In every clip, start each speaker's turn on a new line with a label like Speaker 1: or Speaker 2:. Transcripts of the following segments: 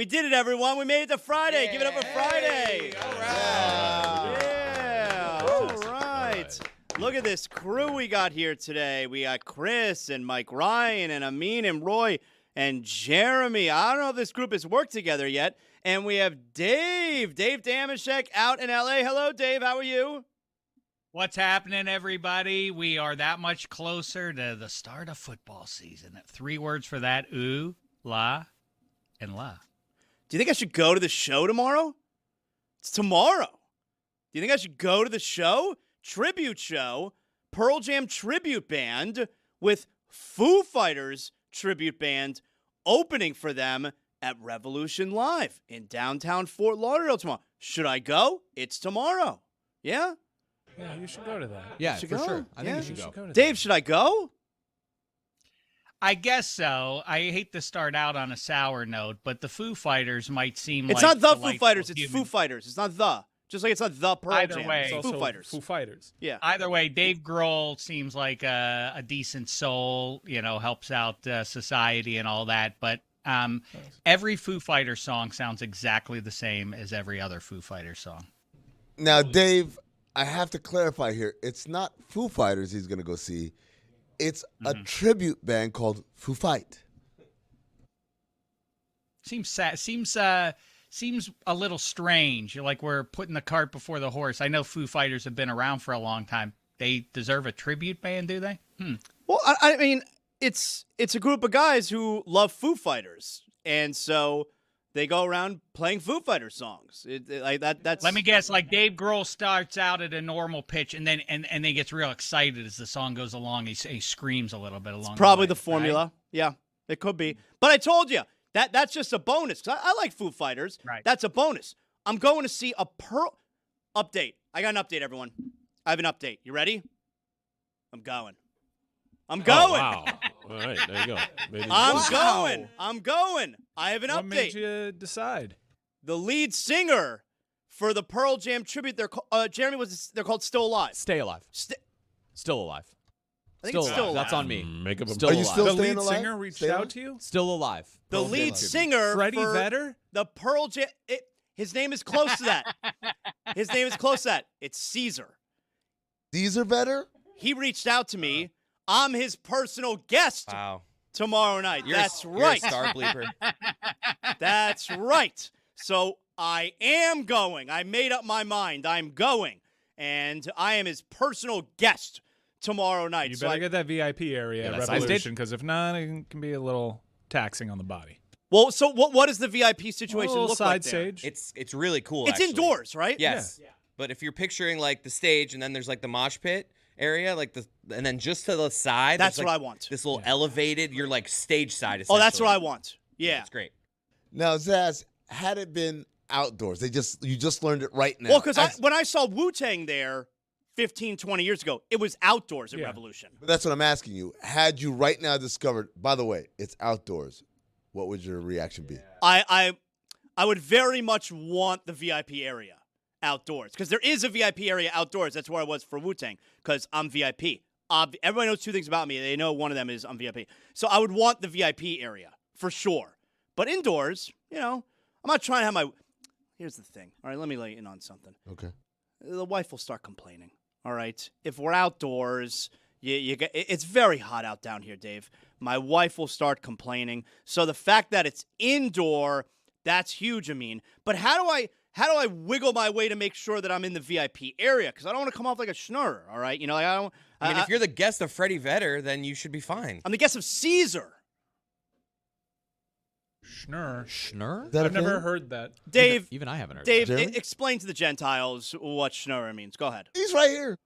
Speaker 1: We did it, everyone. We made it to Friday. Give it up for Friday.
Speaker 2: All right.
Speaker 1: Yeah. All right. Look at this crew we got here today. We got Chris and Mike Ryan and Amin and Roy and Jeremy. I don't know if this group has worked together yet. And we have Dave Damashek out in L.A. Hello, Dave. How are you?
Speaker 3: What's happening, everybody? We are that much closer to the start of football season. 3 words for that: ooh, la, and la.
Speaker 1: Do you think I should go to the show tomorrow? It's tomorrow. Do you think I should go to the show? Tribute show, Pearl Jam tribute band with Foo Fighters tribute band opening for them at Revolution Live in downtown Fort Lauderdale tomorrow. Should I go? It's tomorrow. Yeah?
Speaker 4: Yeah, you should go to that.
Speaker 2: Yeah,
Speaker 1: Should
Speaker 2: for
Speaker 1: go?
Speaker 2: sure. I think
Speaker 1: Yeah.
Speaker 2: you should go.
Speaker 1: Dave, should I go?
Speaker 3: I guess so. I hate to start out on a sour note, but the Foo Fighters might seem
Speaker 1: It's
Speaker 3: like
Speaker 1: not the Foo
Speaker 3: delightful
Speaker 1: Fighters. It's
Speaker 3: human-
Speaker 1: Foo Fighters. It's not the. Just like it's not the Pearl
Speaker 3: Either
Speaker 1: Jam.
Speaker 3: way.
Speaker 1: It's
Speaker 4: It's
Speaker 1: Foo
Speaker 4: also
Speaker 1: Fighters.
Speaker 4: Foo Fighters.
Speaker 1: Yeah.
Speaker 3: Either way, Dave Grohl seems like a decent soul, helps out society and all that. But every Foo Fighers song sounds exactly the same as every other Foo Fighter song.
Speaker 5: Now, Dave, I have to clarify here. It's not Foo Fighters he's going to go see. It's a tribute band called Foo Fight.
Speaker 3: Seems sad. Seems a little strange. Like we're putting the cart before the horse. I know Foo Fighters have been around for a long time. They deserve a tribute band, do they?
Speaker 1: Well, I mean, it's a group of guys who love Foo Fighters, and so they go around playing Foo Fighters songs. That's.
Speaker 3: Let me guess. Like Dave Grohl starts out at a normal pitch, and then gets real excited as the song goes along. He screams a little bit along.
Speaker 1: Probably the
Speaker 3: way,
Speaker 1: formula.
Speaker 3: right?
Speaker 1: Yeah, it could be. But I told you that's just a bonus. 'Cause I like Foo Fighters.
Speaker 3: Right.
Speaker 1: That's a bonus. I'm going to see a Pearl update. I got an update, everyone. I have an update. You ready? I'm going.
Speaker 6: Oh, wow. All right, there you go.
Speaker 1: I'm going. I have an
Speaker 4: What
Speaker 1: update.
Speaker 4: made you decide?
Speaker 1: The lead singer for the Pearl Jam tribute, they're called Still Alive.
Speaker 2: Stay alive. Still alive.
Speaker 1: I think it's still alive.
Speaker 2: That's on me.
Speaker 6: Make up a
Speaker 2: Still
Speaker 5: Are you
Speaker 2: alive.
Speaker 5: still
Speaker 4: The
Speaker 5: staying
Speaker 4: lead
Speaker 5: alive?
Speaker 4: singer reached
Speaker 5: Staying
Speaker 4: out
Speaker 5: alive?
Speaker 4: to you?
Speaker 2: Still alive.
Speaker 1: The
Speaker 5: Pearl Jam
Speaker 1: lead
Speaker 5: tribute.
Speaker 1: singer
Speaker 4: Freddie
Speaker 1: for
Speaker 4: Vedder?
Speaker 1: the Pearl Jam. His name is close to that. His name is close to that. It's Caesar.
Speaker 5: Caesar Vedder?
Speaker 1: He reached out to me. I'm his personal guest
Speaker 7: Wow.
Speaker 1: tomorrow night. That's
Speaker 7: You're
Speaker 1: right.
Speaker 7: a star bleeper.
Speaker 1: That's right. So I am going. I made up my mind. I'm going. And I am his personal guest tomorrow night.
Speaker 4: You
Speaker 1: So
Speaker 4: better get that VIP area
Speaker 2: Yeah,
Speaker 4: at
Speaker 2: that's nice.
Speaker 4: Revolution, because if not, it can be a little taxing on the body.
Speaker 1: Well, so what does the VIP situation
Speaker 4: a little
Speaker 1: look
Speaker 4: side
Speaker 1: like there?
Speaker 4: stage.
Speaker 7: It's really cool.
Speaker 1: It's
Speaker 7: actually.
Speaker 1: indoors, right?
Speaker 7: Yes. But if you're picturing like the stage and then there's like the mosh pit area, and then just to the side,
Speaker 1: That's
Speaker 7: there's,
Speaker 1: what
Speaker 7: like,
Speaker 1: I want.
Speaker 7: This little elevated, you're like stage side.
Speaker 1: Oh, that's what I
Speaker 7: essentially.
Speaker 1: want. Yeah.
Speaker 7: It's great.
Speaker 5: Now, Zaz, had it been outdoors, you just learned it right now.
Speaker 1: Well, because when I saw Wu-Tang there 15, 20 years ago, it was outdoors at
Speaker 4: Yeah.
Speaker 1: Revolution.
Speaker 5: But that's what I'm asking you. Had you right now discovered, by the way, it's outdoors, what would your reaction be?
Speaker 1: I would very much want the VIP area outdoors because there is a VIP area outdoors. That's where I was for Wu-Tang because I'm VIP. Everybody knows 2 things about me. They know one of them is I'm VIP. So I would want the VIP area for sure. But indoors, I'm not trying to have my – here's the thing. All right, let me lay in on something.
Speaker 5: Okay.
Speaker 1: The wife will start complaining, all right? If we're outdoors, it's very hot out down here, Dave. My wife will start complaining. So the fact that it's indoor, that's huge, But how do I wiggle my way to make sure that I'm in the VIP area? Because I don't want to come off like a schnurrer, all right?
Speaker 7: I mean, if you're the guest of Freddie Vedder, then you should be fine.
Speaker 1: I'm the guest of Caesar.
Speaker 4: Schnurr.
Speaker 2: Schnurr?
Speaker 5: Is that
Speaker 4: I've
Speaker 5: a
Speaker 4: never
Speaker 5: thing?
Speaker 4: heard that.
Speaker 1: Dave,
Speaker 2: Even I haven't heard
Speaker 1: Dave,
Speaker 2: that.
Speaker 5: Jeremy?
Speaker 1: explain to the Gentiles what schnurrer means. Go ahead.
Speaker 5: He's right here.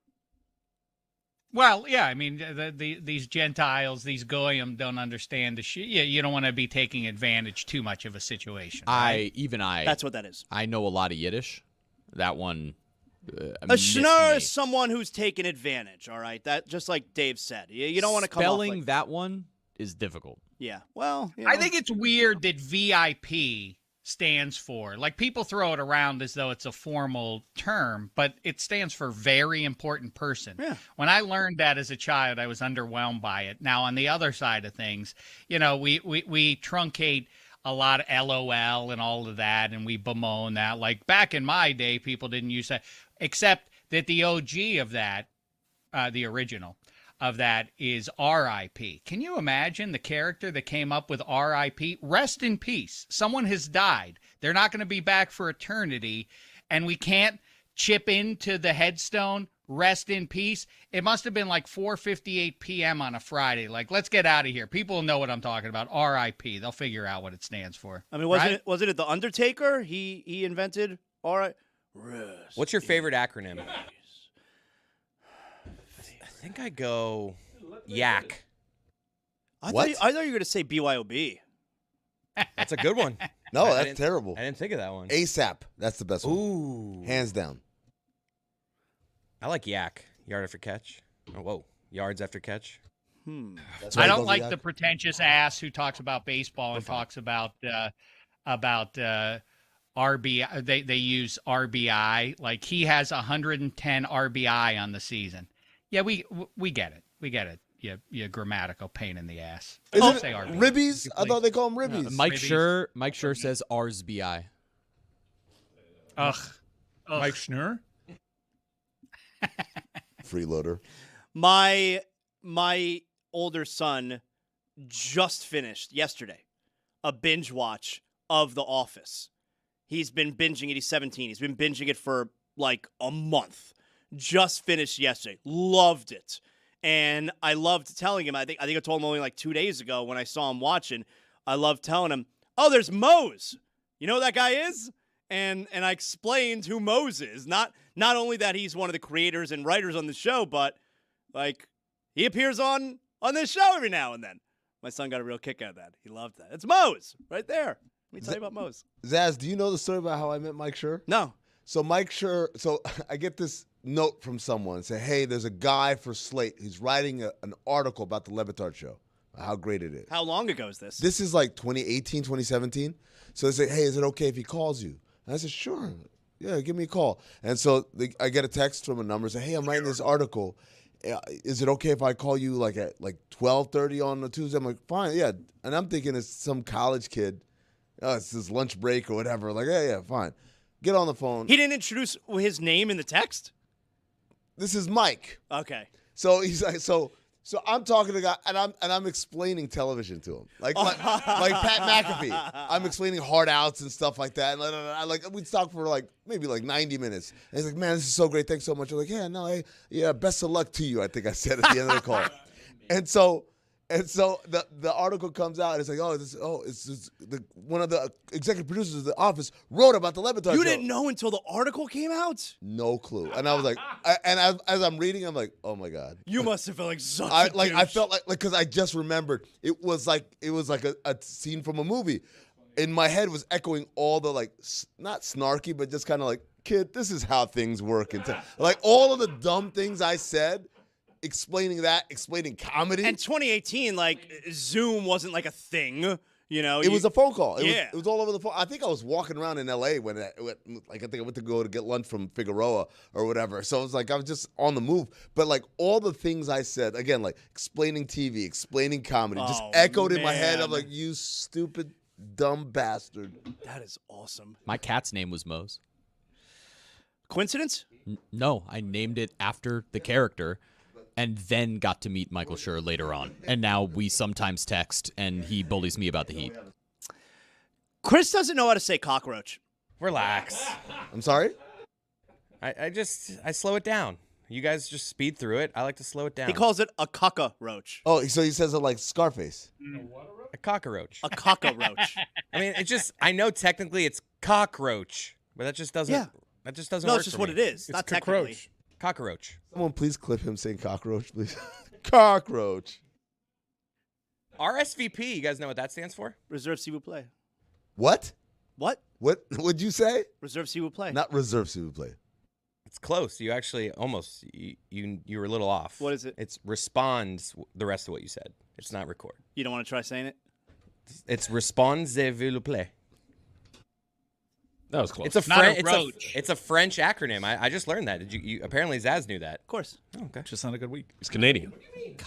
Speaker 3: Well, yeah, I mean, these Gentiles, these goyim, don't understand the shit. Yeah, you don't want to be taking advantage too much of a situation. Right?
Speaker 1: That's what that is.
Speaker 2: I know a lot of Yiddish. That one.
Speaker 1: A
Speaker 2: missed
Speaker 1: schnurr
Speaker 2: me.
Speaker 1: is someone who's taken advantage, all right? That just like Dave said. You don't want to come off
Speaker 2: Spelling
Speaker 1: like,
Speaker 2: that one is difficult.
Speaker 1: yeah. Well,
Speaker 3: I think it's weird that VIP stands for. Like, people throw it around as though it's a formal term, but it stands for very important person.
Speaker 1: Yeah.
Speaker 3: When I learned that as a child, I was underwhelmed by it. Now, on the other side of things, we truncate a lot of LOL and all of that, and we bemoan that. Like back in my day, people didn't use that, except that the OG of that, the original of that is R.I.P. Can you imagine the character that came up with R.I.P.? Rest in peace. Someone has died. They're not going to be back for eternity, and we can't chip into the headstone, rest in peace. It must have been like 4:58 p.m. on a Friday. Like, let's get out of here. People know what I'm talking about. R.I.P. They'll figure out what it stands for.
Speaker 1: I mean, wasn't it the Undertaker? He invented Rest.
Speaker 7: What's your favorite acronym? I think I go Yak.
Speaker 1: I thought you were going to say BYOB.
Speaker 7: That's a good one.
Speaker 5: No,
Speaker 7: I
Speaker 5: that's
Speaker 7: didn't-
Speaker 5: terrible.
Speaker 7: I didn't think of that one.
Speaker 5: ASAP. That's the best one.
Speaker 7: Ooh.
Speaker 5: Hands down.
Speaker 7: I like Yak. Yard after catch. Oh, whoa. Yards after catch.
Speaker 5: That's why
Speaker 3: I
Speaker 5: he
Speaker 3: don't
Speaker 5: calls it
Speaker 3: like
Speaker 5: yak.
Speaker 3: the pretentious ass who talks about baseball and talks about RBI. They use RBI. Like he has 110 RBI on the season. Yeah, we get it. We get it. You grammatical pain in the ass.
Speaker 5: Isn't
Speaker 3: Don't
Speaker 5: it
Speaker 3: say RBI.
Speaker 5: Ribbies? I thought they call them ribbies.
Speaker 2: Mike Schur says R's BI.
Speaker 3: Ugh.
Speaker 4: Mike Schnur?
Speaker 5: Freeloader.
Speaker 1: My older son just finished yesterday a binge watch of The Office. He's been binging it. He's 17. He's been binging it for like a month. Just finished yesterday. Loved it. And I loved telling him, I think I told him only like 2 days ago when I saw him watching, I loved telling him, oh, there's Mose. You know who that guy is? And I explained who Mose is. Not only that he's one of the creators and writers on the show, but like he appears on this show every now and then. My son got a real kick out of that. He loved that. It's Mose right there. Let me tell you about Mose.
Speaker 5: Zaz, do you know the story about how I met Mike Schur?
Speaker 1: No.
Speaker 5: So Mike Schur, I get this note from someone say, hey, there's a guy for Slate. He's writing an article about the Le Batard Show, how great it is.
Speaker 1: How long ago is this?
Speaker 5: This is like 2018, 2017. So they say, hey, is it okay if he calls you? And I said, sure. Yeah, give me a call. And so I get a text from a number say, hey, I'm writing this article. Is it okay if I call you like at like 12:30 on a Tuesday? I'm like, fine, yeah. And I'm thinking it's some college kid. It's his lunch break or whatever. Like, yeah, fine. Get on the phone.
Speaker 1: He didn't introduce his name in the text?
Speaker 5: This is Mike.
Speaker 1: Okay.
Speaker 5: So he's like, so I'm talking to the guy, and I'm explaining television to him, like Pat McAfee. I'm explaining hard outs and stuff like that, and like we'd talk for like maybe like 90 minutes. And he's like, "Man, this is so great. Thanks so much." I'm like, "Yeah, no, hey, yeah, best of luck to you." I think I said at the end of the call, and so the article comes out, and it's like, it's one of the executive producers of The Office wrote about the Le Batard
Speaker 1: You
Speaker 5: show.
Speaker 1: didn't know until the article came out?
Speaker 5: No clue. And I was like, as I'm reading, I'm like, oh my god.
Speaker 1: You must have felt like such a
Speaker 5: I
Speaker 1: douche.
Speaker 5: felt like because I just remembered it was like a scene from a movie. In my head was echoing all the like not snarky, but just kind of like, kid, this is how things work. And like all of the dumb things I said. Explaining comedy.
Speaker 1: And 2018, like Zoom wasn't like a thing, you know.
Speaker 5: It was a phone call. It
Speaker 1: Yeah.
Speaker 5: was all over the phone. I think I was walking around in L.A. when I think I went to go to get lunch from Figueroa or whatever. So it was like I was just on the move. But like all the things I said, again, like explaining TV, explaining comedy, just echoed in my head. I'm
Speaker 1: man.
Speaker 5: like, you stupid, dumb bastard.
Speaker 1: That is awesome.
Speaker 2: My cat's name was Mose.
Speaker 1: Coincidence?
Speaker 2: No, I named it after the character and then got to meet Michael Schur later on. And now we sometimes text, and he bullies me about the Heat.
Speaker 1: Chris doesn't know how to say cockroach.
Speaker 7: Relax.
Speaker 5: I'm sorry?
Speaker 7: I slow it down. You guys just speed through it. I like to slow it down.
Speaker 1: He calls it a cockroach.
Speaker 5: Oh, so he says it like Scarface.
Speaker 7: a cockroach.
Speaker 1: A cockroach.
Speaker 7: I mean, it just, I know technically it's cockroach, but that just doesn't,
Speaker 1: Yeah.
Speaker 7: that just doesn't
Speaker 1: No,
Speaker 7: work
Speaker 1: it's just
Speaker 7: for
Speaker 1: what
Speaker 7: me.
Speaker 1: it is. Not technically.
Speaker 4: cockroach.
Speaker 7: Cockroach.
Speaker 5: Someone please clip him saying cockroach, please. Cockroach.
Speaker 7: RSVP, you guys know what that stands for?
Speaker 1: Reserve s'il vous plaît.
Speaker 5: What?
Speaker 1: What?
Speaker 5: What would you say?
Speaker 1: Reserve s'il vous plaît.
Speaker 5: Not reserve s'il vous plaît.
Speaker 7: It's close. You actually almost, you were a little off.
Speaker 1: What is it?
Speaker 7: It's responds the rest of what you said. It's not record.
Speaker 1: You don't want to try saying it?
Speaker 7: It's respondez-vous plaît.
Speaker 6: That was close.
Speaker 7: It's a
Speaker 3: Not a
Speaker 7: French.
Speaker 3: roach.
Speaker 7: It's a French acronym. I just learned that. Did you? Apparently, Zaz knew that.
Speaker 1: Of course.
Speaker 7: Oh, okay.
Speaker 4: Just not a good week.
Speaker 6: It's Canadian.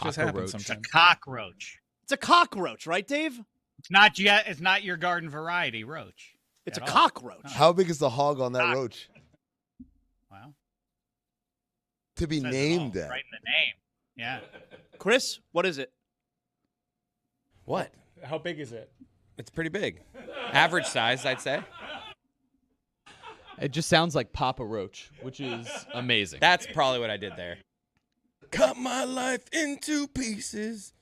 Speaker 4: Just happens
Speaker 2: Cockroach.
Speaker 4: sometimes.
Speaker 3: Cockroach.
Speaker 1: It's a cockroach, right, Dave?
Speaker 3: It's not your garden variety roach.
Speaker 1: It's a
Speaker 3: at all.
Speaker 1: cockroach.
Speaker 5: How big is the hog on that roach?
Speaker 3: Wow.
Speaker 5: To be
Speaker 3: Says it
Speaker 5: named
Speaker 3: all,
Speaker 5: that.
Speaker 3: right in the name. Yeah.
Speaker 1: Chris, what is it?
Speaker 7: What?
Speaker 4: How big is it?
Speaker 7: It's pretty big. Average size, I'd say.
Speaker 2: It just sounds like Papa Roach, which is amazing.
Speaker 7: That's probably what I did there. Cut my life into pieces.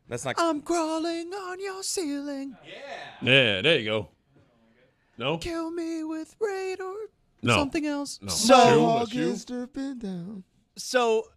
Speaker 7: That's not.
Speaker 2: I'm crawling on your ceiling.
Speaker 6: Yeah, there you go. No?
Speaker 2: Kill me with raid or
Speaker 6: No.
Speaker 2: something else.
Speaker 6: No.
Speaker 1: So-
Speaker 6: That's
Speaker 5: Hog
Speaker 6: you.
Speaker 5: is dripping down.
Speaker 1: So,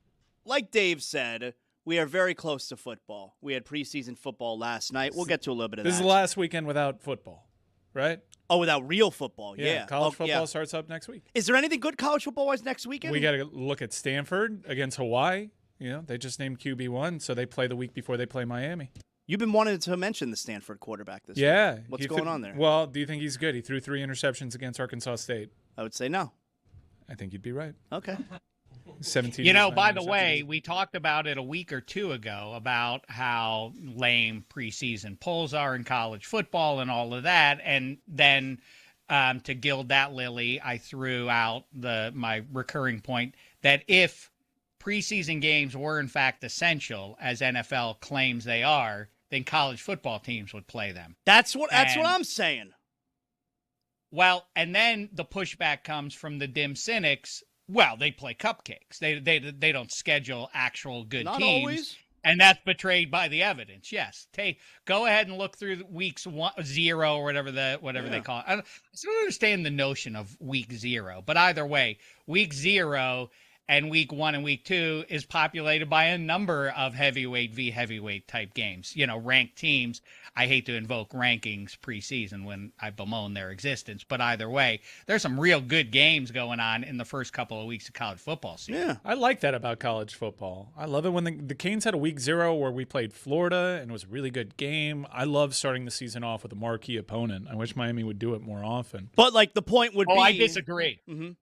Speaker 1: like Dave said, we are very close to football. We had preseason football last night. We'll get to a little bit of
Speaker 4: This
Speaker 1: that.
Speaker 4: is the last weekend without football, right?
Speaker 1: Oh, without real football. Yeah.
Speaker 4: College
Speaker 1: Oh,
Speaker 4: football
Speaker 1: yeah.
Speaker 4: starts up next week.
Speaker 1: Is there anything good college football-wise next weekend?
Speaker 4: We got to look at Stanford against Hawaii. You know, they just named QB1, so they play the week before they play Miami.
Speaker 1: You've been wanting to mention the Stanford quarterback this
Speaker 4: Yeah.
Speaker 1: week. What's
Speaker 4: he
Speaker 1: going
Speaker 4: threw-
Speaker 1: on there?
Speaker 4: Well, do you think he's good? He threw 3 interceptions against Arkansas State.
Speaker 1: I would say no.
Speaker 4: I think you'd be right.
Speaker 1: Okay.
Speaker 4: 17.
Speaker 3: You know,
Speaker 4: years,
Speaker 3: by
Speaker 4: 9
Speaker 3: the way,
Speaker 4: interceptions.
Speaker 3: we talked about it a week or two ago about how lame preseason polls are in college football and all of that. And then to gild that lily, I threw out my recurring point that if preseason games were in fact essential, as NFL claims they are, then college football teams would play them.
Speaker 1: That's what
Speaker 3: And-
Speaker 1: I'm saying.
Speaker 3: Well, and then the pushback comes from the dim cynics. Well, they play cupcakes. They don't schedule actual good
Speaker 1: Not
Speaker 3: teams.
Speaker 1: always.
Speaker 3: And that's betrayed by the evidence. Yes, go ahead and look through weeks 0 or whatever they call it. I still don't understand the notion of week 0, but either way, week 0 and week 1 and week 2 is populated by a number of heavyweight v heavyweight type games. You know, ranked teams. I hate to invoke rankings preseason when I bemoan their existence, but either way, there's some real good games going on in the first couple of weeks of college football season.
Speaker 1: Yeah.
Speaker 4: I like that about college football. I love it when the Canes had a week 0 where we played Florida and it was a really good game. I love starting the season off with a marquee opponent. I wish Miami would do it more often.
Speaker 1: But like the point would be.
Speaker 3: I disagree.
Speaker 1: Mhm.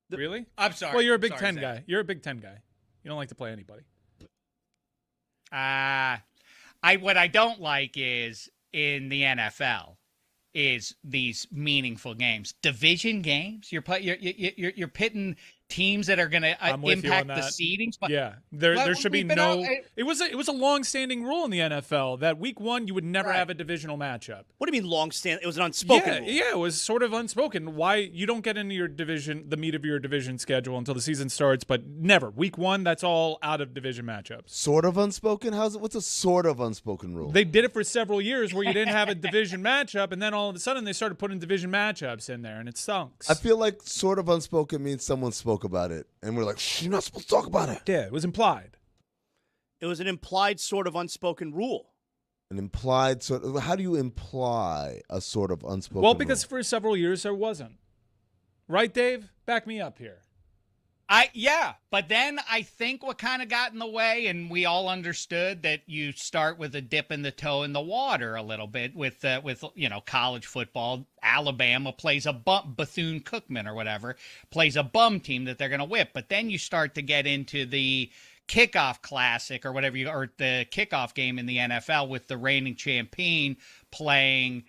Speaker 4: Really?
Speaker 3: I'm sorry.
Speaker 4: Well, you're a Big
Speaker 3: Sorry,
Speaker 4: Ten
Speaker 3: Zach.
Speaker 4: guy. You're a Big Ten guy. You don't like to play anybody.
Speaker 3: What I don't like is in the NFL is these meaningful games, division games. You're pitting teams that are going to
Speaker 4: I'm with you on
Speaker 3: impact the
Speaker 4: that.
Speaker 3: seedings. But
Speaker 4: Yeah, there
Speaker 3: Well,
Speaker 4: should be
Speaker 3: we've been
Speaker 4: no.
Speaker 3: out-
Speaker 4: It was a long-standing rule in the NFL that week 1 you would never
Speaker 3: Right.
Speaker 4: have a divisional matchup.
Speaker 1: What do you mean long stand? It was an unspoken rule.
Speaker 4: Yeah, it was sort of unspoken. Why you don't get into your division, the meat of your division schedule until the season starts, but never week 1. That's all out of division matchups.
Speaker 5: Sort of unspoken? What's a sort of unspoken rule?
Speaker 4: They did it for several years where you didn't have a division matchup, and then all of a sudden they started putting division matchups in there, and it stunk.
Speaker 5: I feel like sort of unspoken means someone spoke about it, and we're like, shh, you're not supposed to talk about it.
Speaker 4: Yeah, it was implied.
Speaker 1: It was an implied sort of unspoken rule.
Speaker 5: An implied sort of. How do you imply a sort of unspoken?
Speaker 4: Well, because
Speaker 5: rule?
Speaker 4: for several years there wasn't. Right, Dave? Back me up here.
Speaker 3: But then I think what kind of got in the way, and we all understood that you start with a dip in the toe in the water a little bit with college football. Alabama plays a Bethune-Cookman or whatever plays a bum team that they're going to whip, but then you start to get into the kickoff classic or whatever or the kickoff game in the NFL with the reigning champion playing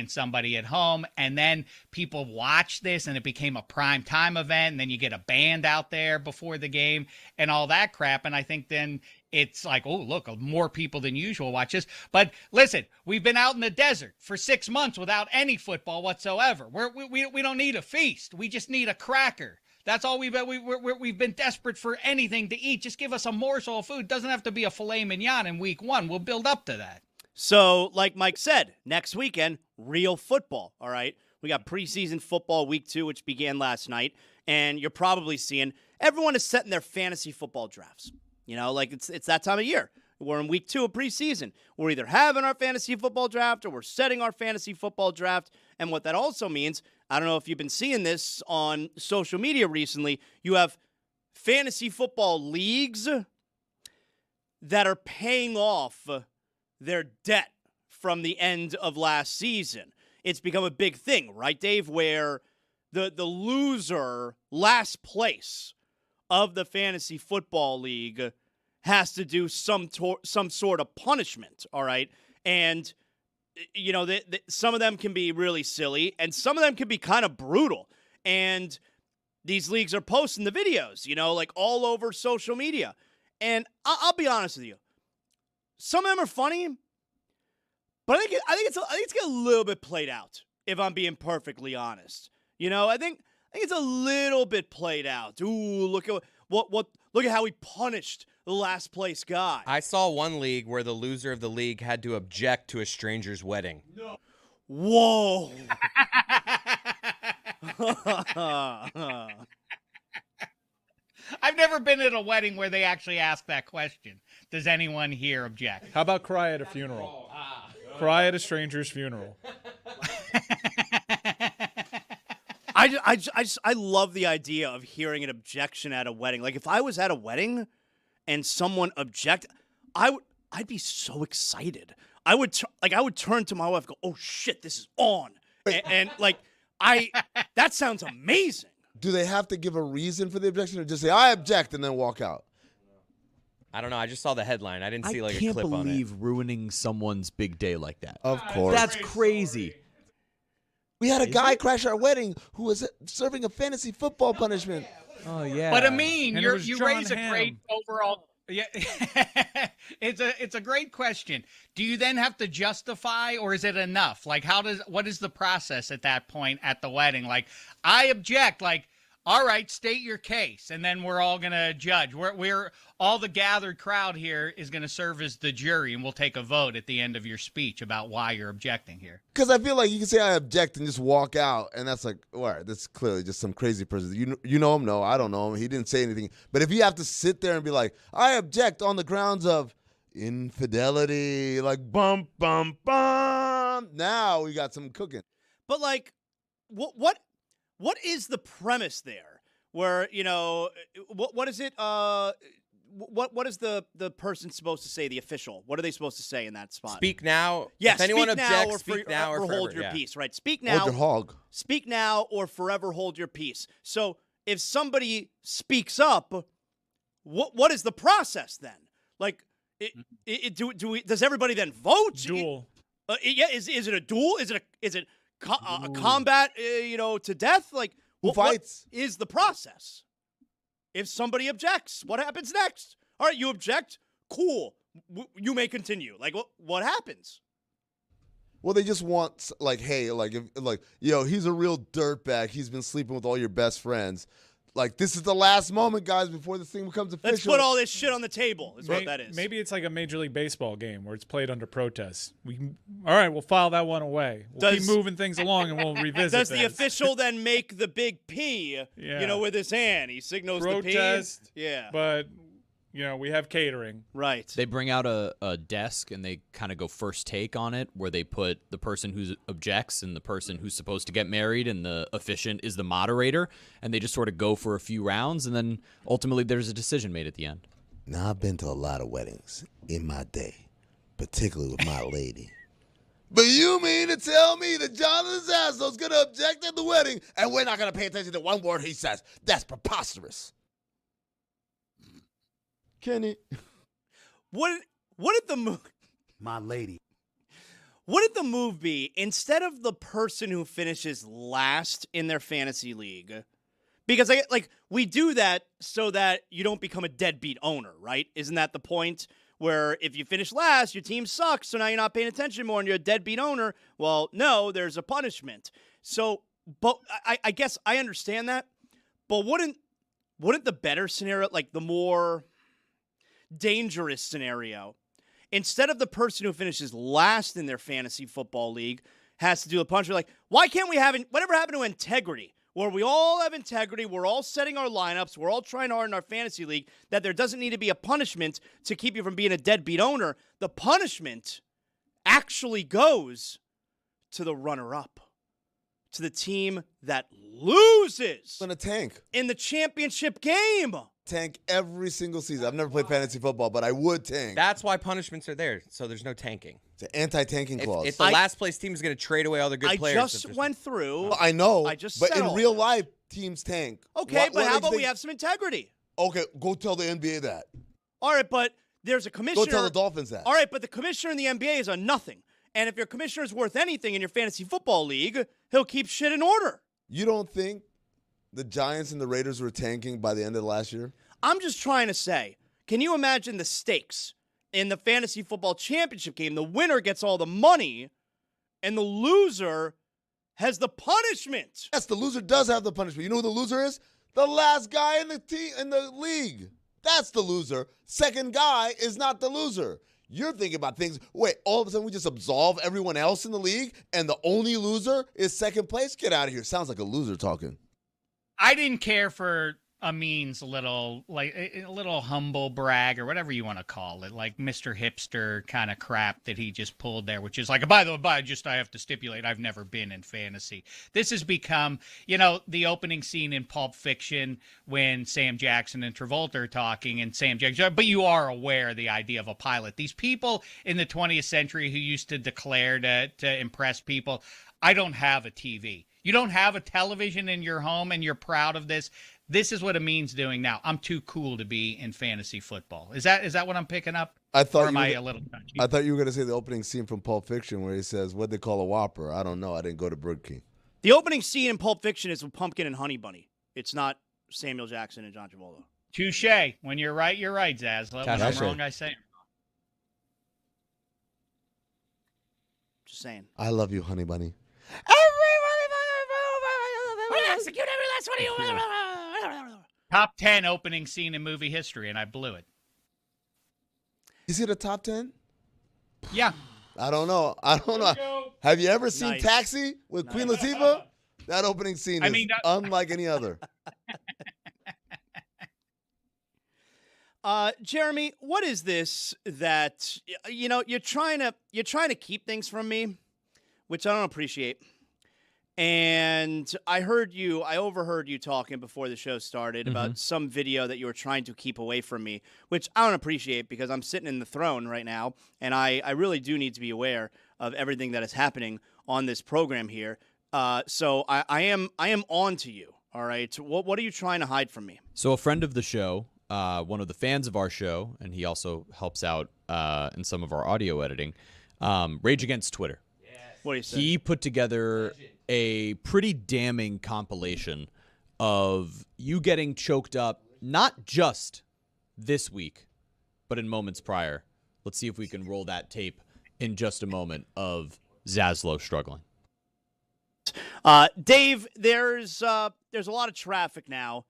Speaker 3: somebody at home, and then people watch this and it became a prime time event, and then you get a band out there before the game and all that crap, and I think then it's like, oh, look, more people than usual watch this. But listen, we've been out in the desert for 6 months without any football whatsoever. We don't need a feast. We just need a cracker. That's all we've been desperate for anything to eat. Just give us a morsel of food. Doesn't have to be a filet mignon in week 1. We'll build up to that.
Speaker 1: So, like Mike said, next weekend, real football, all right? We got preseason football week 2, which began last night, and you're probably seeing everyone is setting their fantasy football drafts. You know, like it's that time of year. We're in week 2 of preseason. We're either having our fantasy football draft or we're setting our fantasy football draft. And what that also means, I don't know if you've been seeing this on social media recently, you have fantasy football leagues that are paying off their debt from the end of last season. It's become a big thing, right, Dave, where the loser, last place of the fantasy football league has to do some sort of punishment, all right? And some of them can be really silly, and some of them can be kind of brutal. And these leagues are posting the videos, like all over social media. And I'll be honest with you, some of them are funny, but I think it's getting a little bit played out. If I'm being perfectly honest, I think it's a little bit played out. Ooh, look at look at how he punished the last place guy.
Speaker 7: I saw one league where the loser of the league had to object to a stranger's wedding.
Speaker 1: No. Whoa.
Speaker 3: I've never been at a wedding where they actually ask that question. Does anyone here object?
Speaker 4: How about cry at a funeral? Cry at a stranger's funeral.
Speaker 1: I love the idea of hearing an objection at a wedding. Like if I was at a wedding and someone objected, I'd be so excited. I would turn to my wife and go, "Oh shit, this is on." And that sounds amazing.
Speaker 5: Do they have to give a reason for the objection, or just say I object and then walk out?
Speaker 7: I don't know. I just saw the headline. I didn't see like a clip on it.
Speaker 2: I can't believe ruining someone's big day like that.
Speaker 5: Of course.
Speaker 2: That's crazy.
Speaker 5: We had a guy crash our wedding who was serving a fantasy football punishment.
Speaker 2: Oh yeah.
Speaker 3: But Amin,
Speaker 4: And
Speaker 3: you raise a great overall. Yeah, it's a great question. Do you then have to justify, or is it enough? Like, what is the process at that point at the wedding? Like, I object. Like, all right, state your case, and then we're all gonna judge. We're all the gathered crowd here is gonna serve as the jury, and we'll take a vote at the end of your speech about why you're objecting here.
Speaker 5: Because I feel like you can say I object and just walk out, and that's like, all right, that's clearly just some crazy person. You know him? No, I don't know him. He didn't say anything. But if you have to sit there and be like, I object on the grounds of infidelity, like bum bum bum, now we got some cooking.
Speaker 1: But like, what is the premise there? Where what is it? What is the person supposed to say? The official. What are they supposed to say in that spot?
Speaker 7: Speak now.
Speaker 1: Yes.
Speaker 7: If anyone
Speaker 1: speak now
Speaker 7: objects, speak now or
Speaker 1: hold
Speaker 7: forever.
Speaker 1: your peace. Right. Speak now.
Speaker 5: Hold your hog.
Speaker 1: Speak now or forever hold your peace. So if somebody speaks up, what is the process then? Like, does everybody then vote?
Speaker 4: Duel.
Speaker 1: Yeah. Is it a duel? Is it a combat? To death? Like,
Speaker 5: Who fights?
Speaker 1: What is the process? If somebody objects, what happens next? All right, you object. Cool. You may continue. Like, what happens?
Speaker 5: Well, they just want, like, hey, like, he's a real dirtbag. He's been sleeping with all your best friends. Like, this is the last moment, guys, before this thing becomes official.
Speaker 1: Let's put all this shit on the table, is what that is.
Speaker 4: Maybe it's like a Major League Baseball game where it's played under protest. All right, we'll file that one away. We'll keep moving things along, and we'll revisit
Speaker 1: Does
Speaker 4: this.
Speaker 1: the official then make the big P, with his hand? He signals
Speaker 4: protest,
Speaker 1: the P. Yeah.
Speaker 4: But, we have catering.
Speaker 1: Right.
Speaker 2: They bring out a desk and they kind of go first take on it, where they put the person who objects and the person who's supposed to get married, and the officiant is the moderator, and they just sort of go for a few rounds, and then ultimately there's a decision made at the end.
Speaker 5: Now, I've been to a lot of weddings in my day, particularly with my lady. But you mean to tell me that Jonathan Zaslow's going to object at the wedding, and we're not going to pay attention to one word he says? That's preposterous. Kenny.
Speaker 1: What did the move?
Speaker 8: My lady.
Speaker 1: What did the move be? Instead of the person who finishes last in their fantasy league, because we do that so that you don't become a deadbeat owner, right? Isn't that the point? Where if you finish last, your team sucks, so now you're not paying attention more, and you're a deadbeat owner. Well, no, there's a punishment. So, but I guess I understand that. But wouldn't the better scenario, like the more dangerous scenario, instead of the person who finishes last in their fantasy football league has to do a punishment, like, why can't we have whatever happened to integrity, where we all have integrity, we're all setting our lineups, we're all trying hard in our fantasy league, that there doesn't need to be a punishment to keep you from being a deadbeat owner. The punishment actually goes to the runner-up, to the team that loses
Speaker 5: I'm going to tank.
Speaker 1: in the championship game.
Speaker 5: Tank every single season. I've never played fantasy football, but I would tank.
Speaker 7: That's why punishments are there, so there's no tanking.
Speaker 5: It's an anti-tanking clause.
Speaker 7: If the last place team is going to trade away all the good players.
Speaker 1: I just went through.
Speaker 5: Well, I know,
Speaker 1: I just
Speaker 5: but
Speaker 1: said
Speaker 5: in
Speaker 1: all
Speaker 5: real
Speaker 1: that.
Speaker 5: life, teams tank.
Speaker 1: Okay, but how about we
Speaker 5: have?
Speaker 1: have some integrity?
Speaker 5: Okay, go tell the NBA that.
Speaker 1: All right, but there's a commissioner.
Speaker 5: Go tell the Dolphins that.
Speaker 1: All right, but the commissioner in the NBA is a nothing. And if your commissioner's worth anything in your fantasy football league, he'll keep shit in order.
Speaker 5: You don't think the Giants and the Raiders were tanking by the end of last year?
Speaker 1: I'm just trying to say, can you imagine the stakes in the fantasy football championship game? The winner gets all the money, and the loser has the punishment.
Speaker 5: Yes, the loser does have the punishment. You know who the loser is? The last guy in the league. That's the loser. Second guy is not the loser. You're thinking about things. Wait, all of a sudden we just absolve everyone else in the league, and the only loser is second place? Get out of here. Sounds like a loser talking.
Speaker 3: I didn't care for Amin's little humble brag or whatever you want to call it, like Mr. Hipster kind of crap that he just pulled there, which is like, by the way, I have to stipulate, I've never been in fantasy. This has become, the opening scene in Pulp Fiction when Sam Jackson and Travolta are talking, and Sam Jackson, but you are aware of the idea of a pilot. These people in the 20th century who used to declare to impress people, I don't have a TV. You don't have a television in your home and you're proud of this. This is what Amin's doing now. I'm too cool to be in fantasy football. Is that what I'm picking up?
Speaker 5: I thought
Speaker 3: or am I a little touchy?
Speaker 5: I thought you were going to say the opening scene from Pulp Fiction where he says, what'd they call a Whopper? I don't know. I didn't go to Burger King.
Speaker 1: The opening scene in Pulp Fiction is with Pumpkin and Honey Bunny. It's not Samuel Jackson and John Travolta.
Speaker 3: Touche. When you're right, Zaslow. When I'm wrong, I say I'm wrong.
Speaker 1: Just saying.
Speaker 5: I love you, Honey Bunny.
Speaker 1: Execute every last one of you.
Speaker 3: Top 10 opening scene in movie history, and I blew it.
Speaker 5: Is it a top 10?
Speaker 3: Yeah.
Speaker 5: I don't know. Have you ever seen
Speaker 1: Nice.
Speaker 5: Taxi with Queen Latifah? That opening scene is unlike any other.
Speaker 1: Jeremy, what is this that you're trying to keep things from me, which I don't appreciate. And I overheard you talking before the show started about some video that you were trying to keep away from me, which I don't appreciate because I'm sitting in the throne right now, and I really do need to be aware of everything that is happening on this program here. So I am on to you. All right. What are you trying to hide from me?
Speaker 2: So a friend of the show, one of the fans of our show, and he also helps out in some of our audio editing, Rage Against Twitter.
Speaker 1: What do you say?
Speaker 2: He put together a pretty damning compilation of you getting choked up, not just this week, but in moments prior. Let's see if we can roll that tape in just a moment of Zaslow struggling.
Speaker 1: Dave, there's a lot of traffic now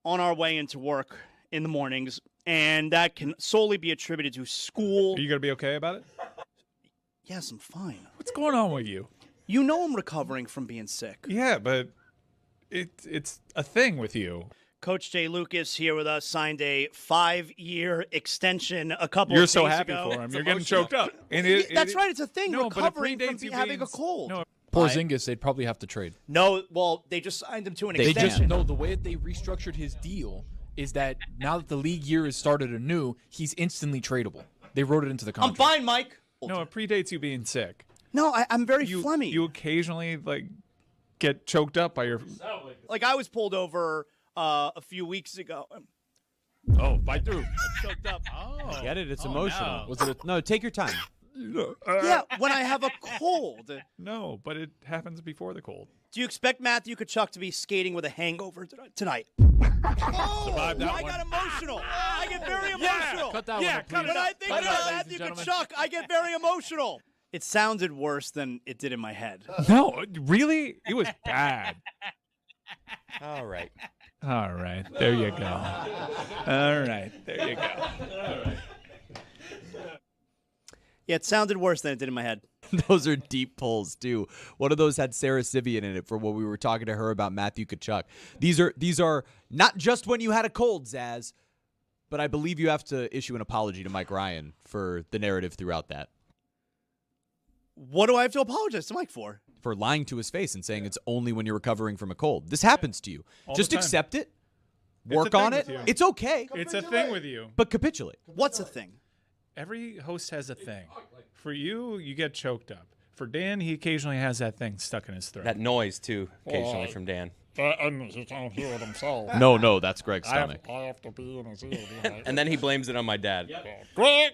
Speaker 1: on our way into work in the mornings, and that can solely be attributed to school.
Speaker 4: Are you going to be okay about it?
Speaker 1: Yes, I'm fine.
Speaker 4: What's going on with you?
Speaker 1: You know I'm recovering from being sick.
Speaker 4: Yeah, but it's a thing with you.
Speaker 1: Coach Jay Lucas here with us signed a 5-year extension a couple
Speaker 4: You're
Speaker 1: of days
Speaker 4: so happy
Speaker 1: ago.
Speaker 4: for him.
Speaker 1: It's
Speaker 4: You're getting
Speaker 1: emotional.
Speaker 4: choked up. And
Speaker 1: That's right. It's a thing.
Speaker 4: No, but it
Speaker 1: recovering from
Speaker 4: predates you
Speaker 1: having
Speaker 4: being
Speaker 1: a cold.
Speaker 4: No,
Speaker 8: Porzingis, they'd probably have to trade.
Speaker 1: No, well, they just signed him to an
Speaker 8: They
Speaker 1: extension.
Speaker 8: just know the way that they restructured his deal is that now that the league year has started anew, he's instantly tradable. They wrote it into the
Speaker 1: I'm
Speaker 8: contract.
Speaker 1: fine, Mike.
Speaker 4: no, it predates you being sick.
Speaker 1: No, I'm very
Speaker 4: You
Speaker 1: phlegmy.
Speaker 4: You occasionally get choked up by your.
Speaker 1: Like I was pulled over a few weeks ago.
Speaker 4: Oh, fight through.
Speaker 1: Choked up.
Speaker 3: Oh.
Speaker 2: Get it? It's emotional.
Speaker 3: No.
Speaker 2: Was it? No, take your time.
Speaker 1: Yeah, when I have a cold.
Speaker 4: No, but it happens before the cold.
Speaker 1: Do you expect Matthew Tkachuk to be skating with a hangover tonight?
Speaker 4: Survived that
Speaker 1: I
Speaker 4: one.
Speaker 1: got emotional. I get very emotional.
Speaker 8: Cut that
Speaker 4: Yeah,
Speaker 8: one,
Speaker 4: cut
Speaker 8: please.
Speaker 1: When I think
Speaker 8: Cut it
Speaker 1: about
Speaker 8: out,
Speaker 1: Matthew
Speaker 8: ladies and
Speaker 1: Tkachuk, I get very emotional. It sounded worse than it did in my head.
Speaker 4: No, really? It was bad.
Speaker 7: All right.
Speaker 4: All right, there you go. All right, there you go.
Speaker 1: Yeah, it sounded worse than it did in my head.
Speaker 2: Those are deep pulls too. One of those had Sarah Sivian in it for when we were talking to her about Matthew Tkachuk. These are not just when you had a cold, Zaz, but I believe you have to issue an apology to Mike Ryan for the narrative throughout that.
Speaker 1: What do I have to apologize to Mike for?
Speaker 2: For lying to his face and saying it's only when you're recovering from a cold. This happens to you.
Speaker 4: All
Speaker 2: Just
Speaker 4: the time.
Speaker 2: accept it.
Speaker 4: It's a
Speaker 2: Work
Speaker 4: thing
Speaker 2: on
Speaker 4: with
Speaker 2: it.
Speaker 4: you.
Speaker 2: It's okay.
Speaker 4: It's a thing with you.
Speaker 2: But capitulate.
Speaker 1: What's a thing?
Speaker 4: Every host has a thing. For you, you get choked up. For Dan, he occasionally has that thing stuck in his throat.
Speaker 7: That noise too, occasionally from Dan.
Speaker 9: He can't hear it himself.
Speaker 2: No, that's Greg's
Speaker 4: I have-
Speaker 2: stomach.
Speaker 9: I have to be in his ear. Behind.
Speaker 7: And then he blames it on my dad.
Speaker 9: Greg!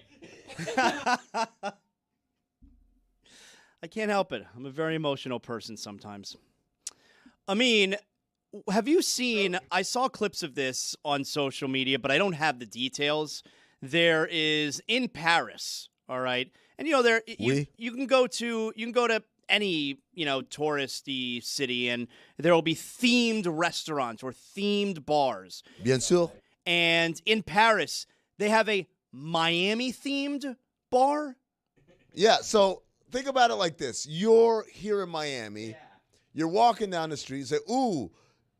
Speaker 1: I can't help it. I'm a very emotional person sometimes. I mean, have you seen? I saw clips of this on social media, but I don't have the details. There is in Paris, all right, and there you can go to any touristy city, and there will be themed restaurants or themed bars.
Speaker 5: Bien sûr.
Speaker 1: And in Paris, they have a Miami themed bar.
Speaker 5: Yeah, so think about it like this. You're here in Miami. You're walking down the street. You say, ooh,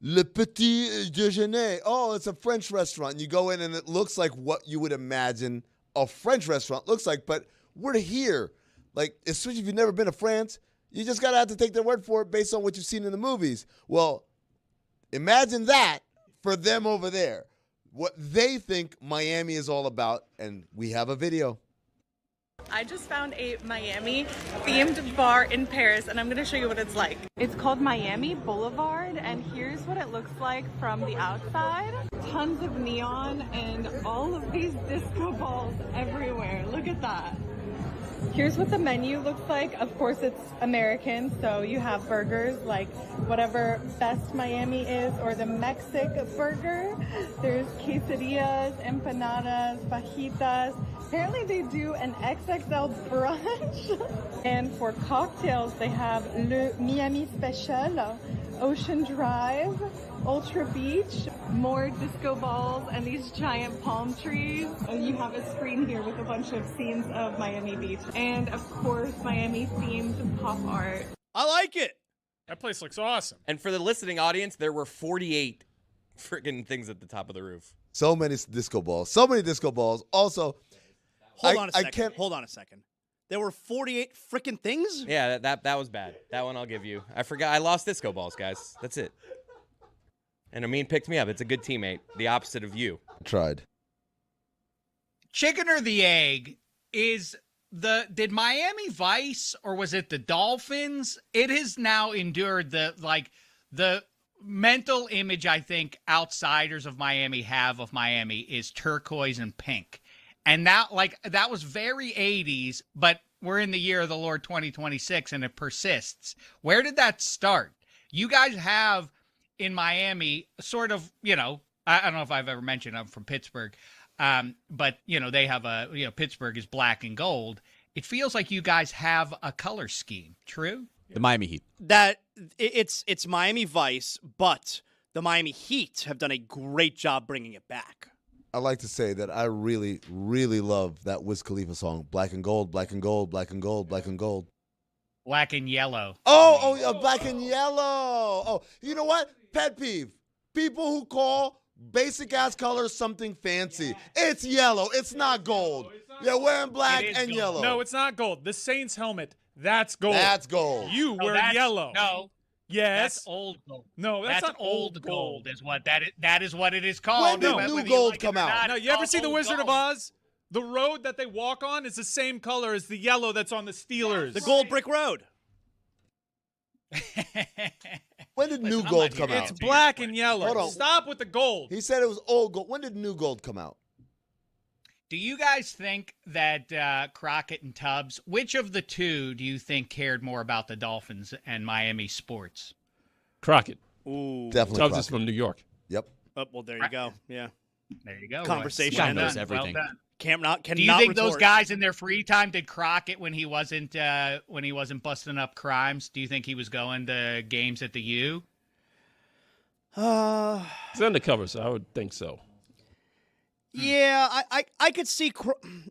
Speaker 5: Le Petit Déjeuner. Oh, it's a French restaurant. And you go in, and it looks like what you would imagine a French restaurant looks like. But we're here. Like, especially if you've never been to France, you just got to have to take their word for it based on what you've seen in the movies. Well, imagine that for them over there. What they think Miami is all about, and we have a video.
Speaker 10: I just found a Miami-themed bar in Paris, and I'm going to show you what it's like. It's called Miami Boulevard, and here's what it looks like from the outside. Tons of neon and all of these disco balls everywhere. Look at that. Here's what the menu looks like. Of course, it's American, so you have burgers like whatever Best Miami is, or the Mexic burger. There's quesadillas, empanadas, fajitas. Apparently they do an XXL brunch. And for cocktails, they have Le Miami Special, Ocean Drive, Ultra Beach, more disco balls, and these giant palm trees. And you have a screen here with a bunch of scenes of Miami Beach. And of course, Miami-themed pop art.
Speaker 1: I like it.
Speaker 4: That place looks awesome.
Speaker 7: And for the listening audience, there were 48 freaking things at the top of the roof.
Speaker 5: So many disco balls. So many disco balls. Also,
Speaker 1: Hold on a second. There were 48 freaking things?
Speaker 7: Yeah, that was bad. That one I'll give you. I forgot. I lost disco balls, guys. That's it. And Amin picked me up. It's a good teammate. The opposite of you.
Speaker 5: Tried.
Speaker 3: Chicken or the egg did Miami Vice, or was it the Dolphins? It has now endured the mental image I think outsiders of Miami have of Miami is turquoise and pink. And that was very 80s, but we're in the year of the Lord 2026 and it persists. Where did that start? You guys have in Miami sort of, I don't know if I've ever mentioned I'm from Pittsburgh, but they have Pittsburgh is black and gold. It feels like you guys have a color scheme. True?
Speaker 2: The Miami Heat.
Speaker 1: It's Miami Vice, but the Miami Heat have done a great job bringing it back.
Speaker 5: I like to say that I really, really love that Wiz Khalifa song, Black and Gold, Black and Gold, Black and Gold, Black and Gold.
Speaker 3: Black and yellow.
Speaker 5: Black and yellow. Oh, you know what? Pet peeve. People who call basic-ass colors something fancy. It's yellow. It's not gold. You're wearing black and
Speaker 3: gold.
Speaker 5: yellow.
Speaker 4: No, it's not gold. The Saints helmet, that's gold.
Speaker 5: That's gold.
Speaker 4: You wear yellow.
Speaker 3: No.
Speaker 4: Yes.
Speaker 3: That's old gold.
Speaker 4: No, that's not
Speaker 3: old gold. Is what that is what it is called.
Speaker 5: When did new gold come out?
Speaker 4: No, you ever see The Wizard of Oz? The road that they walk on is the same color as the yellow that's on the Steelers.
Speaker 1: The gold brick road.
Speaker 5: When did new gold come out?
Speaker 4: It's black and yellow.
Speaker 5: Hold on.
Speaker 4: Stop with the gold.
Speaker 5: He said it was old gold. When did new gold come out?
Speaker 3: Do you guys think that Crockett and Tubbs, which of the two do you think cared more about the Dolphins and Miami sports?
Speaker 6: Crockett.
Speaker 1: Ooh.
Speaker 5: Definitely
Speaker 6: Tubbs
Speaker 5: Crockett.
Speaker 6: is from New York.
Speaker 5: Yep.
Speaker 1: Oh, well, there you go. Yeah.
Speaker 3: There you go.
Speaker 1: Conversation
Speaker 3: Well
Speaker 1: ends.
Speaker 3: done.
Speaker 2: knows everything.
Speaker 3: Well done.
Speaker 1: Cannot
Speaker 3: Do you think those
Speaker 1: retort.
Speaker 3: guys in their free time did Crockett when he wasn't busting up crimes? Do you think he was going to games at the U?
Speaker 6: It's undercover, so I would think so.
Speaker 1: Yeah, I could see,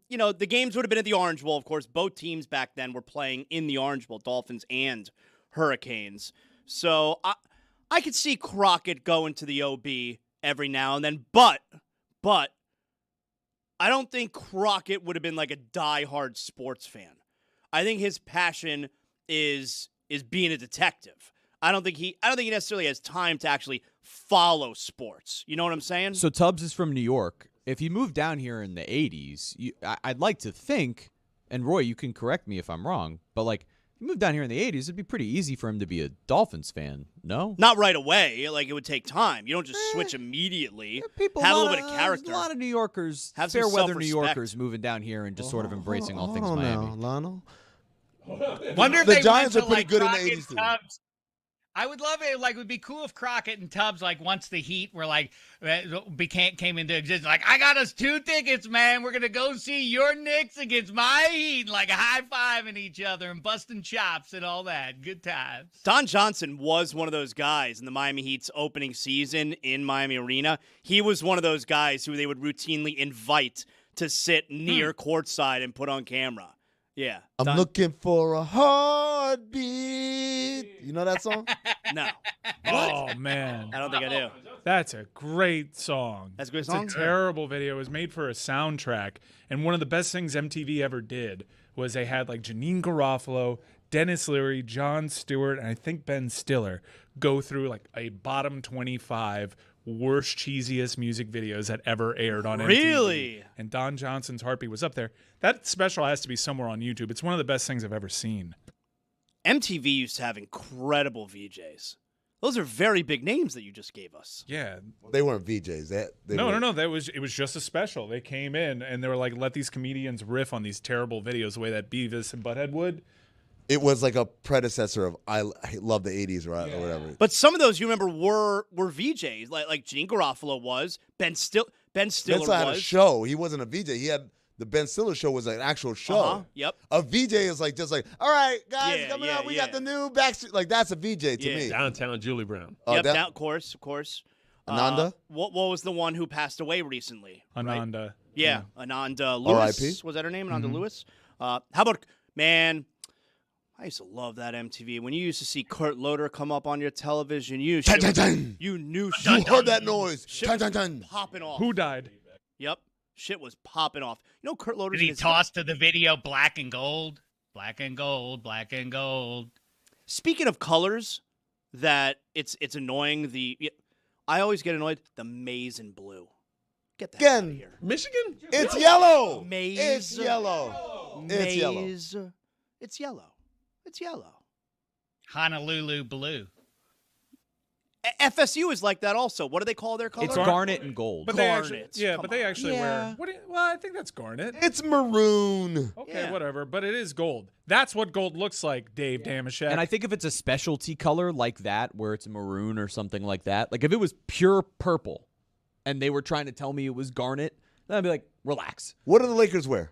Speaker 1: the games would have been at the Orange Bowl, of course. Both teams back then were playing in the Orange Bowl, Dolphins and Hurricanes. So I could see Crockett going to the OB every now and then, but I don't think Crockett would have been like a diehard sports fan. I think his passion is being a detective. I don't think he necessarily has time to actually follow sports. You know what I'm saying?
Speaker 2: So Tubbs is from New York. If he moved down here in the 80s, I'd like to think, and Roy, you can correct me if I'm wrong, but if he moved down here in the 80s, it'd be pretty easy for him to be a Dolphins fan, no?
Speaker 1: Not right away. Like, it would take time. You don't just switch immediately. Have a little bit of character.
Speaker 2: A lot of New Yorkers,
Speaker 1: Have some
Speaker 2: fair weather New
Speaker 1: self-respect.
Speaker 2: Yorkers moving down here and just sort of embracing all things Miami.
Speaker 5: Lionel.
Speaker 3: Wonder if
Speaker 5: The
Speaker 3: they
Speaker 5: Giants
Speaker 3: went
Speaker 5: are
Speaker 3: to,
Speaker 5: pretty
Speaker 3: like,
Speaker 5: good in the
Speaker 3: Crockett
Speaker 5: 80s too.
Speaker 3: Tubbs. I would love it. Like, it would be cool if Crockett and Tubbs, like, once the Heat were like came into existence, like, I got us 2 tickets, man. We're gonna go see your Knicks against my Heat, like high-fiving each other and busting chops and all that. Good times.
Speaker 1: Don Johnson was one of those guys in the Miami Heat's opening season in Miami Arena. He was one of those guys who they would routinely invite to sit near courtside and put on camera. Yeah.
Speaker 5: I'm looking for a heartbeat. You know that song?
Speaker 1: No.
Speaker 4: Oh, man.
Speaker 1: I don't think I do.
Speaker 4: That's a great song.
Speaker 1: That's a great
Speaker 4: It's
Speaker 1: song?
Speaker 4: a terrible video. It was made for a soundtrack. And one of the best things MTV ever did was they had like Janine Garofalo, Dennis Leary, Jon Stewart, and I think Ben Stiller go through like a bottom 25 worst, cheesiest music videos that ever aired on MTV.
Speaker 1: Really?
Speaker 4: And Don Johnson's Heartbeat was up there. That special has to be somewhere on YouTube. It's one of the best things I've ever seen.
Speaker 1: MTV used to have incredible VJs. Those are very big names that you just gave us.
Speaker 4: Yeah.
Speaker 5: They weren't VJs.
Speaker 4: No. It was just a special. They came in and they were like, let these comedians riff on these terrible videos the way that Beavis and Butthead would.
Speaker 5: It was like a predecessor of I Love the 80s or whatever.
Speaker 1: But some of those you remember were VJs, like Janine Garofalo was, Ben Stiller
Speaker 5: Ben Stiller had a
Speaker 1: was.
Speaker 5: show. He wasn't a VJ. He had the Ben Stiller show was an actual show.
Speaker 1: Yep.
Speaker 5: A VJ is like just like, all right, guys,
Speaker 1: Yeah,
Speaker 5: coming
Speaker 1: yeah,
Speaker 5: up, we
Speaker 1: yeah.
Speaker 5: got the new Backstreet. Like that's a VJ to me.
Speaker 6: Downtown Julie Brown.
Speaker 5: Oh,
Speaker 1: Yep,
Speaker 5: that-
Speaker 1: of course.
Speaker 5: Ananda?
Speaker 1: What was the one who passed away recently?
Speaker 4: Ananda.
Speaker 1: Right? Yeah, Ananda Lewis.
Speaker 5: R.I.P.
Speaker 1: Was that her name? Ananda Lewis? How about, man, I used to love that MTV. When you used to see Kurt Loder come up on your television, you
Speaker 5: Dun, dun, dun.
Speaker 1: knew shit
Speaker 5: You
Speaker 1: was
Speaker 5: heard that noise.
Speaker 1: Shit
Speaker 5: Dun,
Speaker 1: was
Speaker 5: dun, dun.
Speaker 1: popping off.
Speaker 4: Who died?
Speaker 1: Yep. Shit was popping off. You know Kurt Loder's
Speaker 3: Did he
Speaker 1: in his-
Speaker 3: toss to the video black and gold? Black and gold, black and gold.
Speaker 1: Speaking of colors, that it's annoying. I always get annoyed. The maize and blue. Get that out of
Speaker 5: Again.
Speaker 1: here.
Speaker 6: Michigan?
Speaker 5: It's yellow.
Speaker 1: Maize.
Speaker 5: It's yellow. It's yellow.
Speaker 1: Maize. It's yellow. It's yellow.
Speaker 3: Honolulu blue.
Speaker 1: FSU is like that also. What do they call their color?
Speaker 2: It's garnet and gold.
Speaker 4: But they actually,
Speaker 1: Garnets.
Speaker 4: yeah,
Speaker 1: Come
Speaker 4: but they
Speaker 1: on.
Speaker 4: actually wear. Well, I think that's garnet.
Speaker 5: It's maroon.
Speaker 4: Okay,
Speaker 1: Yeah.
Speaker 4: whatever. But it is gold. That's what gold looks like, Dave Damashek.
Speaker 2: And I think if it's a specialty color like that, where it's maroon or something like that, like if it was pure purple and they were trying to tell me it was garnet, then I'd be like, relax.
Speaker 5: What do the Lakers wear?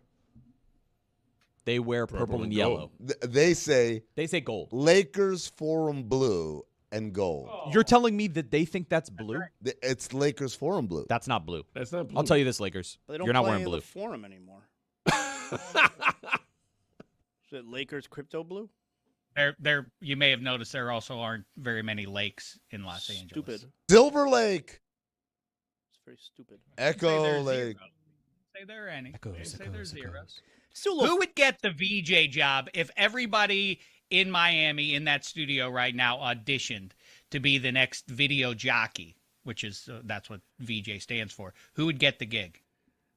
Speaker 2: They wear purple and
Speaker 6: and
Speaker 2: yellow.
Speaker 5: They say
Speaker 2: They say gold.
Speaker 5: Lakers Forum blue and gold.
Speaker 2: You're telling me that they think that's blue?
Speaker 5: It's Lakers Forum blue.
Speaker 2: That's not blue.
Speaker 6: That's not blue.
Speaker 2: I'll tell you this, Lakers.
Speaker 1: But they don't
Speaker 2: You're not
Speaker 1: play
Speaker 2: wearing
Speaker 1: in
Speaker 2: blue.
Speaker 1: the Forum anymore. Is it Lakers crypto blue?
Speaker 3: There. You may have noticed there also aren't very many lakes in Los Angeles.
Speaker 1: Stupid.
Speaker 5: Silver Lake.
Speaker 1: It's very stupid.
Speaker 3: Say
Speaker 5: Echo
Speaker 3: there's
Speaker 5: Lake.
Speaker 3: zero. Say there are any.
Speaker 2: Echoes,
Speaker 3: Say
Speaker 2: echoes,
Speaker 3: there's zero.
Speaker 2: echoes.
Speaker 1: Still a little
Speaker 3: Who would get the VJ job if everybody in Miami in that studio right now auditioned to be the next video jockey, which is that's what VJ stands for? Who would get the gig?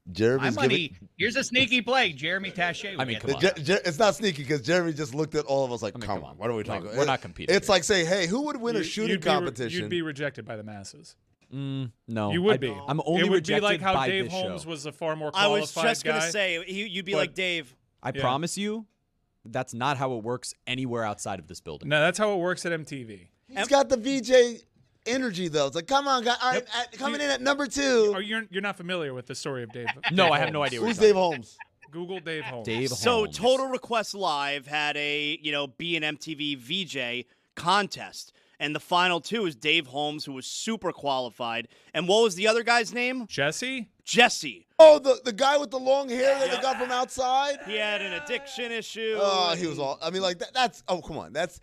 Speaker 3: My
Speaker 5: Jeremy's
Speaker 3: money.
Speaker 5: giving.
Speaker 3: Here's a sneaky play. Jeremy Taché. Would
Speaker 2: I mean,
Speaker 3: get
Speaker 2: come
Speaker 3: the
Speaker 2: on.
Speaker 3: job.
Speaker 5: It's not sneaky because Jeremy just looked at all of us like,
Speaker 2: I mean,
Speaker 5: come on, what are we talking about?
Speaker 2: We're not competing.
Speaker 5: It's like saying, hey, who would win a shooting
Speaker 4: You'd be
Speaker 5: competition?
Speaker 4: You'd be rejected by the masses.
Speaker 2: No.
Speaker 4: You would
Speaker 2: I'd-
Speaker 4: be.
Speaker 2: I'm only
Speaker 4: It would
Speaker 2: rejected
Speaker 4: be like how
Speaker 2: by
Speaker 4: Dave
Speaker 2: this
Speaker 4: Holmes
Speaker 2: show.
Speaker 4: was a far more
Speaker 1: I
Speaker 4: qualified
Speaker 1: was just
Speaker 4: guy.
Speaker 1: going to say, you'd be
Speaker 4: But-
Speaker 1: like Dave.
Speaker 2: I
Speaker 4: Yeah.
Speaker 2: promise you, that's not how it works anywhere outside of this building.
Speaker 4: No, that's how it works at MTV.
Speaker 5: He's got the VJ energy though. It's like, come on, guys. All right, coming in at number 2.
Speaker 4: Oh, you're not familiar with the story of Dave?
Speaker 2: No,
Speaker 4: Dave
Speaker 2: I have no
Speaker 4: Holmes.
Speaker 2: idea what
Speaker 5: Who's
Speaker 2: you're
Speaker 5: Dave Holmes?
Speaker 4: Google Dave Holmes.
Speaker 2: Dave
Speaker 1: So
Speaker 2: Holmes.
Speaker 1: Total Request Live had a, be an MTV VJ contest. And the final 2 is Dave Holmes, who was super qualified. And what was the other guy's name?
Speaker 4: Jesse?
Speaker 1: Jesse.
Speaker 5: Oh, the guy with the long hair that they got from outside?
Speaker 1: He had an addiction issue.
Speaker 5: Oh, he was all. I mean, like that's. Oh, come on. That's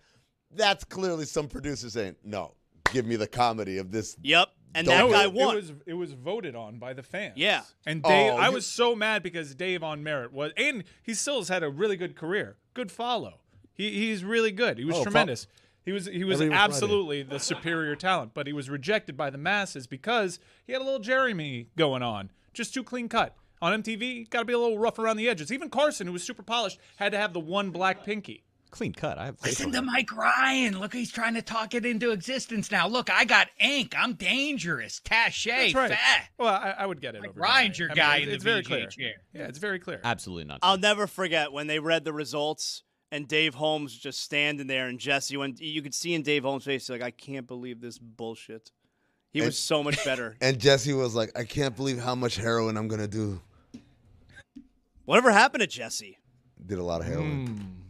Speaker 5: clearly some producer saying, no, give me the comedy of this.
Speaker 1: Yep. And
Speaker 5: Don't-
Speaker 1: that guy
Speaker 4: it
Speaker 1: won.
Speaker 4: It was voted on by the fans.
Speaker 1: Yeah.
Speaker 4: And Dave,
Speaker 5: Oh,
Speaker 4: I
Speaker 5: you-
Speaker 4: was so mad because Dave on merit was, and he still has had a really good career. Good follow. He's really good. He was
Speaker 5: Oh,
Speaker 4: tremendous. He was
Speaker 5: Every Friday.
Speaker 4: absolutely the superior talent, but he was rejected by the masses because he had a little Jeremy going on, just too clean cut. On MTV, got to be a little rough around the edges. Even Carson, who was super polished, had to have the one black pinky.
Speaker 2: Clean cut. I have faith
Speaker 3: Listen
Speaker 2: in
Speaker 3: to
Speaker 2: him.
Speaker 3: Mike Ryan. Look, he's trying to talk it into existence now. Look, I got ink. I'm dangerous. Taché.
Speaker 4: That's right.
Speaker 3: Fat.
Speaker 4: Well, I would get it.
Speaker 3: Like
Speaker 4: over
Speaker 3: Ryan's
Speaker 4: Jeremy.
Speaker 3: your guy
Speaker 4: I mean,
Speaker 3: in the
Speaker 4: it's very
Speaker 3: VJ
Speaker 4: clear.
Speaker 3: chair.
Speaker 4: Yeah, it's very clear.
Speaker 2: Absolutely not.
Speaker 1: I'll never forget when they read the results and Dave Holmes just standing there, and Jesse, when you could see in Dave Holmes' face, like, I can't believe this bullshit. He was so much better.
Speaker 5: And Jesse was like, I can't believe how much heroin I'm gonna do.
Speaker 1: Whatever happened to Jesse?
Speaker 5: Did a lot of heroin.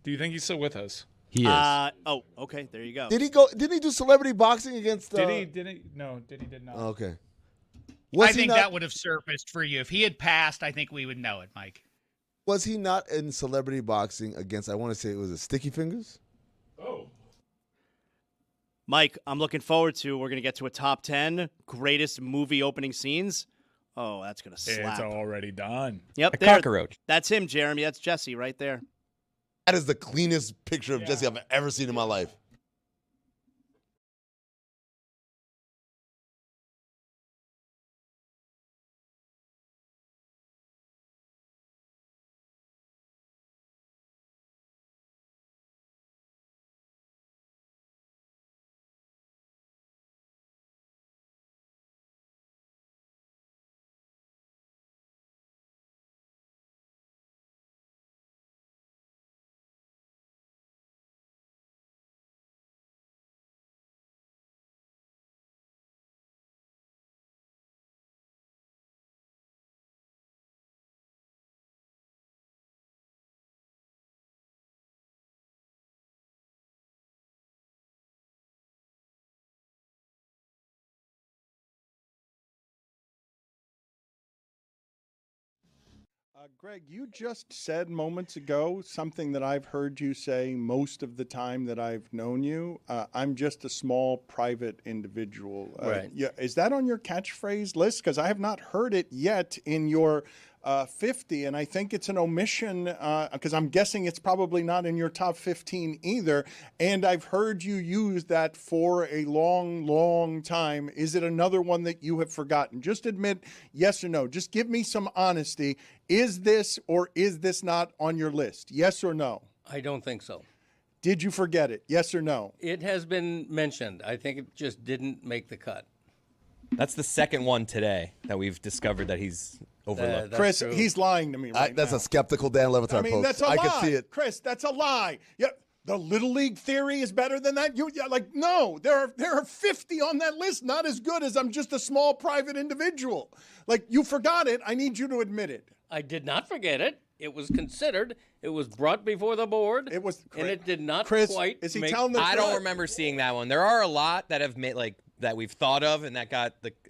Speaker 4: Do you think he's still with us?
Speaker 2: He is.
Speaker 1: Oh, okay. There you go.
Speaker 5: Did he go? Didn't he do celebrity boxing against?
Speaker 4: Did he? No, he did not.
Speaker 5: Okay.
Speaker 3: I think that would have surfaced for you. If he had passed, I think we would know it, Mike.
Speaker 5: Was he not in celebrity boxing against? I want to say it was a Sticky Fingers.
Speaker 4: Oh.
Speaker 1: Mike, I'm looking forward to. We're gonna get to a top 10 greatest movie opening scenes. Oh, that's gonna slap.
Speaker 4: It's already done.
Speaker 1: Yep,
Speaker 7: A
Speaker 1: there.
Speaker 7: cockroach.
Speaker 1: That's him, Jeremy. That's Jesse right there.
Speaker 5: That is the cleanest picture of Jesse I've ever seen in my life.
Speaker 11: Greg, you just said moments ago something that I've heard you say most of the time that I've known you. I'm just a small, private individual.
Speaker 9: Right.
Speaker 11: Yeah, is that on your catchphrase list? Because I have not heard it yet in your 50, and I think it's an omission because I'm guessing it's probably not in your top 15 either. And I've heard you use that for a long, long time. Is it another one that you have forgotten? Just admit yes or no. Just give me some honesty. Is this or is this not on your list? Yes or no?
Speaker 9: I don't think so.
Speaker 11: Did you forget it? Yes or no?
Speaker 9: It has been mentioned. I think it just didn't make the cut.
Speaker 7: That's the second one today that we've discovered that he's overlooked.
Speaker 11: Chris,
Speaker 9: true.
Speaker 11: he's lying to me right
Speaker 5: That's
Speaker 11: now.
Speaker 5: a skeptical Dan Le Batard
Speaker 11: I mean,
Speaker 5: post.
Speaker 11: that's a lie.
Speaker 5: I can see it.
Speaker 11: Chris, that's a lie. Yeah, the Little League theory is better than that. No, there are 50 on that list, not as good as I'm just a small private individual. Like, you forgot it. I need you to admit it.
Speaker 9: I did not forget it. It was considered. It was brought before the board.
Speaker 11: It was,
Speaker 9: and it did not
Speaker 11: Chris,
Speaker 9: quite.
Speaker 11: is he
Speaker 9: make,
Speaker 11: telling the
Speaker 7: I
Speaker 11: truth?
Speaker 7: don't remember seeing that one. There are a lot that have made that we've thought of and that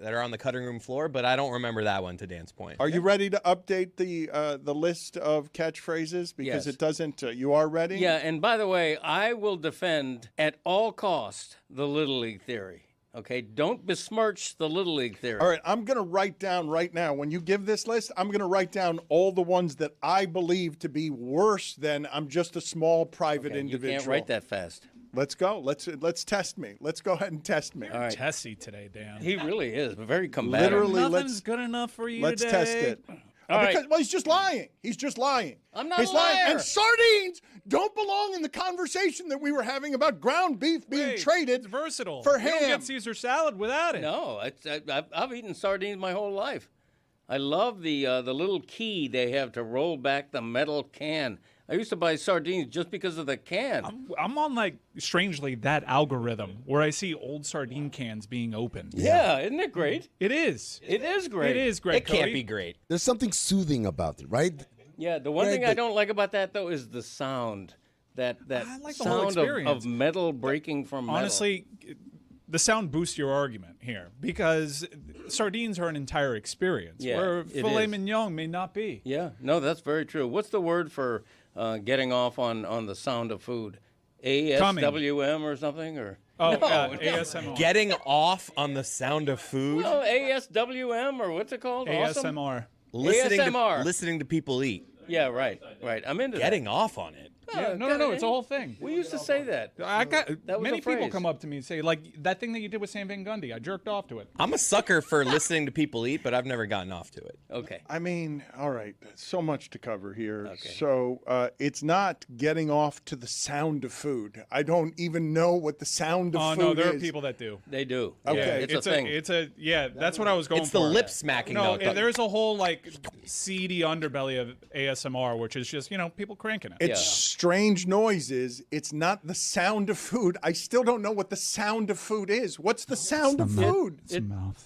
Speaker 7: are on the cutting room floor, but I don't remember that one. To Dan's point,
Speaker 11: Are you ready to update the list of catchphrases because
Speaker 9: Yes.
Speaker 11: it doesn't? You are ready.
Speaker 9: Yeah, and by the way, I will defend at all cost the Little League theory. Okay, don't besmirch the Little League theory.
Speaker 11: All right, I'm going to write down right now, when you give this list, I'm going to write down all the ones that I believe to be worse than I'm just a small private
Speaker 9: Okay,
Speaker 11: individual.
Speaker 9: You can't write that fast.
Speaker 11: Let's go. Let's test me. Let's go ahead and test me.
Speaker 9: All right.
Speaker 4: Tessie today, Dan.
Speaker 9: He really is very combative.
Speaker 11: Literally,
Speaker 4: Nothing's good enough for you
Speaker 11: let's
Speaker 4: today.
Speaker 11: test it.
Speaker 9: All right.
Speaker 11: Well, he's just lying. He's just lying.
Speaker 9: I'm not
Speaker 11: He's
Speaker 9: a liar.
Speaker 11: lying. And sardines don't belong in the conversation that we were having about ground beef being traded
Speaker 4: It's versatile.
Speaker 11: for
Speaker 4: You don't
Speaker 11: ham.
Speaker 4: get Caesar salad without it.
Speaker 9: No, I've eaten sardines my whole life. I love the little key they have to roll back the metal can. I used to buy sardines just because of the can.
Speaker 4: I'm on, strangely, that algorithm where I see old sardine cans being opened.
Speaker 9: Yeah, isn't it great?
Speaker 4: It is.
Speaker 9: It is great.
Speaker 4: It is great.
Speaker 7: it can't
Speaker 4: Cody.
Speaker 7: be great.
Speaker 5: There's something soothing about it, right?
Speaker 9: Yeah, the one
Speaker 5: Greg,
Speaker 9: thing I
Speaker 5: the-
Speaker 9: don't like about that, though, is the sound. That
Speaker 4: I like the whole
Speaker 9: sound of
Speaker 4: experience.
Speaker 9: metal breaking from metal.
Speaker 4: Honestly, the sound boosts your argument here because sardines are an entire experience
Speaker 9: Yeah,
Speaker 4: where
Speaker 9: it
Speaker 4: filet
Speaker 9: is.
Speaker 4: mignon may not be.
Speaker 9: Yeah, no, that's very true. What's the word for getting off on the sound of food? ASWM or something? Or
Speaker 4: Oh,
Speaker 9: no,
Speaker 4: ASMR.
Speaker 7: Getting off on the sound of food.
Speaker 9: no, ASWM or what's it called? Awesome?
Speaker 4: ASMR.
Speaker 9: ASMR.
Speaker 7: Listening to people eat.
Speaker 9: Yeah, right. I'm into
Speaker 7: Getting off on it.
Speaker 9: that.
Speaker 4: Yeah, no, it's a whole thing.
Speaker 9: We used to say that.
Speaker 4: I got
Speaker 9: That was
Speaker 4: many
Speaker 9: a
Speaker 4: people
Speaker 9: phrase.
Speaker 4: come up to me and say, that thing that you did with Sam Van Gundy, I jerked off to it.
Speaker 7: I'm a sucker for listening to people eat, but I've never gotten off to it.
Speaker 9: Okay.
Speaker 11: I mean, all right, so much to cover here.
Speaker 9: Okay.
Speaker 11: So it's not getting off to the sound of food. I don't even know what the sound of
Speaker 4: Oh
Speaker 11: food
Speaker 4: no, there
Speaker 11: is.
Speaker 4: are people that do.
Speaker 9: They do.
Speaker 11: Okay.
Speaker 9: Yeah, it's a thing.
Speaker 4: That's what I was going
Speaker 7: It's
Speaker 4: for.
Speaker 7: the lip smacking.
Speaker 4: No,
Speaker 7: though.
Speaker 4: there's a whole seedy underbelly of ASMR, which is just people cranking it.
Speaker 11: It's strange noises. It's not the sound of food. I still don't know what the sound of food is. What's the sound of food?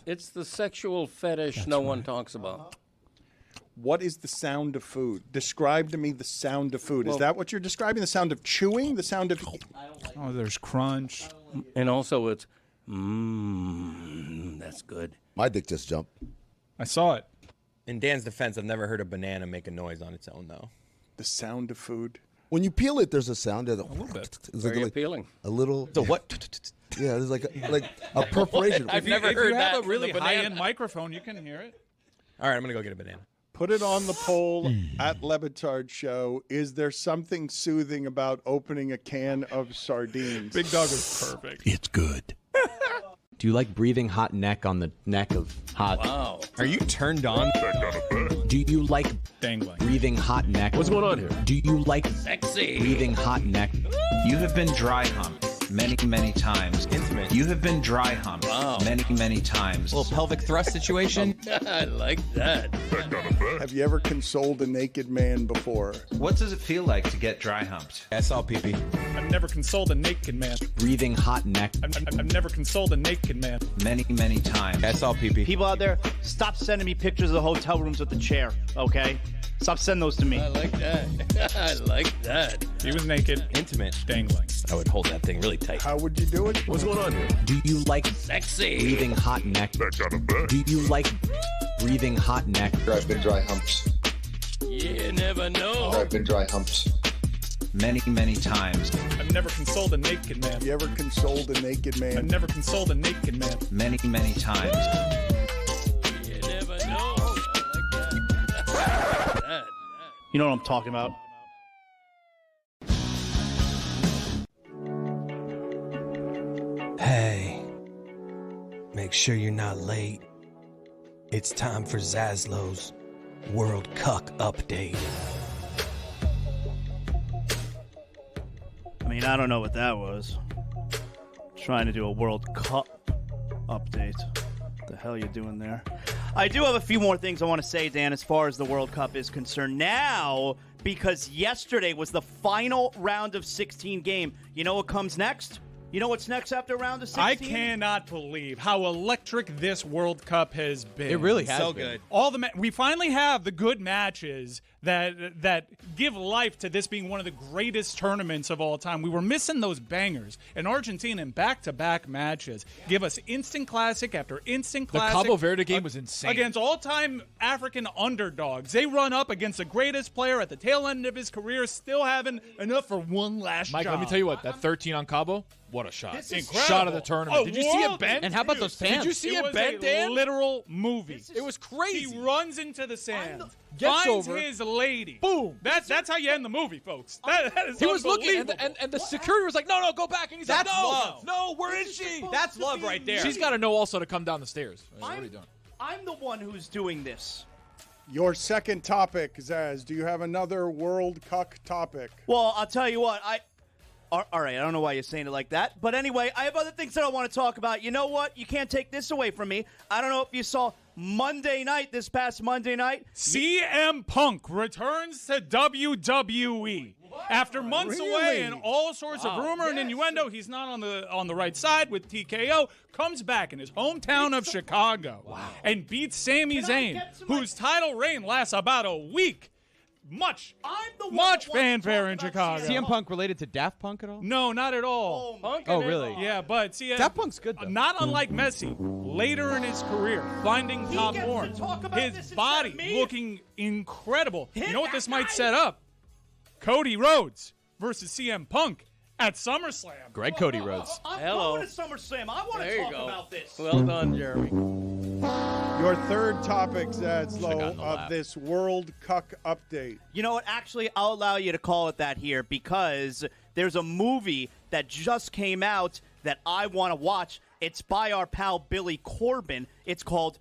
Speaker 9: It's the sexual fetish no one talks about.
Speaker 11: What is the sound of food? Describe to me the sound of food. Is that what you're describing? The sound of chewing? The sound of...
Speaker 4: Oh, there's crunch.
Speaker 9: And also it's, that's good.
Speaker 5: My dick just jumped.
Speaker 4: I saw it.
Speaker 7: In Dan's defense, I've never heard a banana make a noise on its own, though.
Speaker 11: The sound of food.
Speaker 5: When you peel it, there's a sound. There's
Speaker 4: A little bit.
Speaker 5: It's
Speaker 9: Very
Speaker 5: like
Speaker 9: appealing.
Speaker 5: a little.
Speaker 7: So what?
Speaker 5: Yeah, there's like a perforation.
Speaker 7: I've never
Speaker 4: If
Speaker 7: heard
Speaker 4: you
Speaker 7: that.
Speaker 4: have a really
Speaker 7: from the banana.
Speaker 4: high-end microphone, you can hear it.
Speaker 7: All right, I'm gonna go get a banana.
Speaker 11: Put it on the poll at Le Batard Show. Is there something soothing about opening a can of sardines?
Speaker 4: Big Dog is perfect.
Speaker 12: It's good.
Speaker 2: Do you like breathing hot neck on the neck of hot?
Speaker 9: Wow.
Speaker 2: Are you turned on? Do you like
Speaker 4: Dangling.
Speaker 2: breathing hot neck?
Speaker 6: What's going on here?
Speaker 2: Do you like
Speaker 9: Sexy.
Speaker 2: breathing hot neck?
Speaker 12: You have been dry humped many, many times.
Speaker 7: Intimate.
Speaker 12: You have been dry humped many, many times.
Speaker 2: A little pelvic thrust situation.
Speaker 9: I like that.
Speaker 11: Have you ever consoled a naked man before?
Speaker 12: What does it feel like to get dry humped?
Speaker 7: I saw pee-pee.
Speaker 4: I've never consoled a naked man.
Speaker 2: Breathing hot neck.
Speaker 4: I've never consoled a naked man.
Speaker 12: Many, many times.
Speaker 7: I saw pee-pee.
Speaker 1: People out there, stop sending me pictures of the hotel rooms with the chair, okay? Stop sending those to me.
Speaker 9: I like that. I like that.
Speaker 4: He was naked,
Speaker 7: Intimate.
Speaker 4: dangling.
Speaker 7: I would hold that thing really tight.
Speaker 11: How would you do it?
Speaker 6: What's going on here?
Speaker 2: Do you like
Speaker 9: Sexy.
Speaker 2: breathing hot neck? Do you like breathing hot neck?
Speaker 13: I've been dry humps.
Speaker 9: You never know.
Speaker 13: I've been dry humps.
Speaker 12: Many, many times.
Speaker 4: I've never consoled a naked man.
Speaker 11: Have you ever consoled a naked
Speaker 4: I've
Speaker 11: man?
Speaker 4: never consoled a naked man.
Speaker 12: Many, many times.
Speaker 9: You never know. I like that.
Speaker 1: You know what I'm talking about.
Speaker 14: Hey, make sure you're not late. It's time for Zaslow's World Cuck Update.
Speaker 1: I mean, I don't know what that was. Trying to do a World Cup update. What the hell you doing there? I do have a few more things I want to say, Dan, as far as the World Cup is concerned. Now, because yesterday was the final round of 16 game, you know what comes next? You know what's next after round of 16?
Speaker 4: I cannot believe how electric this World Cup has been.
Speaker 2: It really has
Speaker 7: So
Speaker 2: been.
Speaker 7: good.
Speaker 4: All the we finally have the good matches that give life to this being one of the greatest tournaments of all time. We were missing those bangers. And Argentina in back-to-back matches give us instant classic after instant
Speaker 8: The
Speaker 4: classic.
Speaker 8: Cabo Verde game was insane.
Speaker 4: Against all-time African underdogs. They run up against the greatest player at the tail end of his career, still having enough for one last
Speaker 8: Mike,
Speaker 4: job.
Speaker 8: let me tell you what, that 13 on Cabo, what a shot.
Speaker 4: This is
Speaker 8: Shot of the
Speaker 4: incredible.
Speaker 8: tournament.
Speaker 4: A
Speaker 8: Did you see it
Speaker 4: world-
Speaker 8: bend?
Speaker 2: And how about those fans?
Speaker 8: Did you see
Speaker 4: It
Speaker 8: it
Speaker 4: was
Speaker 8: bend,
Speaker 4: a
Speaker 8: Dan?
Speaker 4: literal movie.
Speaker 8: It was crazy.
Speaker 4: He runs into the sand,
Speaker 8: Gets
Speaker 4: finds
Speaker 8: over.
Speaker 4: his lady.
Speaker 8: Boom.
Speaker 4: That's how you end the movie, folks. That is
Speaker 8: He was looking,
Speaker 4: unbelievable.
Speaker 8: and the security was like, no, go back. And he's
Speaker 2: That's
Speaker 8: like, no,
Speaker 2: love.
Speaker 8: no, where is she?
Speaker 2: That's love right there.
Speaker 8: She's got to know also to come down the stairs. What are you doing?
Speaker 1: I'm the one who's doing this.
Speaker 11: Your second topic, Zaz. Do you have another World Cup topic?
Speaker 1: Well, I'll tell you what. All right, I don't know why you're saying it like that. But anyway, I have other things that I want to talk about. You know what? You can't take this away from me. I don't know if you saw this past Monday night.
Speaker 4: CM Punk returns to WWE. After months away and all sorts of rumor and innuendo, he's not on the right side with TKO, comes back in his hometown of Chicago and beats Sami Zayn, whose title reign lasts about a week. Much fanfare in Chicago.
Speaker 2: CM Punk related to Daft Punk at all?
Speaker 4: No, not at all.
Speaker 2: Oh, really?
Speaker 4: Yeah, but see,
Speaker 2: Daft Punk's good, though.
Speaker 4: Not unlike Messi, later in his career, finding top form, his body looking incredible. You know what this might set up? Cody Rhodes versus CM Punk at SummerSlam.
Speaker 2: Greg Cody Rhodes.
Speaker 1: I'm
Speaker 9: Hello.
Speaker 1: going to SummerSlam. I want
Speaker 9: There
Speaker 1: to
Speaker 9: you
Speaker 1: talk
Speaker 9: go.
Speaker 1: about this.
Speaker 9: Well done, Jeremy.
Speaker 11: Your third topic,
Speaker 2: gotten
Speaker 11: Zaslow,
Speaker 2: the
Speaker 11: of
Speaker 2: lap.
Speaker 11: this World Cup update.
Speaker 1: You know what? Actually, I'll allow you to call it that here because there's a movie that just came out that I want to watch. It's by our pal Billy Corbin. It's called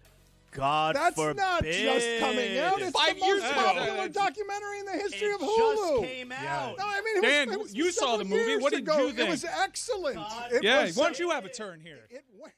Speaker 1: God
Speaker 11: That's
Speaker 1: Forbid.
Speaker 11: not just coming out. It's
Speaker 8: 5
Speaker 11: the
Speaker 8: years
Speaker 11: most
Speaker 8: ago.
Speaker 11: popular documentary in the history
Speaker 1: It
Speaker 11: of Hulu.
Speaker 1: just came out.
Speaker 11: No, I mean,
Speaker 4: Dan,
Speaker 11: it was
Speaker 4: you saw the
Speaker 11: several
Speaker 4: movie.
Speaker 11: years
Speaker 4: What did
Speaker 11: ago.
Speaker 4: you
Speaker 11: It
Speaker 4: think?
Speaker 11: was excellent. It
Speaker 4: Yeah,
Speaker 11: was,
Speaker 4: why don't you have a turn here?
Speaker 11: It went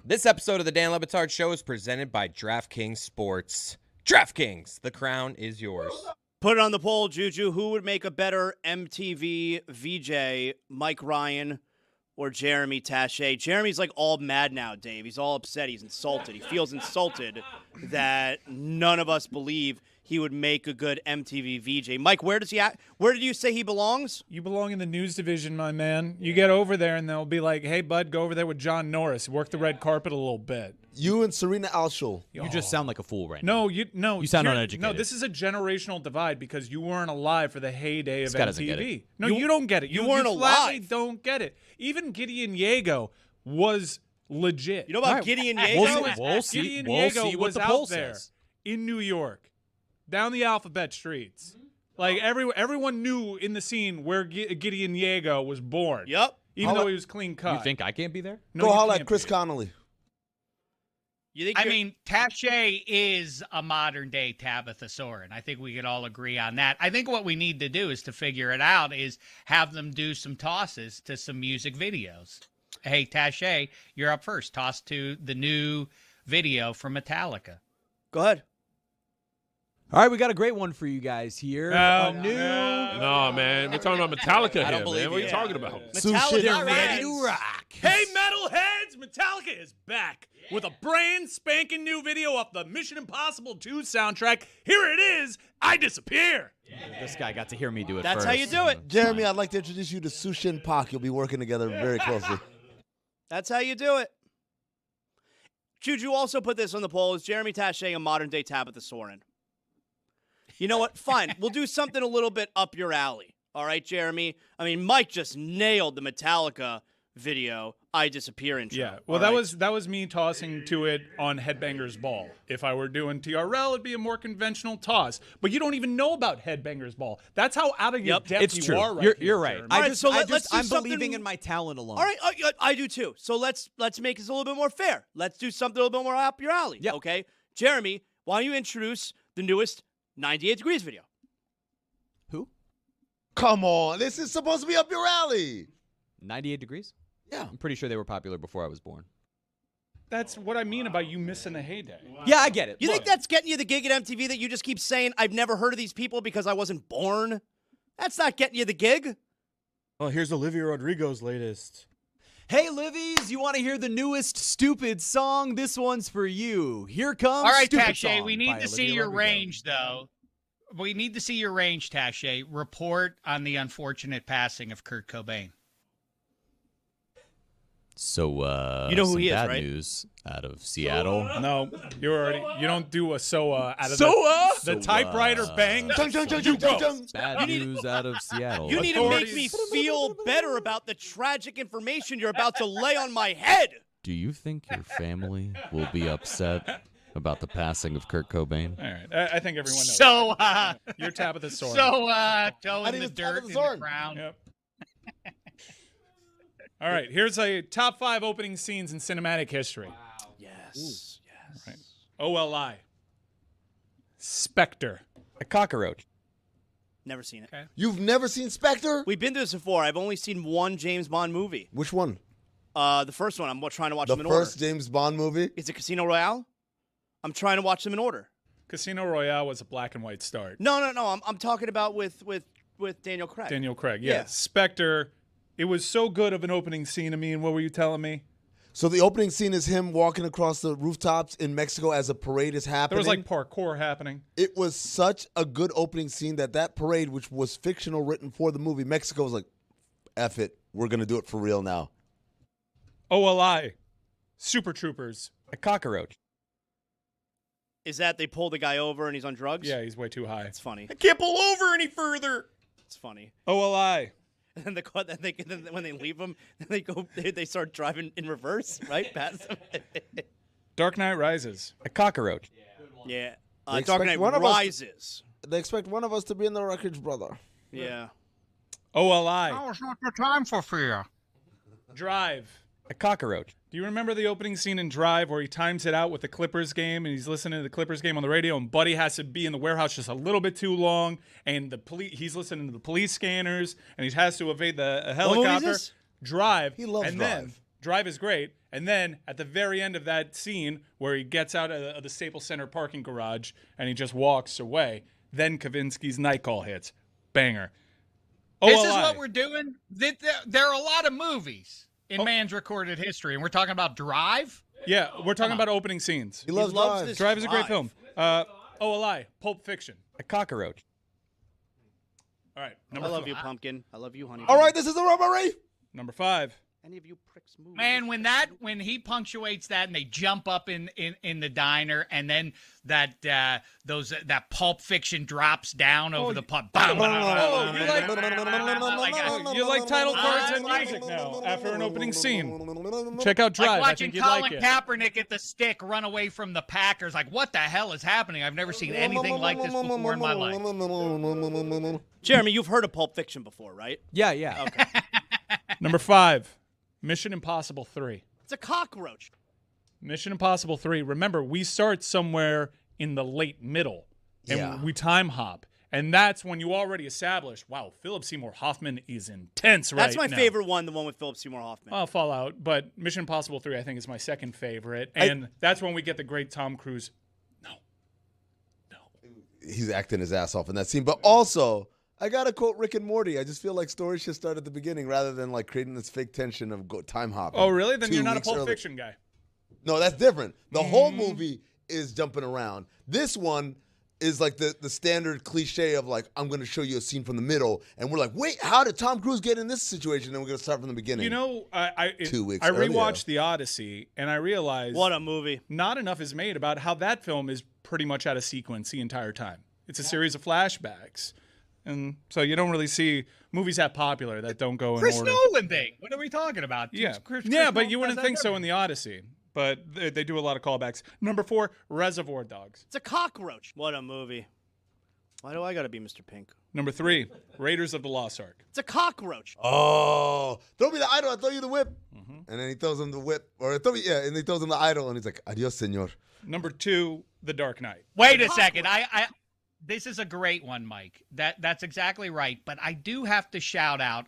Speaker 7: This episode of the Dan Le Batard Show is presented by DraftKings Sports. DraftKings, the crown is yours.
Speaker 1: Put it on the poll, Juju. Who would make a better MTV VJ, Mike Ryan or Jeremy Taché? Jeremy's like all mad now, Dave. He's all upset. He's insulted. He feels insulted that none of us believe he would make a good MTV VJ. Mike, where did you say he belongs?
Speaker 4: You belong in the news division, my man. You get over there and they'll be like, hey, bud, go over there with John Norris. Work the red carpet a little bit.
Speaker 5: You and Serena Alshul.
Speaker 2: You just sound like a fool right now.
Speaker 4: No,
Speaker 2: you sound
Speaker 4: you're-
Speaker 2: uneducated.
Speaker 4: No, this is a generational divide because you weren't alive for the heyday of
Speaker 2: This guy doesn't get
Speaker 4: MTV.
Speaker 2: it.
Speaker 4: No, you don't get it.
Speaker 1: You weren't
Speaker 4: flatly
Speaker 1: alive.
Speaker 4: Don't get it. Even Gideon Yago was legit.
Speaker 1: You know about Gideon Yago?
Speaker 2: We'll see.
Speaker 4: Gideon
Speaker 2: We'll
Speaker 4: Yago
Speaker 2: see what
Speaker 4: was
Speaker 2: the poll
Speaker 4: out there
Speaker 2: says.
Speaker 4: in New York, down the alphabet streets. Like everyone knew in the scene where Gideon Yago was born.
Speaker 1: Yep.
Speaker 4: Even though he was clean cut.
Speaker 2: You think I can't be there?
Speaker 4: No,
Speaker 5: Go
Speaker 4: you
Speaker 5: holler
Speaker 4: can't
Speaker 5: at Chris
Speaker 4: be.
Speaker 5: Connolly.
Speaker 1: You think
Speaker 3: I
Speaker 1: you're-
Speaker 3: mean, Taché is a modern-day Tabitha Soren. I think we could all agree on that. I think what we need to do is to figure it out is have them do some tosses to some music videos. Hey, Taché, you're up first. Toss to the new video from Metallica.
Speaker 1: Go ahead.
Speaker 2: All right, we got a great one for you guys here.
Speaker 4: No,
Speaker 6: No, man. We're talking about Metallica
Speaker 2: I don't
Speaker 6: here,
Speaker 2: believe
Speaker 6: man. What are
Speaker 2: you.
Speaker 6: you talking about?
Speaker 1: Metallica
Speaker 2: They're ready
Speaker 1: fans.
Speaker 2: to rock.
Speaker 4: Hey, metalheads! Metallica is back with a brand spanking new video off the Mission Impossible 2 soundtrack. Here it is, I Disappear.
Speaker 2: This guy got to hear me do it
Speaker 1: That's
Speaker 2: first.
Speaker 1: how you do it.
Speaker 5: Jeremy, I'd like to introduce you to Sushin Pak. You'll be working together very closely.
Speaker 1: That's how you do it. Juju also put this on the poll. Is Jeremy Taché a modern-day Tabitha Soren? You know what? Fine. We'll do something a little bit up your alley. All right, Jeremy? I mean, Mike just nailed the Metallica video, I Disappear intro.
Speaker 4: Yeah, well,
Speaker 1: all
Speaker 4: that was me tossing to it on Headbanger's Ball. If I were doing TRL, it'd be a more conventional toss. But you don't even know about Headbanger's Ball. That's how out of your
Speaker 1: Yep,
Speaker 4: depth
Speaker 2: It's
Speaker 4: you
Speaker 2: true.
Speaker 4: are right
Speaker 2: You're
Speaker 4: here,
Speaker 2: right.
Speaker 4: Jeremy.
Speaker 1: All right, so let's do
Speaker 2: I'm
Speaker 1: something-
Speaker 2: believing in my talent alone.
Speaker 1: All right, I do too. So let's make this a little bit more fair. Let's do something a little bit more up your alley.
Speaker 2: Yep.
Speaker 1: Okay? Jeremy, why don't you introduce the newest 98 Degrees video?
Speaker 2: Who?
Speaker 5: Come on. This is supposed to be up your alley.
Speaker 2: 98 Degrees?
Speaker 5: Yeah.
Speaker 2: I'm pretty sure they were popular before I was born.
Speaker 4: That's what I mean about you missing the heyday.
Speaker 2: Yeah, I get it.
Speaker 1: You
Speaker 2: Look,
Speaker 1: think that's getting you the gig at MTV that you just keep saying, I've never heard of these people because I wasn't born? That's not getting you the gig.
Speaker 7: Well, here's Olivia Rodrigo's latest.
Speaker 2: Hey, Livies, you want to hear the newest stupid song? This one's for you. Here comes
Speaker 3: All right,
Speaker 2: Stupid
Speaker 3: Taché,
Speaker 2: Song
Speaker 3: we
Speaker 2: by
Speaker 3: need to see
Speaker 2: Olivia
Speaker 3: your
Speaker 2: Rodrigo.
Speaker 3: range, though. We need to see your range, Taché. Report on the unfortunate passing of Kurt Cobain.
Speaker 2: So,
Speaker 1: You know who
Speaker 2: some
Speaker 1: he is,
Speaker 2: bad
Speaker 1: right?
Speaker 2: news out of Seattle.
Speaker 4: No, you don't do a SOA out of
Speaker 2: SOA?
Speaker 4: the typewriter bang.
Speaker 5: Chung, chung, chung, chung, chung, chung.
Speaker 2: Bad news out of Seattle.
Speaker 1: You need to make me feel better about the tragic information you're about to lay on my head.
Speaker 2: Do you think your family will be upset about the passing of Kurt Cobain?
Speaker 4: All right, I think everyone knows.
Speaker 3: So,
Speaker 4: You're Tabitha Soren.
Speaker 3: toe in
Speaker 5: think
Speaker 3: the
Speaker 5: it's
Speaker 3: dirt,
Speaker 5: Tabitha
Speaker 3: in the
Speaker 5: Soren.
Speaker 3: ground.
Speaker 4: Yep. All right, here's a top 5 opening scenes in cinematic history.
Speaker 1: Yes.
Speaker 4: Right. OLI. Spectre.
Speaker 7: A cockroach.
Speaker 1: Never seen it.
Speaker 5: You've never seen Spectre?
Speaker 1: We've been through this before. I've only seen one James Bond movie.
Speaker 5: Which one?
Speaker 1: The first one. I'm trying to watch them
Speaker 5: The
Speaker 1: in order.
Speaker 5: first James Bond movie?
Speaker 1: Is it Casino Royale? I'm trying to watch them in order.
Speaker 4: Casino Royale was a black and white start.
Speaker 1: No. I'm talking about with Daniel Craig.
Speaker 4: Daniel Craig,
Speaker 1: Yeah.
Speaker 4: yeah. Spectre. It was so good of an opening scene. I mean, what were you telling me?
Speaker 5: So the opening scene is him walking across the rooftops in Mexico as a parade is happening.
Speaker 4: There was like parkour happening.
Speaker 5: It was such a good opening scene that parade, which was fictional, written for the movie, Mexico was like, F it, we're going to do it for real now.
Speaker 4: OLI. Super Troopers.
Speaker 7: A cockroach.
Speaker 1: Is that they pull the guy over and he's on drugs?
Speaker 4: Yeah, he's way too high.
Speaker 1: It's funny.
Speaker 7: I can't pull over any further.
Speaker 1: It's funny.
Speaker 4: OLI.
Speaker 1: And then when they leave him, they start driving in reverse, right? Past him.
Speaker 4: Dark Knight Rises.
Speaker 7: A cockroach.
Speaker 1: Yeah.
Speaker 5: They
Speaker 1: Dark
Speaker 5: expect
Speaker 1: Knight
Speaker 5: one of us-
Speaker 1: Rises.
Speaker 5: They expect one of us to be in the wreckage, brother.
Speaker 1: Yeah.
Speaker 4: OLI.
Speaker 3: it's not the time for fear.
Speaker 4: Drive.
Speaker 7: A cockroach.
Speaker 4: Do you remember the opening scene in Drive where he times it out with the Clippers game and he's listening to the Clippers game on the radio and Buddy has to be in the warehouse just a little bit too long and he's listening to the police scanners and he has to evade the
Speaker 1: movie is
Speaker 4: helicopter.
Speaker 1: this?
Speaker 4: Drive.
Speaker 5: He loves
Speaker 4: and
Speaker 5: Drive.
Speaker 4: then Drive is great. And then at the very end of that scene where he gets out of the Staples Center parking garage and he just walks away, then Kavinsky's Night Call hits. Banger.
Speaker 3: This is what we're doing. There are a lot of movies in man's recorded history, and we're talking about Drive?
Speaker 4: Yeah, we're talking about opening scenes.
Speaker 5: He loves Drive.
Speaker 4: Drive is a great film. OLI, Pulp Fiction.
Speaker 7: A cockroach.
Speaker 4: All right.
Speaker 1: I love you, Pumpkin. I love you, Honey.
Speaker 5: All right, this is a robbery.
Speaker 4: Number 5.
Speaker 1: Any of you pricks move.
Speaker 3: Man, when he punctuates that and they jump up in the diner and then that Pulp Fiction drops down over the pub.
Speaker 4: You like title cards and music now after an opening scene. Check out Drive.
Speaker 3: Like
Speaker 4: I think
Speaker 3: watching
Speaker 4: you'd
Speaker 3: Colin
Speaker 4: like it.
Speaker 3: Kaepernick at the stick run away from the Packers. Like, what the hell is happening? I've never seen anything like this before in my life.
Speaker 1: Jeremy, you've heard of Pulp Fiction before, right?
Speaker 2: Yeah.
Speaker 1: Okay.
Speaker 4: Number 5, Mission Impossible 3.
Speaker 1: It's a cockroach.
Speaker 4: Mission Impossible 3. Remember, we start somewhere in the late middle, and we time hop. And that's when you already establish, wow, Philip Seymour Hoffman is intense right now.
Speaker 1: That's my favorite one, the one with Philip Seymour Hoffman.
Speaker 4: I'll fall out, but Mission Impossible 3, I think, is my second favorite. And that's when we get the great Tom Cruise. No.
Speaker 5: He's acting his ass off in that scene. But also, I got to quote Rick and Morty. I just feel like stories should start at the beginning rather than like creating this fake tension of time hopping.
Speaker 4: Oh, really? Then
Speaker 5: 2
Speaker 4: you're not a
Speaker 5: weeks
Speaker 4: Pulp
Speaker 5: early.
Speaker 4: Fiction guy.
Speaker 5: No, that's different. The whole movie is jumping around. This one is like the standard cliche of like, I'm going to show you a scene from the middle. And we're like, wait, how did Tom Cruise get in this situation? And we're going to start from the beginning.
Speaker 4: You know,
Speaker 5: 2 weeks
Speaker 4: I
Speaker 5: earlier.
Speaker 4: rewatched The Odyssey, and I realized
Speaker 1: What a movie.
Speaker 4: not enough is made about how that film is pretty much out of sequence the entire time. It's a series of flashbacks. And so you don't really see movies that popular that don't go in
Speaker 3: Chris
Speaker 4: order.
Speaker 3: Nolan thing. What are we talking about?
Speaker 4: Yeah,
Speaker 3: Chris
Speaker 4: but
Speaker 3: Nolan
Speaker 4: you wouldn't
Speaker 3: does
Speaker 4: think
Speaker 3: that
Speaker 4: so in The Odyssey. But they do a lot of callbacks. Number 4, Reservoir Dogs.
Speaker 1: It's a cockroach. What a movie. Why do I got to be Mr. Pink?
Speaker 4: Number 3, Raiders of the Lost Ark.
Speaker 1: It's a cockroach.
Speaker 5: Oh, throw me the idol. I throw you the whip. And then he throws him the whip. And he throws him the idol. And he's like, adios, senor.
Speaker 4: Number 2, The Dark Knight.
Speaker 3: Wait a second. This is a great one, Mike. That's exactly right. But I do have to shout out.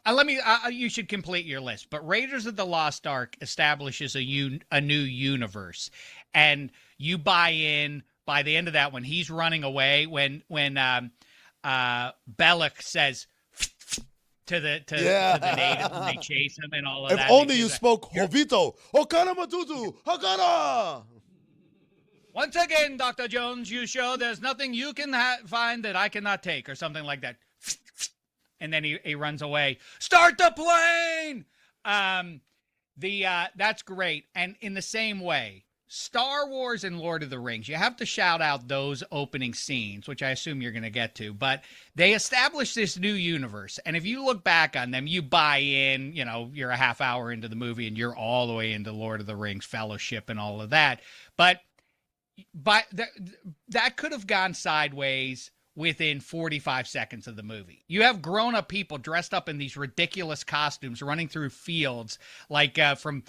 Speaker 3: You should complete your list. But Raiders of the Lost Ark establishes a new universe, and you buy in. By the end of that, when he's running away, when Belloc says to the natives and they chase him and all of that.
Speaker 5: If only you spoke Jovito. Okana Matutu. Hakana.
Speaker 3: Once again, Dr. Jones, you show there's nothing you can find that I cannot take, or something like that. And then he runs away. Start the plane! That's great. And in the same way, Star Wars and Lord of the Rings, you have to shout out those opening scenes, which I assume you're going to get to, but they establish this new universe. And if you look back on them, you buy in, you're a half hour into the movie and you're all the way into Lord of the Rings, Fellowship and all of that. But that could have gone sideways within 45 seconds of the movie. You have grown-up people dressed up in these ridiculous costumes running through fields like from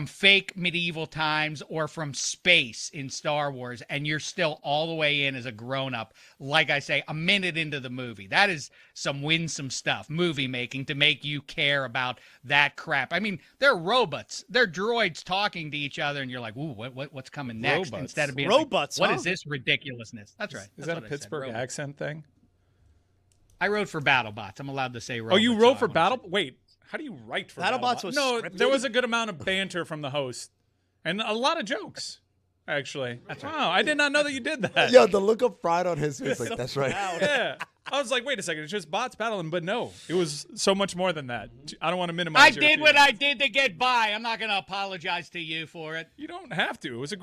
Speaker 3: fake medieval times or from space in Star Wars, and you're still all the way in as a grown-up, like I say, a minute into the movie. That is some winsome stuff, movie making, to make you care about that crap. I mean, they're robots. They're droids talking to each other, and you're like, ooh, what's coming next?
Speaker 4: Robots.
Speaker 3: Instead of being
Speaker 1: robots,
Speaker 3: like, what
Speaker 1: huh?
Speaker 3: is this ridiculousness? That's right.
Speaker 4: Is
Speaker 3: That's
Speaker 4: that a
Speaker 3: what I said,
Speaker 4: Pittsburgh
Speaker 3: robots.
Speaker 4: accent thing?
Speaker 3: I wrote for BattleBots. I'm allowed to say robots.
Speaker 4: Oh, you wrote for Battle? Wait, how do you write for
Speaker 1: BattleBots? Was
Speaker 4: no,
Speaker 1: scripted?
Speaker 4: there was a good amount of banter from the host and a lot of jokes, actually. Wow, I did not know that you did that.
Speaker 5: Yo, the look of pride on his face, like, that's right.
Speaker 4: Yeah. I was like, wait a second, it's just bots battling, but no, it was so much more than that. I don't want to minimize
Speaker 3: I
Speaker 4: your
Speaker 3: did what
Speaker 4: feelings.
Speaker 3: I did to get by. I'm not going to apologize to you for it.
Speaker 4: You don't have to. It was a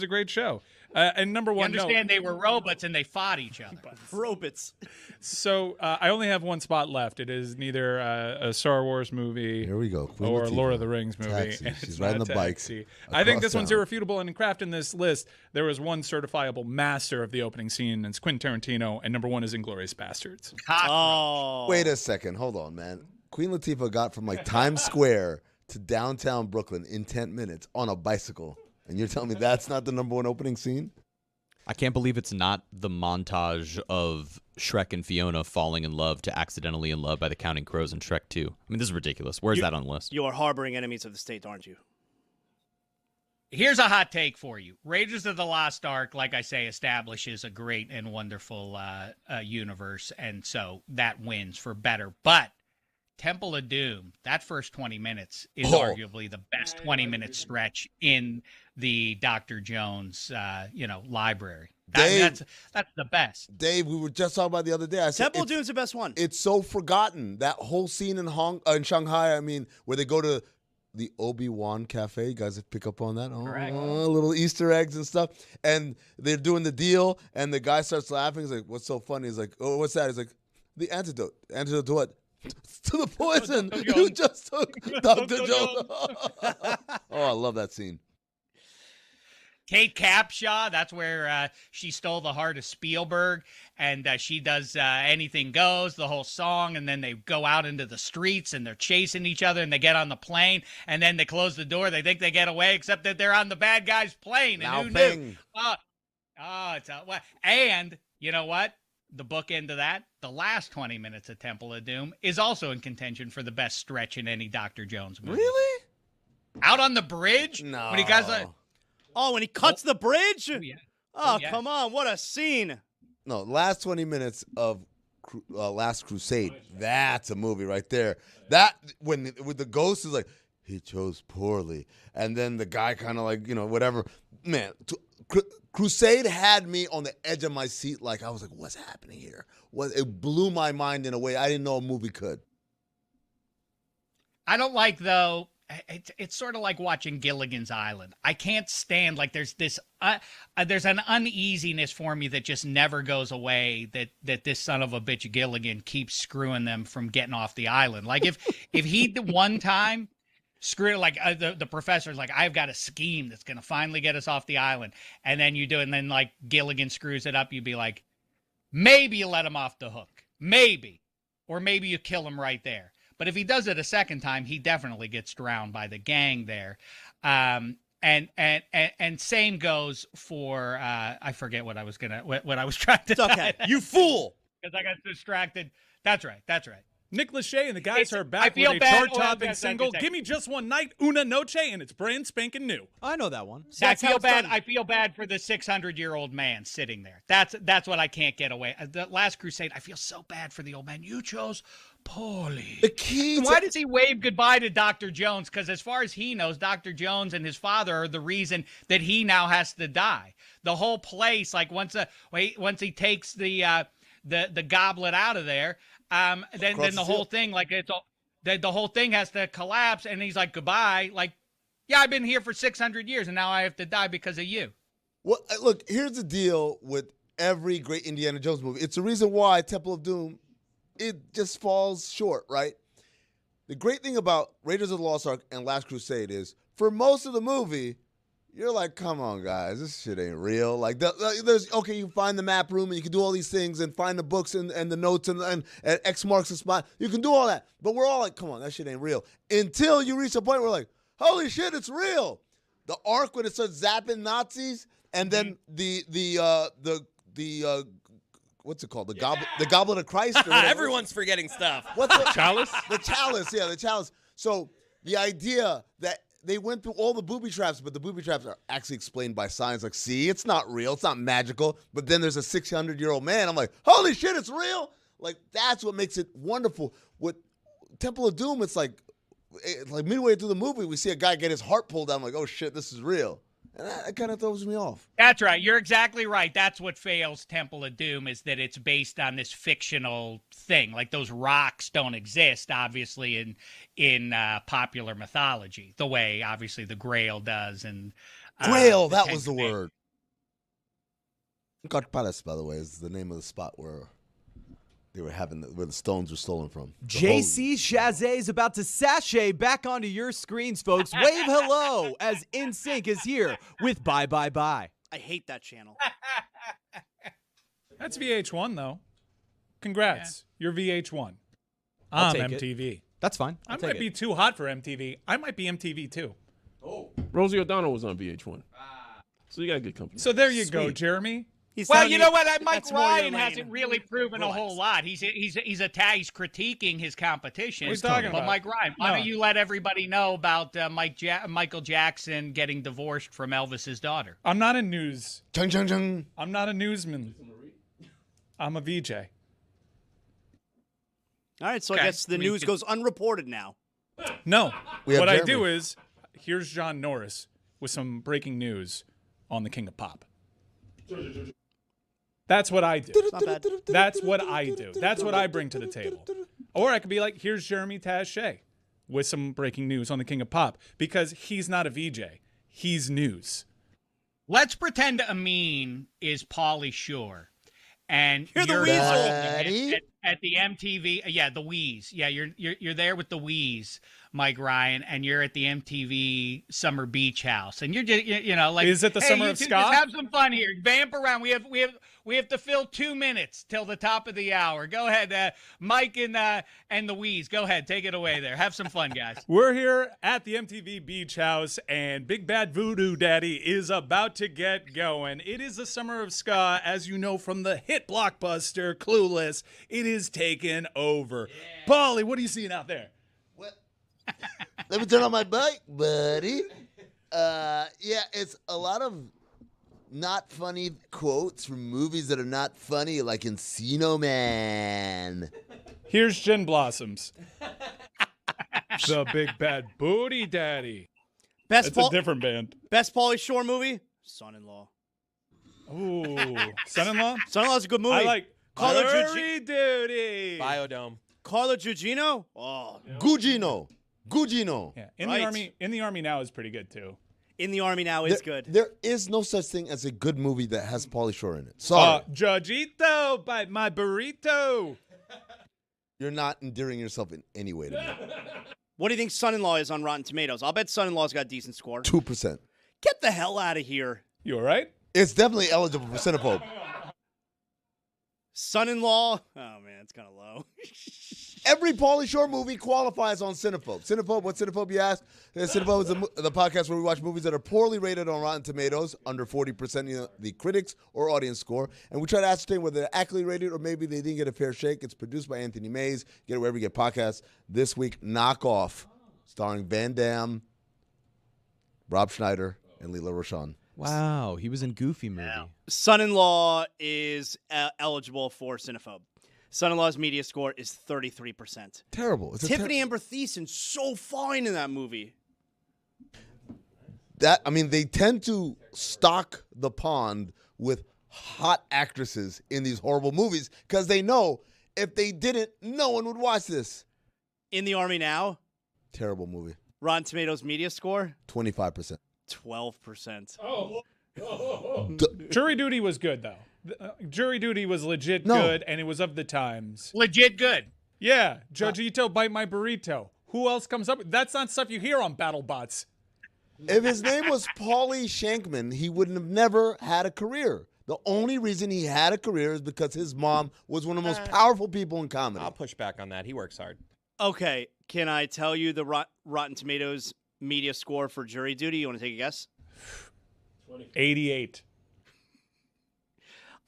Speaker 4: great show. And number
Speaker 3: You
Speaker 4: one,
Speaker 3: understand they were robots and they fought each other.
Speaker 1: Robots.
Speaker 4: So I only have one spot left. It is neither a Star Wars movie
Speaker 5: Here we go. Queen
Speaker 4: or a
Speaker 5: Latifah.
Speaker 4: Lord of the Rings movie.
Speaker 5: Taxi.
Speaker 4: And
Speaker 5: She's
Speaker 4: it's
Speaker 5: riding
Speaker 4: not
Speaker 5: the bike
Speaker 4: Taxi. I think this
Speaker 5: across
Speaker 4: one's
Speaker 5: town.
Speaker 4: irrefutable. And in crafting this list, there was one certifiable master of the opening scene, and it's Quentin Tarantino, and number 1 is Inglourious Bastards.
Speaker 1: Oh.
Speaker 5: Wait a second. Hold on, man. Queen Latifah got from like Times Square to downtown Brooklyn in 10 minutes on a bicycle. And you're telling me that's not the number 1 opening scene?
Speaker 2: I can't believe it's not the montage of Shrek and Fiona falling in love to Accidentally in Love by the Counting Crows in Shrek 2. I mean, this is ridiculous. Where's that on the list?
Speaker 1: You are harboring enemies of the state, aren't you?
Speaker 3: Here's a hot take for you. Raiders of the Lost Ark, like I say, establishes a great and wonderful universe, and so that wins for better. But Temple of Doom, that first 20 minutes is arguably the best 20-minute stretch in the Dr. Jones, library. That's the best.
Speaker 5: Dave, we were just talking about the other day. I said
Speaker 1: Temple of Doom's the best one.
Speaker 5: It's so forgotten. That whole scene in Shanghai, where they go to the Obi-Wan Cafe. You guys pick up on that?
Speaker 3: Correct.
Speaker 5: Little Easter eggs and stuff. And they're doing the deal, and the guy starts laughing. He's like, what's so funny? He's like, oh, what's that? He's like, the antidote. Antidote to what? To the poison you just took, Dr. Jones. Oh, I love that scene.
Speaker 3: Kate Capshaw, that's where she stole the heart of Spielberg, and she does Anything Goes, the whole song, and then they go out into the streets, and they're chasing each other, and they get on the plane, and then they close the door. They think they get away, except that they're on the bad guy's plane, and who knew? And you know what? The bookend of that, the last 20 minutes of Temple of Doom, is also in contention for the best stretch in any Dr. Jones movie.
Speaker 5: Really?
Speaker 3: Out on the bridge?
Speaker 5: No.
Speaker 3: When he guys
Speaker 1: when he cuts the bridge?
Speaker 3: Oh, yeah.
Speaker 1: Oh, come on. What a scene.
Speaker 5: No, last 20 minutes of Last Crusade. That's a movie right there. That, with the ghost is like, he chose poorly. And then the guy kind of like, whatever. Man, Crusade had me on the edge of my seat. Like, I was like, what's happening here? It blew my mind in a way I didn't know a movie could.
Speaker 3: I don't like, though, it's sort of like watching Gilligan's Island. I can't stand, like, there's this, there's an uneasiness for me that just never goes away, that this son of a bitch Gilligan keeps screwing them from getting off the island. Like, if he one time screwed, like, the professor's like, I've got a scheme that's going to finally get us off the island, and then you do it, and then, like, Gilligan screws it up, you'd be like, maybe you let him off the hook. Maybe. Or maybe you kill him right there. But if he does it a second time, he definitely gets drowned by the gang there. And same goes for I forget what I was trying to.
Speaker 1: It's okay. You fool.
Speaker 3: Because I got distracted. That's right.
Speaker 4: Nick Lachey and the guys are back with a chart-topping single. Give me just one night, Una Noche, and it's brand spanking new.
Speaker 2: I know that one.
Speaker 3: I feel bad for the 600-year-old man sitting there. That's what I can't get away. The Last Crusade, I feel so bad for the old man. You chose poorly.
Speaker 5: The key.
Speaker 3: Why does he wave goodbye to Dr. Jones? Because as far as he knows, Dr. Jones and his father are the reason that he now has to die. The whole place, like once he takes the goblet out of there. Then the whole thing, like the whole thing has to collapse, and he's like, goodbye. Like, yeah, I've been here for 600 years, and now I have to die because of you.
Speaker 5: Well, look, here's the deal with every great Indiana Jones movie. It's the reason why Temple of Doom, it just falls short, right? The great thing about Raiders of the Lost Ark and Last Crusade is, for most of the movie, you're like, come on, guys, this shit ain't real. Like, there's okay, you can find the map room and you can do all these things and find the books and the notes and X marks the spot. You can do all that, but we're all like, come on, that shit ain't real. Until you reach a point where we're like, holy shit, it's real. The Ark, when it starts zapping Nazis, and then the what's it called? The Goblet of Christ. Or
Speaker 7: Everyone's forgetting stuff.
Speaker 5: What's the
Speaker 6: chalice?
Speaker 5: The chalice, yeah, the chalice. So the idea that they went through all the booby traps, but the booby traps are actually explained by science. Like, see, it's not real. It's not magical. But then there's a 600-year-old man. I'm like, holy shit, it's real. Like, that's what makes it wonderful. With Temple of Doom, it's like midway through the movie, we see a guy get his heart pulled out. I'm like, oh shit, this is real. And that kind of throws me off.
Speaker 3: That's right. You're exactly right. That's what fails Temple of Doom, is that it's based on this fictional thing. Like, those rocks don't exist, obviously, in popular mythology, the way, obviously, the Grail does. And
Speaker 5: Grail, that was the word. God Palace, by the way, is the name of the spot where they were where the stones were stolen from.
Speaker 2: JC Chazé is about to sashay back onto your screens, folks. Wave hello as NSYNC is here with Bye Bye Bye.
Speaker 1: I hate that channel.
Speaker 4: That's VH1, though. Congrats. Yeah. You're VH1.
Speaker 2: I'll
Speaker 4: I'm
Speaker 2: take
Speaker 4: MTV.
Speaker 2: It. That's fine.
Speaker 4: I might be too hot for MTV. I might be MTV, too.
Speaker 6: Oh. Rosie O'Donnell was on VH1. So you got good company.
Speaker 4: So there you go, Jeremy.
Speaker 3: Well, you know what? Mike
Speaker 1: That's more your
Speaker 3: Ryan
Speaker 1: lane.
Speaker 3: hasn't really proven a whole lot. He's critiquing his competition.
Speaker 4: What are you talking
Speaker 3: but
Speaker 4: about?
Speaker 3: Mike Ryan, why
Speaker 4: No.
Speaker 3: don't you let everybody know about Michael Jackson getting divorced from Elvis's daughter?
Speaker 4: I'm not a news.
Speaker 5: Chung chung chung.
Speaker 4: I'm not a newsman. I'm a VJ.
Speaker 1: All right, so I
Speaker 3: Okay.
Speaker 1: guess the news goes unreported now.
Speaker 4: No.
Speaker 5: We have
Speaker 4: What I
Speaker 5: Jeremy.
Speaker 4: do is, here's John Norris with some breaking news on the King of Pop. That's what I do.
Speaker 1: Not bad.
Speaker 4: That's what I do. That's what I bring to the table. Or I could be like, here's Jeremy Taché with some breaking news on the King of Pop, because he's not a VJ. He's news.
Speaker 3: Let's pretend Amin is Pauly Shore. And
Speaker 1: You're the
Speaker 3: talking
Speaker 5: Daddy?
Speaker 3: at the MTV. Yeah, the Wheeze. Yeah, you're there with the Wheeze, Mike Ryan, and you're at the MTV Summer Beach House, and you're just like,
Speaker 4: Is it the
Speaker 3: hey,
Speaker 4: Summer
Speaker 3: you
Speaker 4: of
Speaker 3: two
Speaker 4: Ska?
Speaker 3: Just have some fun here. Vamp around. We have to fill 2 minutes till the top of the hour. Go ahead, Mike and the Wheeze. Go ahead, take it away there. Have some fun, guys.
Speaker 4: We're here at the MTV Beach House, and Big Bad Voodoo Daddy is about to get going. It is the Summer of Ska, as you know from the hit blockbuster Clueless. It is taken over. Pauly, what are you seeing out there?
Speaker 5: Let me turn on my bike, buddy. Yeah, it's a lot of not funny quotes from movies that are not funny, like Encino Man.
Speaker 4: Here's Gin Blossoms. The Big Bad Booty Daddy.
Speaker 1: Best
Speaker 4: It's a different band.
Speaker 1: Best Pauly Shore movie? Son-in-Law.
Speaker 4: Ooh, Son-in-Law?
Speaker 1: Son-in-law's a good movie.
Speaker 4: I like
Speaker 1: Carlo
Speaker 4: Jury Duty.
Speaker 7: Biodome.
Speaker 1: Carlo Gugino? Oh,
Speaker 5: Gugino.
Speaker 4: Yeah, in
Speaker 1: Right.
Speaker 4: the army. In the army now is pretty good too.
Speaker 1: In the Army Now is good.
Speaker 5: There is no such thing as a good movie that has Pauly Shore in it. Sorry.
Speaker 4: Judgito, bite my burrito.
Speaker 5: You're not endearing yourself in any way to me.
Speaker 1: What do you think Son-in-Law is on Rotten Tomatoes? I'll bet Son-in-law's got a decent score.
Speaker 5: 2%.
Speaker 1: Get the hell out of here.
Speaker 4: You all right?
Speaker 5: It's definitely eligible for Cinephobe.
Speaker 1: Son-in-Law? Oh, man, it's kind of low.
Speaker 5: Every Pauly Shore movie qualifies on Cinephobe. Cinephobe, what Cinephobe, you ask? Cinephobe is the podcast where we watch movies that are poorly rated on Rotten Tomatoes, under 40% of the critics or audience score, and we try to ascertain whether they're accurately rated or maybe they didn't get a fair shake. It's produced by Anthony Mays. Get it wherever you get podcasts. This week, Knock Off, starring Van Damme, Rob Schneider, and Leela Rochon.
Speaker 2: Wow, he was in Goofy movie.
Speaker 1: Son-in-Law is eligible for Cinephobe. Son-in-law's media score is 33%.
Speaker 5: Terrible. It's
Speaker 1: Tiffany Amber Thiessen, so fine in that movie.
Speaker 5: They tend to stock the pond with hot actresses in these horrible movies because they know if they didn't, no one would watch this.
Speaker 1: In the Army Now,
Speaker 5: Terrible movie.
Speaker 1: Rotten Tomatoes media score,
Speaker 5: 25%.
Speaker 1: 12%.
Speaker 4: Jury Duty was good though. Jury Duty was legit good, and it was of the times.
Speaker 3: Legit good.
Speaker 4: Yeah, Judgito, bite my burrito. Who else comes up? That's not stuff you hear on BattleBots.
Speaker 5: If his name was Pauly Shankman, he wouldn't have never had a career. The only reason he had a career is because his mom was one of the most powerful people in comedy.
Speaker 7: I'll push back on that. He works hard.
Speaker 1: Okay, can I tell you the Rotten Tomatoes media score for Jury Duty? You want to take a guess?
Speaker 4: 88.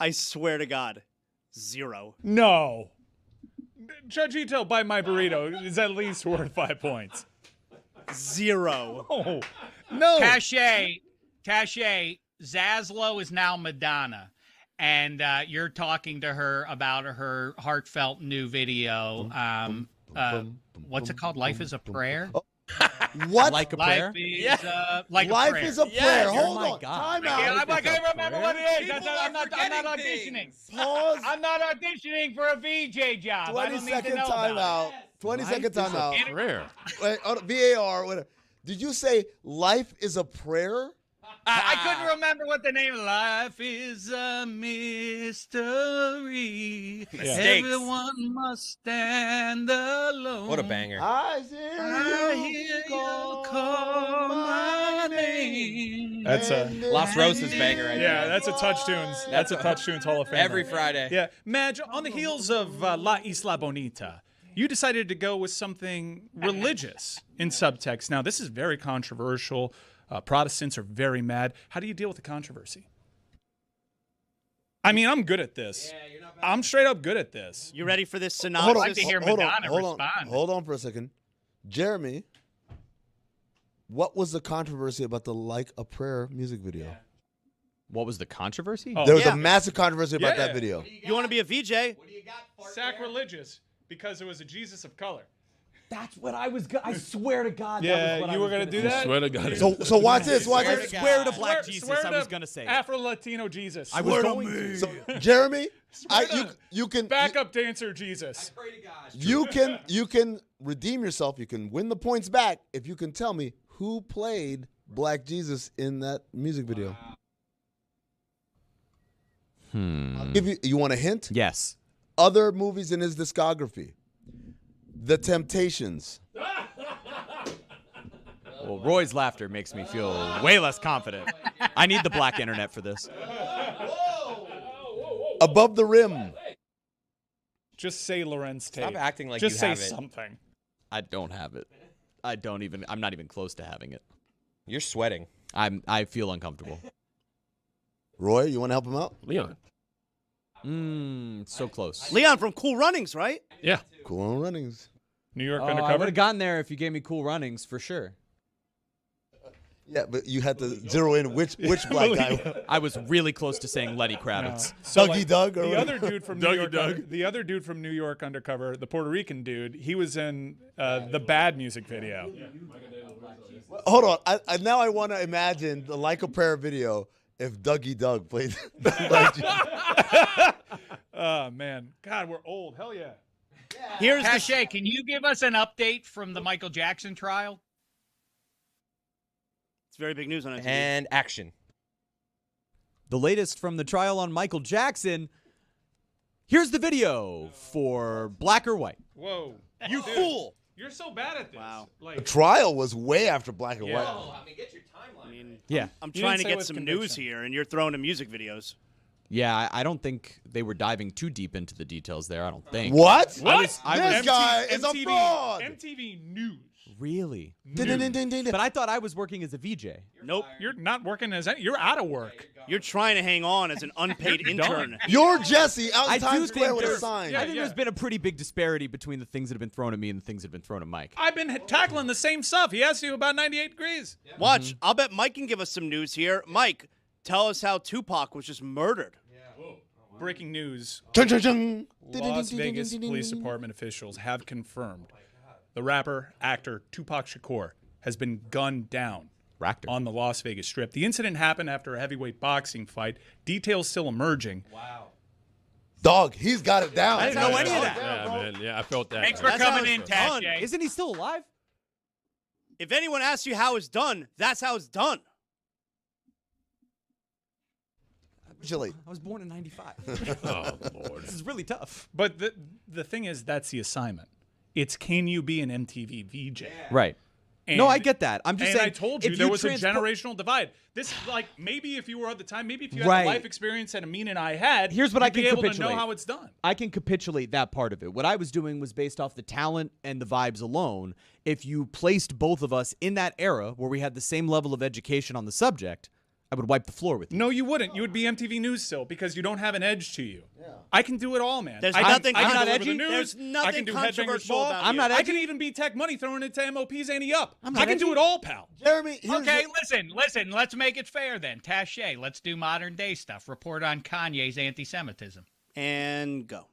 Speaker 1: I swear to God, 0.
Speaker 4: No. Judgito, bite my burrito is at least worth 5 points.
Speaker 1: 0.
Speaker 4: Oh, no.
Speaker 3: Taché, Zaslow is now Madonna. And you're talking to her about her heartfelt new video. What's it called? Life is a Prayer?
Speaker 5: What?
Speaker 2: Like a prayer?
Speaker 3: Like
Speaker 5: Life
Speaker 3: a prayer.
Speaker 5: is a prayer. Hold
Speaker 2: my
Speaker 5: on.
Speaker 2: God.
Speaker 5: Time out.
Speaker 3: I can't remember what it is.
Speaker 7: People
Speaker 3: I'm not
Speaker 7: auditioning.
Speaker 5: Pause.
Speaker 3: I'm not auditioning for a VJ job. I
Speaker 5: 20
Speaker 3: don't need to
Speaker 5: second
Speaker 3: know about
Speaker 5: timeout. 20-second timeout.
Speaker 6: Prayer.
Speaker 5: Wait, VAR. Whatever. Did you say life is a prayer?
Speaker 3: I couldn't remember what the name of Life is a mystery.
Speaker 7: Mistakes.
Speaker 3: Everyone must stand alone.
Speaker 7: What a banger.
Speaker 5: I
Speaker 3: hear you call my name.
Speaker 4: That's a
Speaker 7: Los Roses banger right
Speaker 4: yeah.
Speaker 7: there.
Speaker 4: That's a Touch Tunes. That's a Touch Tunes Hall of Fame.
Speaker 7: Every Friday.
Speaker 4: Yeah, Madge. On the heels of La Isla Bonita, you decided to go with something religious in subtext. Now, this is very controversial. Protestants are very mad. How do you deal with the controversy? I mean, I'm good at this. I'm straight up good at this.
Speaker 1: You ready for this
Speaker 5: Hold
Speaker 1: synopsis?
Speaker 5: on,
Speaker 3: like to hear
Speaker 5: hold on,
Speaker 3: Madonna
Speaker 5: hold on,
Speaker 3: respond.
Speaker 5: hold on for a second. Jeremy, what was the controversy about the Like a Prayer music video?
Speaker 2: What was the controversy?
Speaker 4: Oh.
Speaker 5: There was
Speaker 1: Yeah.
Speaker 5: a massive controversy about
Speaker 4: Yeah.
Speaker 5: that video.
Speaker 1: You want to be a VJ?
Speaker 4: Sacrilegious because it was a Jesus of color.
Speaker 2: That's what I was. I swear to God.
Speaker 4: Yeah, you were gonna do that.
Speaker 6: Swear to God.
Speaker 5: So watch this. Watch
Speaker 2: I
Speaker 5: this.
Speaker 2: swear to Black Jesus.
Speaker 4: Swear
Speaker 2: I
Speaker 4: to
Speaker 2: was gonna say.
Speaker 4: Afro-Latino Jesus.
Speaker 2: I was going to.
Speaker 5: So Jeremy,
Speaker 4: Swear to
Speaker 5: you can
Speaker 4: backup dancer Jesus.
Speaker 5: you can redeem yourself. You can win the points back if you can tell me who played Black Jesus in that music video. I'll give you. You want a hint?
Speaker 2: Yes.
Speaker 5: Other movies in his discography. The Temptations.
Speaker 2: Well, Roy's laughter makes me feel way less confident. I need the black internet for this.
Speaker 5: Above the Rim.
Speaker 4: Just say Lorenz Tate.
Speaker 7: Stop acting like
Speaker 4: Just
Speaker 7: you
Speaker 4: say
Speaker 7: have it.
Speaker 4: something.
Speaker 2: I don't have it. I'm not even close to having it.
Speaker 7: You're sweating.
Speaker 2: I feel uncomfortable.
Speaker 5: Roy, you want to help him out?
Speaker 6: Leon.
Speaker 2: So close.
Speaker 1: Leon from Cool Runnings, right?
Speaker 6: Yeah.
Speaker 5: Cool Runnings.
Speaker 4: New York
Speaker 2: I would
Speaker 4: Undercover.
Speaker 2: have gotten there if you gave me Cool Runnings for sure.
Speaker 5: Yeah, but you had to zero in which black guy.
Speaker 2: I was really close to saying Lenny Kravitz.
Speaker 5: Dougie
Speaker 4: like,
Speaker 5: Doug or
Speaker 4: the
Speaker 5: whatever.
Speaker 4: other dude from New York. The other dude from New York Undercover, the Puerto Rican dude, he was in the Bad music video.
Speaker 5: Hold on. I now I want to imagine the Like a Prayer video if Dougie Doug played.
Speaker 4: Oh man, God, we're old. Hell yeah.
Speaker 1: Here's the
Speaker 3: Tache, can you give us an update from the Michael Jackson trial?
Speaker 1: It's very big news on it.
Speaker 7: And action.
Speaker 2: The latest from the trial on Michael Jackson. Here's the video for Black or White.
Speaker 4: Whoa.
Speaker 1: You fool!
Speaker 4: You're so bad at this.
Speaker 1: Wow.
Speaker 5: The
Speaker 4: Like,
Speaker 5: trial was way after Black and White.
Speaker 7: I mean, get your timeline.
Speaker 1: I mean,
Speaker 2: Yeah.
Speaker 1: I'm
Speaker 4: You
Speaker 1: trying
Speaker 4: didn't
Speaker 1: to
Speaker 4: say
Speaker 1: get
Speaker 4: with
Speaker 1: some
Speaker 4: conviction.
Speaker 1: news here, and you're throwing in music videos.
Speaker 2: Yeah, I don't think they were diving too deep into the details there. I don't think.
Speaker 5: What?
Speaker 4: What?
Speaker 5: This guy is a fraud.
Speaker 4: MTV News.
Speaker 2: Really?
Speaker 5: Ding.
Speaker 2: But I thought I was working as a VJ.
Speaker 1: Nope.
Speaker 4: You're not working as any. You're out of work.
Speaker 1: You're trying to hang on as an unpaid intern.
Speaker 5: You're Jesse out in
Speaker 2: I
Speaker 5: Times
Speaker 2: do
Speaker 5: Square
Speaker 2: think
Speaker 5: with a
Speaker 2: there's,
Speaker 5: sign.
Speaker 2: I think there's been a pretty big disparity between the things that have been thrown at me and the things that have been thrown at Mike.
Speaker 4: I've been tackling the same stuff. He asked you about 98 Degrees.
Speaker 1: Watch. I'll bet Mike can give us some news here. Mike, tell us how Tupac was just murdered.
Speaker 4: Breaking news.
Speaker 5: Chung, chung, chung.
Speaker 4: Las Vegas Police Department officials have confirmed the rapper, actor Tupac Shakur has been gunned down on the Las Vegas Strip. The incident happened after a heavyweight boxing fight. Details still emerging.
Speaker 5: Wow. Dog, he's got it down.
Speaker 2: I didn't know any of that.
Speaker 6: Yeah, man. Yeah, I felt that.
Speaker 3: Thanks for coming in, Tache.
Speaker 2: Isn't he still alive?
Speaker 1: If anyone asks you how it's done, that's how it's done.
Speaker 5: Chili.
Speaker 2: I was born in 95.
Speaker 6: Oh, Lord.
Speaker 2: This is really tough.
Speaker 4: But the thing is, that's the assignment. It's can you be an MTV VJ?
Speaker 2: Right.
Speaker 4: And,
Speaker 2: no, I get that. I'm just
Speaker 4: and
Speaker 2: saying.
Speaker 4: I told you
Speaker 2: if
Speaker 4: there was a
Speaker 2: transport-
Speaker 4: generational divide. This, like, maybe if you were at the time, maybe if you had
Speaker 2: Right.
Speaker 4: the life experience that Amin and I had,
Speaker 2: Here's what
Speaker 4: you'd
Speaker 2: I can
Speaker 4: be able to
Speaker 2: capitulate.
Speaker 4: know how it's done.
Speaker 2: I can capitulate that part of it. What I was doing was based off the talent and the vibes alone. If you placed both of us in that era where we had the same level of education on the subject, I would wipe the floor with you.
Speaker 4: No, you wouldn't. You would be MTV News still because you don't have an edge to you. Yeah. I can do it all, man.
Speaker 1: There's
Speaker 4: I
Speaker 1: nothing
Speaker 4: can
Speaker 1: not
Speaker 4: deliver
Speaker 1: edgy.
Speaker 4: the news.
Speaker 1: There's nothing
Speaker 4: I can do Headbangers
Speaker 1: controversial
Speaker 4: Ball.
Speaker 1: about
Speaker 2: I'm
Speaker 1: you.
Speaker 2: not
Speaker 4: I
Speaker 2: edgy.
Speaker 4: can even be Tech Money throwing it to MOP's Annie Up.
Speaker 2: I'm
Speaker 4: I
Speaker 2: not
Speaker 4: can do
Speaker 2: edgy.
Speaker 4: it all, pal.
Speaker 5: Jeremy, here's
Speaker 3: Okay, listen. Let's make it fair then. Tache, let's do modern day stuff. Report on Kanye's anti-Semitism.
Speaker 1: And go.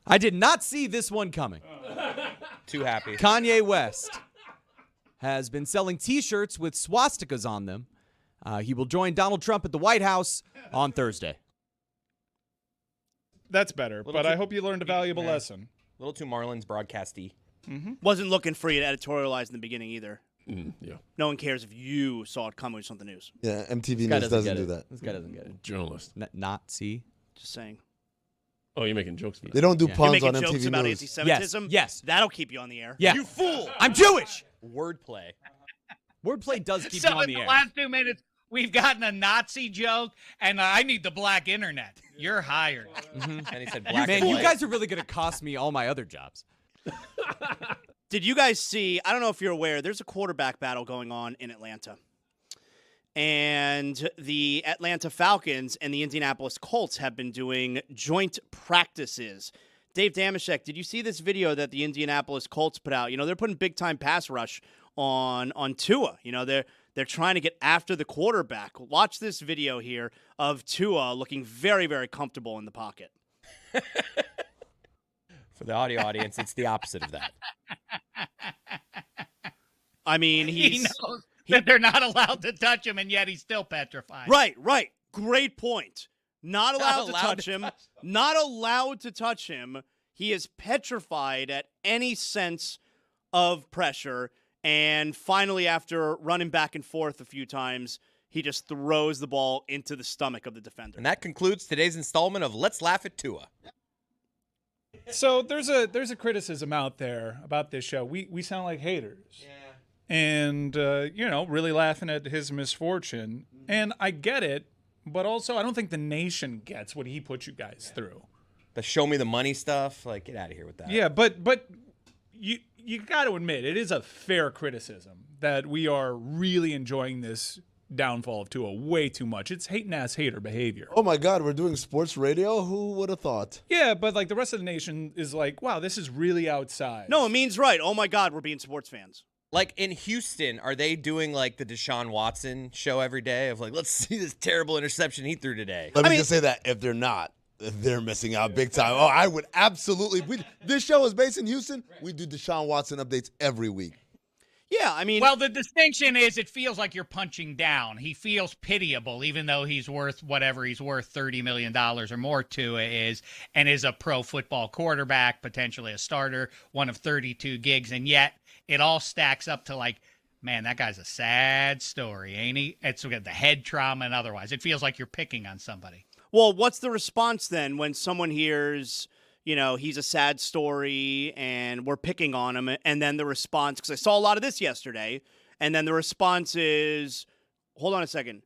Speaker 2: I did not see this one coming.
Speaker 7: Too happy.
Speaker 2: Kanye West has been selling T-shirts with swastikas on them. He will join Donald Trump at the White House on Thursday.
Speaker 4: That's better,
Speaker 7: Little
Speaker 4: but
Speaker 7: too-
Speaker 4: I hope you learned a valuable
Speaker 7: Yeah.
Speaker 4: lesson.
Speaker 7: A little too Marlins broadcasty.
Speaker 1: Wasn't looking for you to editorialize in the beginning either.
Speaker 6: Yeah.
Speaker 1: No one cares if you saw it coming with something news.
Speaker 5: Yeah, MTV
Speaker 2: This guy
Speaker 5: News
Speaker 2: doesn't
Speaker 5: doesn't
Speaker 2: get
Speaker 5: do
Speaker 2: it.
Speaker 5: that.
Speaker 2: This guy doesn't get it.
Speaker 6: Journalist.
Speaker 2: Not see?
Speaker 1: Just saying.
Speaker 6: Oh, you're making jokes.
Speaker 5: They don't do
Speaker 2: Yeah.
Speaker 1: You're
Speaker 5: puns
Speaker 1: making
Speaker 5: on
Speaker 1: jokes
Speaker 5: MTV
Speaker 1: about
Speaker 5: News.
Speaker 1: anti-Semitism?
Speaker 2: Yes.
Speaker 1: That'll keep you on the air.
Speaker 2: Yeah.
Speaker 1: You fool!
Speaker 2: I'm Jewish!
Speaker 7: Wordplay.
Speaker 2: Wordplay does keep
Speaker 3: So
Speaker 2: you on
Speaker 3: in
Speaker 2: the
Speaker 3: the
Speaker 2: air.
Speaker 3: last 2 minutes, we've gotten a Nazi joke, and I need the black internet. You're hired.
Speaker 7: And he said black
Speaker 2: Man,
Speaker 7: and
Speaker 2: you
Speaker 7: white.
Speaker 2: guys are really going to cost me all my other jobs.
Speaker 1: Did you guys see? I don't know if you're aware. There's a quarterback battle going on in Atlanta. and the Atlanta Falcons and the Indianapolis Colts have been doing joint practices. Dave Damashek, did you see this video that the Indianapolis Colts put out? They're putting big-time pass rush on Tua. They're trying to get after the quarterback. Watch this video here of Tua looking very, very comfortable in the pocket.
Speaker 7: For the audio audience, it's the opposite of that.
Speaker 1: I mean,
Speaker 3: he knows that they're not allowed to touch him, and yet he's still petrified.
Speaker 1: Right. Great point. Not allowed to touch him. Not allowed to touch him. He is petrified at any sense of pressure. And finally, after running back and forth a few times, he just throws the ball into the stomach of the defender.
Speaker 7: And that concludes today's installment of Let's Laugh at Tua.
Speaker 4: So there's a criticism out there about this show. We sound like haters. Yeah. And, really laughing at his misfortune. And I get it, but also I don't think the nation gets what he put you guys through.
Speaker 7: The show me the money stuff, like, get out of here with that.
Speaker 4: Yeah, but you got to admit, it is a fair criticism that we are really enjoying this downfall of Tua way too much. It's hating-ass hater behavior.
Speaker 5: Oh, my God, we're doing sports radio? Who would have thought?
Speaker 4: Yeah, but, the rest of the nation is like, wow, this is really outside.
Speaker 1: No, it means right. Oh, my God, we're being sports fans.
Speaker 7: Like, in Houston, are they doing, the Deshaun Watson show every day of, let's see this terrible interception he threw today?
Speaker 5: Let me just say that if they're not, they're missing out big time. Oh, I would absolutely. This show is based in Houston. We do Deshaun Watson updates every week.
Speaker 1: Yeah, I mean.
Speaker 3: Well, the distinction is it feels like you're punching down. He feels pitiable, even though he's worth whatever he's worth, $30 million or more to is, and is a pro football quarterback, potentially a starter, one of 32 gigs, and yet it all stacks up to man, that guy's a sad story, ain't he? It's the head trauma and otherwise. It feels like you're picking on somebody.
Speaker 1: Well, what's the response then when someone hears, he's a sad story and we're picking on him, and then the response, because I saw a lot of this yesterday, and then the response is, hold on a second.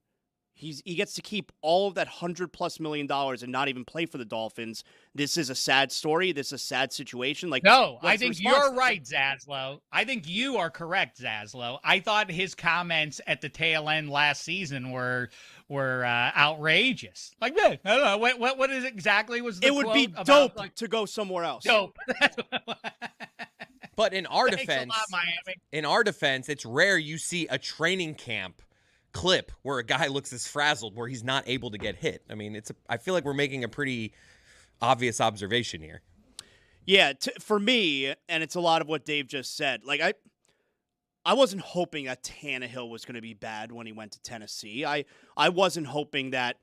Speaker 1: He gets to keep all of that $100+ million and not even play for the Dolphins. This is a sad story. This is a sad situation.
Speaker 3: No, I think you're right, Zaslow. I think you are correct, Zaslow. I thought his comments at the tail end last season were outrageous. I don't know what is exactly was the
Speaker 1: it would
Speaker 3: quote
Speaker 1: be
Speaker 3: about,
Speaker 1: dope to go somewhere else.
Speaker 3: Dope.
Speaker 7: But in our
Speaker 3: Thanks
Speaker 7: defense,
Speaker 3: a lot, Miami.
Speaker 7: in our defense, it's rare you see a training camp clip where a guy looks as frazzled where he's not able to get hit. I mean, I feel like we're making a pretty obvious observation here.
Speaker 1: Yeah, for me, and it's a lot of what Dave just said. I wasn't hoping that Tannehill was going to be bad when he went to Tennessee. I wasn't hoping that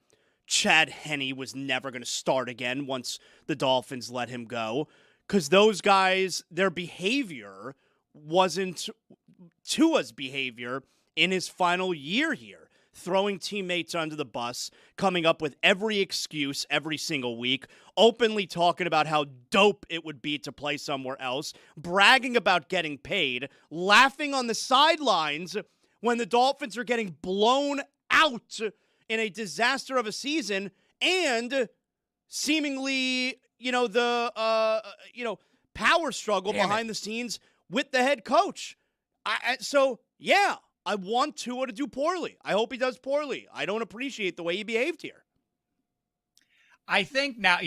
Speaker 1: Chad Henne was never going to start again once the Dolphins let him go, because those guys, their behavior wasn't Tua's behavior in his final year here, throwing teammates under the bus, coming up with every excuse every single week, openly talking about how dope it would be to play somewhere else, bragging about getting paid, laughing on the sidelines when the Dolphins are getting blown out in a disaster of a season, and seemingly, the power struggle behind the scenes with the head coach. Yeah. I want Tua to do poorly. I hope he does poorly. I don't appreciate the way he behaved here.
Speaker 3: I think now,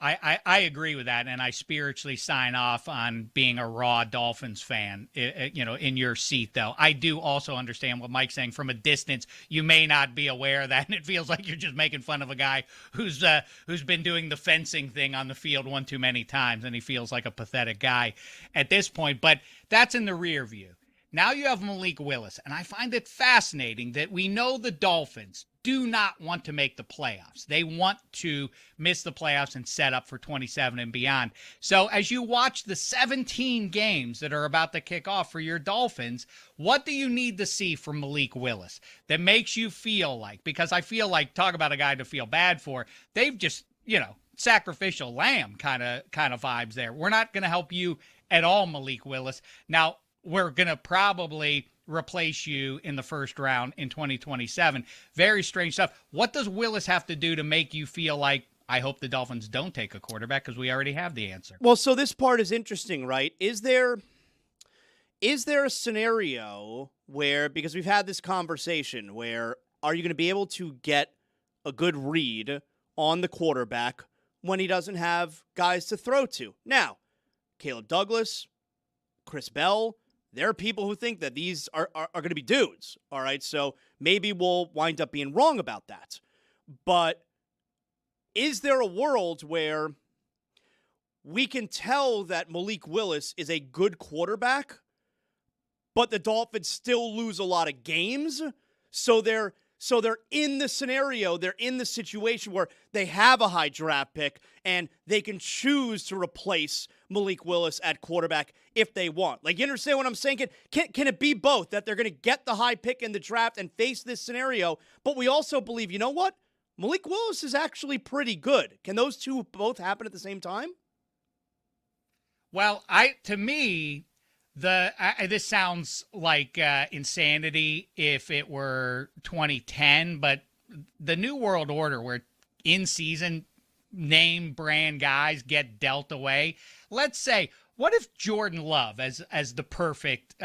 Speaker 3: I agree with that, and I spiritually sign off on being a raw Dolphins fan, in your seat, though. I do also understand what Mike's saying. From a distance, you may not be aware of that, and it feels like you're just making fun of a guy who's been doing the fencing thing on the field one too many times, and he feels like a pathetic guy at this point. But that's in the rear view. Now you have Malik Willis, and I find it fascinating that we know the Dolphins do not want to make the playoffs. They want to miss the playoffs and set up for 27 and beyond. So as you watch the 17 games that are about to kick off for your Dolphins, what do you need to see from Malik Willis that makes you feel like, because I feel like, talk about a guy to feel bad for, they've just, sacrificial lamb kind of vibes there. We're not going to help you at all, Malik Willis. Now, we're going to probably replace you in the first round in 2027. Very strange stuff. What does Willis have to do to make you feel like, I hope the Dolphins don't take a quarterback, because we already have the answer?
Speaker 1: Well, so this part is interesting, right? Is there a scenario where, because we've had this conversation where are you going to be able to get a good read on the quarterback when he doesn't have guys to throw to? Now, Caleb Douglas, Chris Bell, there are people who think that these are going to be dudes, all right? So maybe we'll wind up being wrong about that. But is there a world where we can tell that Malik Willis is a good quarterback, but the Dolphins still lose a lot of games? So they're in the scenario, they're in the situation where they have a high draft pick and they can choose to replace Malik Willis at quarterback if they want. Like, you understand what I'm saying? Can it be both, that they're going to get the high pick in the draft and face this scenario, but we also believe, you know what? Malik Willis is actually pretty good. Can those two both happen at the same time?
Speaker 3: Well, to me, this sounds like insanity if it were 2010, but the New World Order, where in-season name brand guys get dealt away. Let's say, what if Jordan Love, as the perfect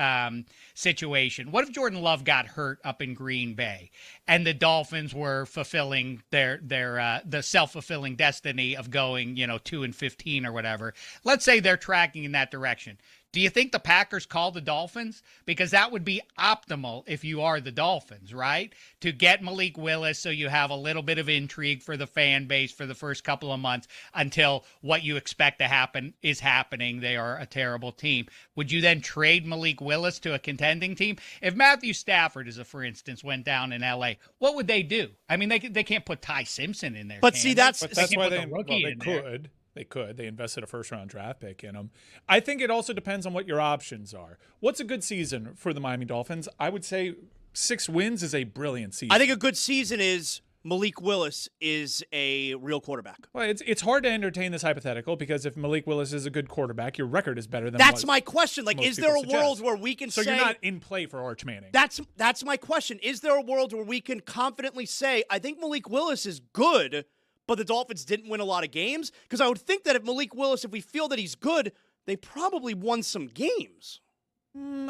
Speaker 3: situation, what if Jordan Love got hurt up in Green Bay and the Dolphins were fulfilling the self-fulfilling destiny of going 2-15 or whatever? Let's say they're tracking in that direction. Do you think the Packers call the Dolphins? Because that would be optimal if you are the Dolphins, right? To get Malik Willis so you have a little bit of intrigue for the fan base for the first couple of months until what you expect to happen is happening. They are a terrible team. Would you then trade Malik Willis to a contending team? If Matthew Stafford, for instance, went down in L.A., what would they do? I mean, they can't put Ty Simpson in there.
Speaker 1: But see, that's
Speaker 4: why they could. They could. They invested a first-round draft pick in him. I think it also depends on what your options are. What's a good season for the Miami Dolphins? I would say 6 wins is a brilliant season.
Speaker 1: I think a good season is Malik Willis is a real quarterback.
Speaker 4: Well, it's hard to entertain this hypothetical because if Malik Willis is a good quarterback, your record is better than
Speaker 1: That's my question. Like, is there a world where we can
Speaker 4: say... So you're not in play for Arch Manning.
Speaker 1: That's my question. Is there a world where we can confidently say, I think Malik Willis is good, but the Dolphins didn't win a lot of games? Because I would think that if Malik Willis, if we feel that he's good, they probably won some games.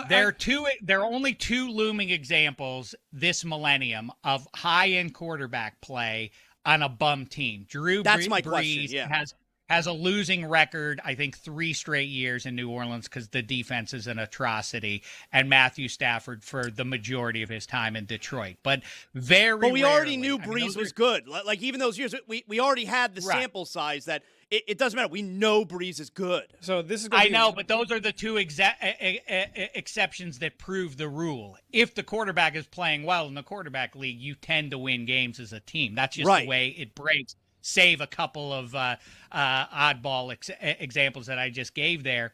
Speaker 3: There are only 2 looming examples this millennium of high-end quarterback play on a bum team.
Speaker 1: That's my question, yeah.
Speaker 3: has a losing record, I think 3 straight years in New Orleans because the defense is an atrocity, and Matthew Stafford for the majority of his time in Detroit. But we
Speaker 1: already knew Breeze was good. Like, even those years, we already had the sample size that it doesn't matter. We know Breeze is good.
Speaker 4: So this is.
Speaker 3: But those are the 2 exceptions that prove the rule. If the quarterback is playing well in the quarterback league, you tend to win games as a team. That's just the way it breaks. Save a couple of oddball examples that I just gave there.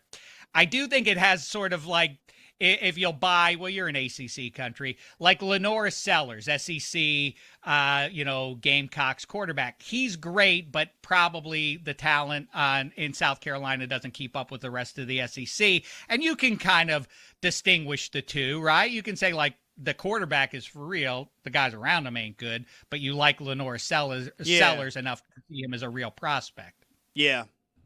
Speaker 3: I do think it has sort of like, if you'll buy, well, you're an ACC country, like Lenore Sellers, SEC, Gamecocks quarterback. He's great, but probably the talent in South Carolina doesn't keep up with the rest of the SEC. And you can kind of distinguish the two, right? You can say, like, the quarterback is for real. The guys around him ain't good, but you like Lenore Sellers enough to see him as a real prospect.
Speaker 1: Yeah.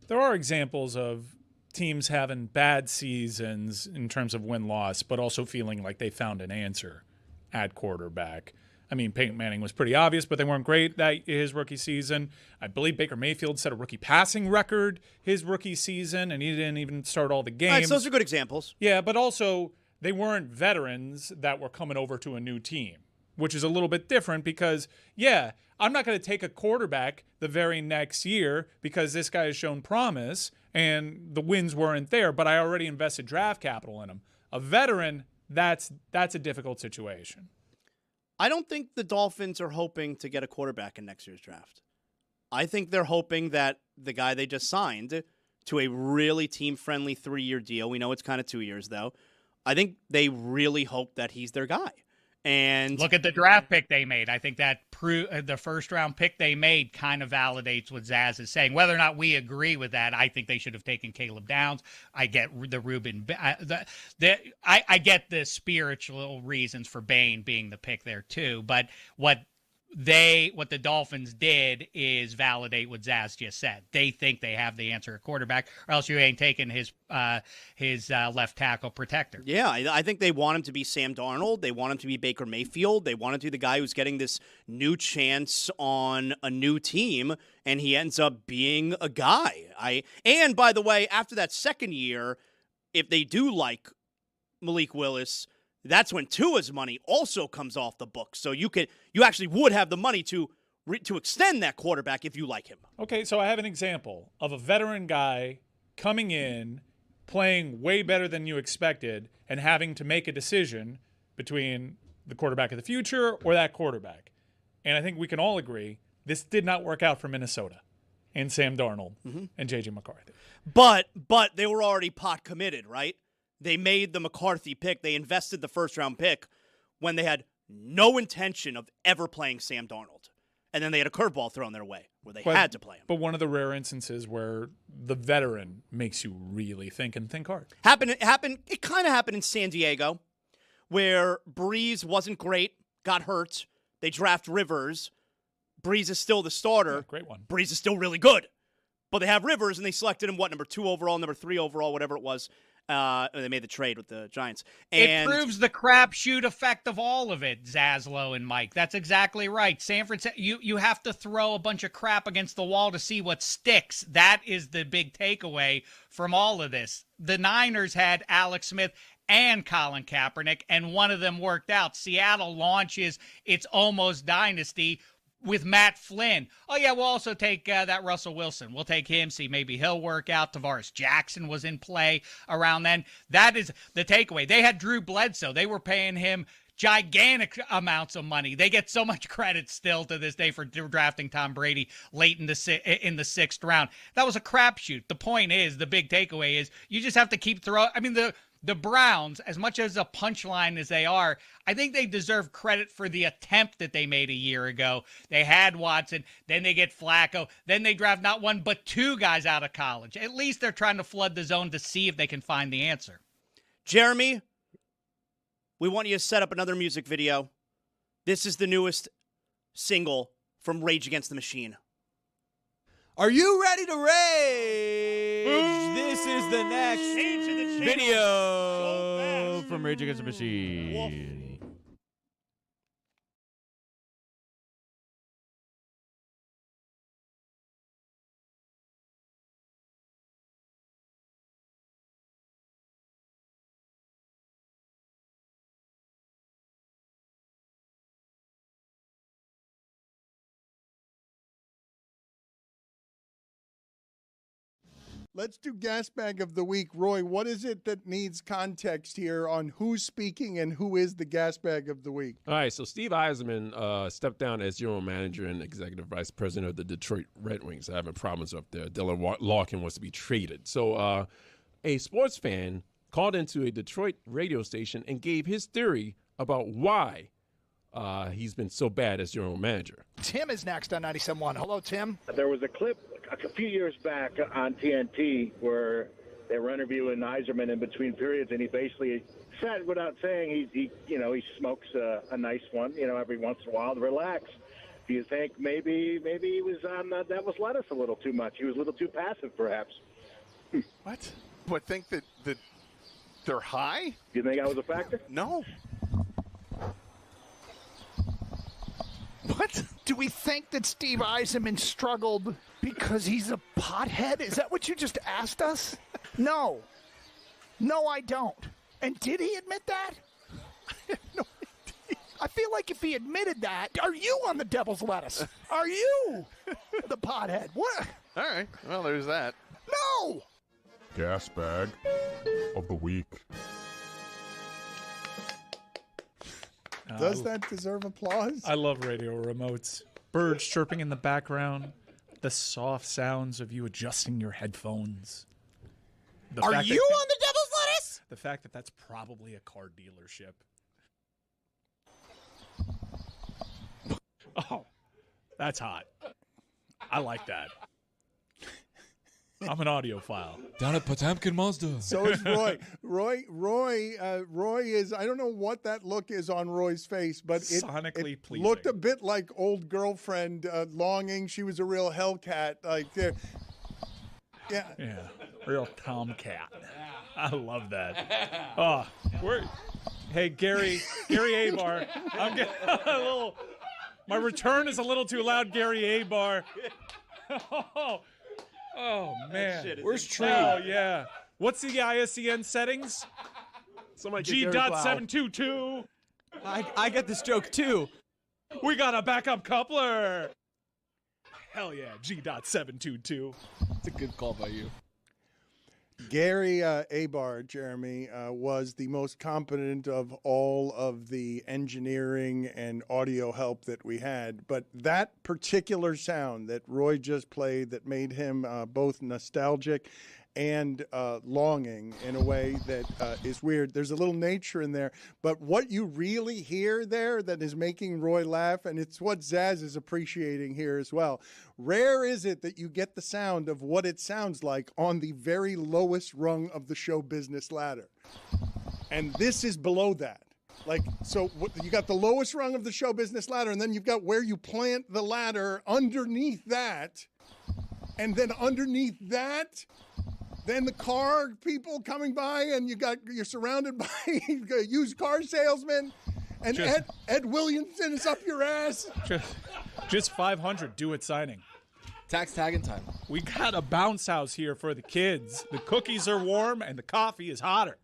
Speaker 4: There are examples of teams having bad seasons in terms of win-loss, but also feeling like they found an answer at quarterback. I mean, Peyton Manning was pretty obvious, but they weren't great his rookie season. I believe Baker Mayfield set a rookie passing record his rookie season, and he didn't even start all the games.
Speaker 1: All right, so those are good examples.
Speaker 4: Yeah, but also they weren't veterans that were coming over to a new team, which is a little bit different because, I'm not going to take a quarterback the very next year because this guy has shown promise and the wins weren't there, but I already invested draft capital in him. A veteran, that's a difficult situation.
Speaker 1: I don't think the Dolphins are hoping to get a quarterback in next year's draft. I think they're hoping that the guy they just signed to a really team-friendly 3-year deal, we know it's kind of 2 years though, I think they really hope that he's their guy. And
Speaker 3: look at the draft pick they made. I think that the first-round pick they made kind of validates what Zaz is saying. Whether or not we agree with that, I think they should have taken Caleb Downs. I get the Ruben. I get the spiritual reasons for Bain being the pick there too. But what what the Dolphins did is validate what Zaz just said. They think they have the answer at quarterback, or else you ain't taking his left tackle protector.
Speaker 1: Yeah, I think they want him to be Sam Darnold. They want him to be Baker Mayfield. They want him to be the guy who's getting this new chance on a new team, and he ends up being a guy. And by the way, after that second year, if they do like Malik Willis, that's when Tua's money also comes off the books. So you actually would have the money to extend that quarterback if you like him.
Speaker 4: Okay, so I have an example of a veteran guy coming in, playing way better than you expected, and having to make a decision between the quarterback of the future or that quarterback. And I think we can all agree this did not work out for Minnesota and Sam Darnold and J.J. McCarthy.
Speaker 1: But they were already pot committed, right? They made the McCarthy pick. They invested the first-round pick when they had no intention of ever playing Sam Darnold. And then they had a curveball thrown their way where they had to play him.
Speaker 4: But one of the rare instances where the veteran makes you really think and think hard.
Speaker 1: It kind of happened in San Diego where Breeze wasn't great, got hurt. They draft Rivers. Breeze is still the starter.
Speaker 4: Yeah, great one.
Speaker 1: Breeze is still really good. But they have Rivers, and they selected him, number 2 overall, number 3 overall, whatever it was. They made the trade with the Giants. And
Speaker 3: it proves the crapshoot effect of all of it, Zaslow and Mike. That's exactly right. San Francisco, you have to throw a bunch of crap against the wall to see what sticks. That is the big takeaway from all of this. The Niners had Alex Smith and Colin Kaepernick, and one of them worked out. Seattle launches its almost dynasty with Matt Flynn. Oh, yeah, we'll also take that Russell Wilson. We'll take him, see maybe he'll work out. Tavares Jackson was in play around then. That is the takeaway. They had Drew Bledsoe. They were paying him gigantic amounts of money. They get so much credit still to this day for drafting Tom Brady late in the 6th round. That was a crapshoot. The point is, the big takeaway is you just have to keep throwing. I mean, the Browns, as much as a punchline as they are, I think they deserve credit for the attempt that they made a year ago. They had Watson, then they get Flacco, then they draft not 1 but 2 guys out of college. At least they're trying to flood the zone to see if they can find the answer.
Speaker 1: Jeremy, we want you to set up another music video. This is the newest single from Rage Against the Machine.
Speaker 2: Are you ready to rage? This is the next video from Rage Against the Machine.
Speaker 11: Let's do gas bag of the week. Roy, what is it that needs context here on who's speaking and who is the gas bag of the week?
Speaker 6: All right, so Steve Eisman stepped down as general manager and executive vice president of the Detroit Red Wings. Having problems up there. Dylan Larkin wants to be traded. So a sports fan called into a Detroit radio station and gave his theory about why he's been so bad as general manager.
Speaker 15: Tim is next on 97.1. Hello, Tim.
Speaker 16: There was a clip a few years back on TNT where they were interviewing Yzerman in between periods, and he basically said, without saying, he smokes a nice one, every once in a while to relax. Do you think maybe he was on Devil's Lettuce a little too much? He was a little too passive, perhaps.
Speaker 15: What? What, think that they're high?
Speaker 16: Do you think that was a factor?
Speaker 15: No. What? Do we think that Steve Yzerman struggled because he's a pothead? Is that what you just asked us? No. No, I don't. And did he admit that? No, I feel like if he admitted that, are you on the Devil's Lettuce? Are you the pothead? What?
Speaker 17: All right. Well, there's that.
Speaker 15: No!
Speaker 18: Gas bag of the week.
Speaker 11: Does that deserve applause?
Speaker 4: I love radio remotes. Birds chirping in the background. The soft sounds of you adjusting your headphones.
Speaker 15: Are you on the Devil's Lettuce?
Speaker 4: The fact that that's probably a car dealership. Oh, that's hot. I like that. I'm an audiophile.
Speaker 8: Down at Potemkin Mazda.
Speaker 11: So is Roy. Roy is, I don't know what that look is on Roy's face, but
Speaker 4: Sonically
Speaker 11: it
Speaker 4: pleasing.
Speaker 11: looked a bit like old girlfriend longing. She was a real Hellcat.
Speaker 4: Yeah, real tomcat. I love that. Oh, hey, Gary Abar. I'm getting a little. My return is a little too loud, Gary Abar. Oh man,
Speaker 1: where's Tree?
Speaker 4: Oh yeah. What's the ISCN settings?
Speaker 6: Somebody
Speaker 4: G.722.
Speaker 2: I get this joke too.
Speaker 4: We got a backup coupler. Hell yeah, G.722.
Speaker 8: It's a good call by you.
Speaker 11: Gary Abar, Jeremy, was the most competent of all of the engineering and audio help that we had. But that particular sound that Roy just played that made him both nostalgic and longing in a way that is weird. There's a little nature in there. But what you really hear there that is making Roy laugh, and it's what Zaz is appreciating here as well. Rare is it that you get the sound of what it sounds like on the very lowest rung of the show business ladder. And this is below that. Like, so you got the lowest rung of the show business ladder, and then you've got where you plant the ladder underneath that. And then underneath that, then the car people coming by, and you're surrounded by used car salesmen, and Ed Williamson is up your ass.
Speaker 4: Just 500 due at signing.
Speaker 8: Tax tagging time.
Speaker 4: We got a bounce house here for the kids. The cookies are warm and the coffee is hotter.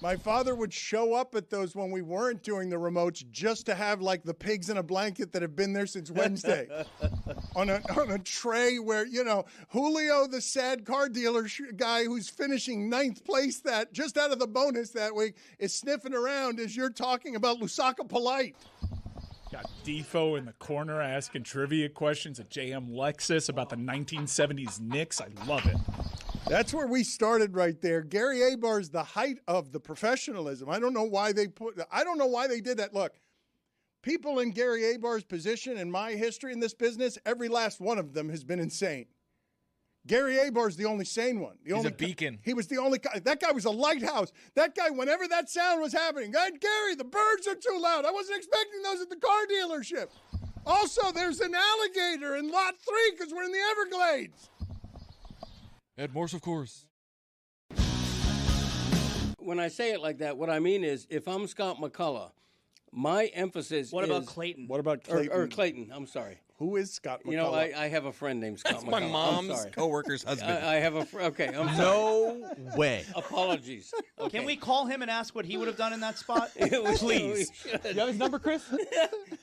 Speaker 11: My father would show up at those when we weren't doing the remotes just to have like the pigs in a blanket that have been there since Wednesday on a tray where, Julio, the sad car dealer guy who's finishing 9th place that just out of the bonus that week is sniffing around as you're talking about Lusaka Polite.
Speaker 4: Got Defo in the corner asking trivia questions at JM Lexus about the 1970s Knicks. I love it.
Speaker 11: That's where we started right there. Gary Abar is the height of the professionalism. I don't know why they did that. Look, people in Gary Abar's position in my history in this business, every last one of them has been insane. Gary Abar's the only sane one.
Speaker 8: He's a beacon.
Speaker 11: He was the only guy. That guy was a lighthouse. That guy, whenever that sound was happening, Gary, the birds are too loud. I wasn't expecting those at the car dealership. Also, there's an alligator in lot 3 because we're in the Everglades.
Speaker 8: Ed Morse, of course.
Speaker 9: When I say it like that, what I mean is if I'm Scott McCullough, my emphasis
Speaker 1: What
Speaker 9: is...
Speaker 1: about Clayton?
Speaker 11: What about Clayton?
Speaker 9: Or Clayton, I'm sorry.
Speaker 11: Who is Scott McCullough?
Speaker 9: I have a friend named Scott
Speaker 7: That's
Speaker 9: McCullough.
Speaker 7: my
Speaker 9: I'm
Speaker 7: mom's
Speaker 9: sorry.
Speaker 7: coworker's husband.
Speaker 9: I have a okay. I'm sorry.
Speaker 2: No way.
Speaker 9: Apologies. Okay.
Speaker 1: Can we call him and ask what he would have done in that spot?
Speaker 2: Please.
Speaker 9: We
Speaker 2: You have his number, Chris?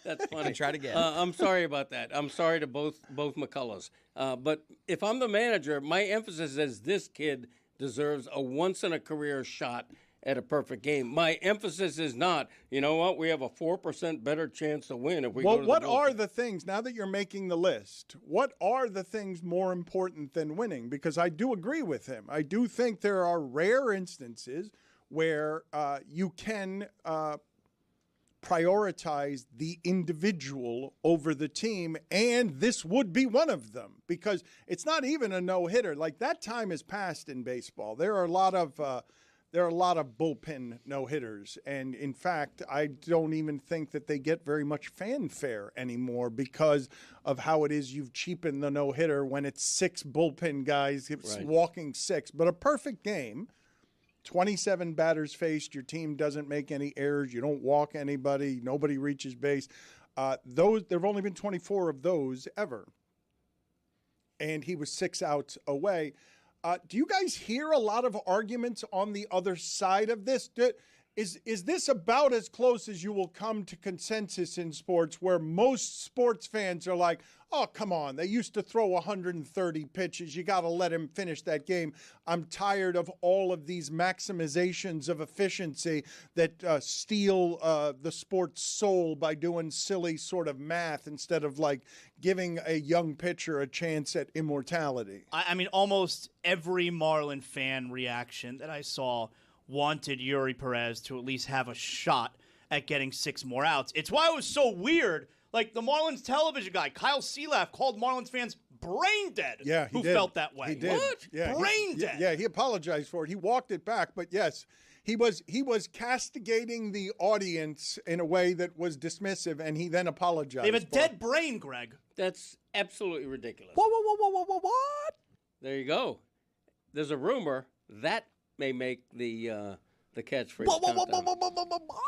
Speaker 9: That's funny.
Speaker 7: can try to get.
Speaker 9: I'm sorry about that. I'm sorry to both McCulloughs. But if I'm the manager, my emphasis is this kid deserves a once-in-a-career shot at a perfect game. My emphasis is not, you know what, we have a 4% better chance to win if we go to the
Speaker 11: what
Speaker 9: bullpen.
Speaker 11: are the things, now that you're making the list, what are the things more important than winning? Because I do agree with him. I do think there are rare instances where you can prioritize the individual over the team, and this would be one of them because it's not even a no-hitter. Like, that time is past in baseball. There are a lot of bullpen no-hitters, and in fact, I don't even think that they get very much fanfare anymore because of how it is you've cheapened the no-hitter when it's 6 bullpen guys walking 6. But a perfect game, 27 batters faced, your team doesn't make any errors, you don't walk anybody, nobody reaches base. There have only been 24 of those ever, and he was 6 outs away. Do you guys hear a lot of arguments on the other side of this? Is this about as close as you will come to consensus in sports where most sports fans are like, oh, come on, they used to throw 130 pitches. You got to let him finish that game. I'm tired of all of these maximizations of efficiency that steal the sport's soul by doing silly sort of math instead of like giving a young pitcher a chance at immortality.
Speaker 1: I mean, almost every Marlin fan reaction that I saw wanted Yuri Perez to at least have a shot at getting 6 more outs. It's why it was so weird. Like, the Marlins television guy, Kyle Sealaff, called Marlins fans brain dead.
Speaker 11: Yeah, he
Speaker 1: who
Speaker 11: did.
Speaker 1: felt that way.
Speaker 11: He did.
Speaker 1: What?
Speaker 11: Yeah,
Speaker 1: Brain dead.
Speaker 11: Yeah, he apologized for it. He walked it back, but yes, he was castigating the audience in a way that was dismissive, and he then apologized.
Speaker 1: They have a
Speaker 11: for
Speaker 1: dead
Speaker 11: it.
Speaker 1: brain, Greg.
Speaker 9: That's absolutely ridiculous.
Speaker 1: What?
Speaker 9: There you go. There's a rumor that may make the catchphrase.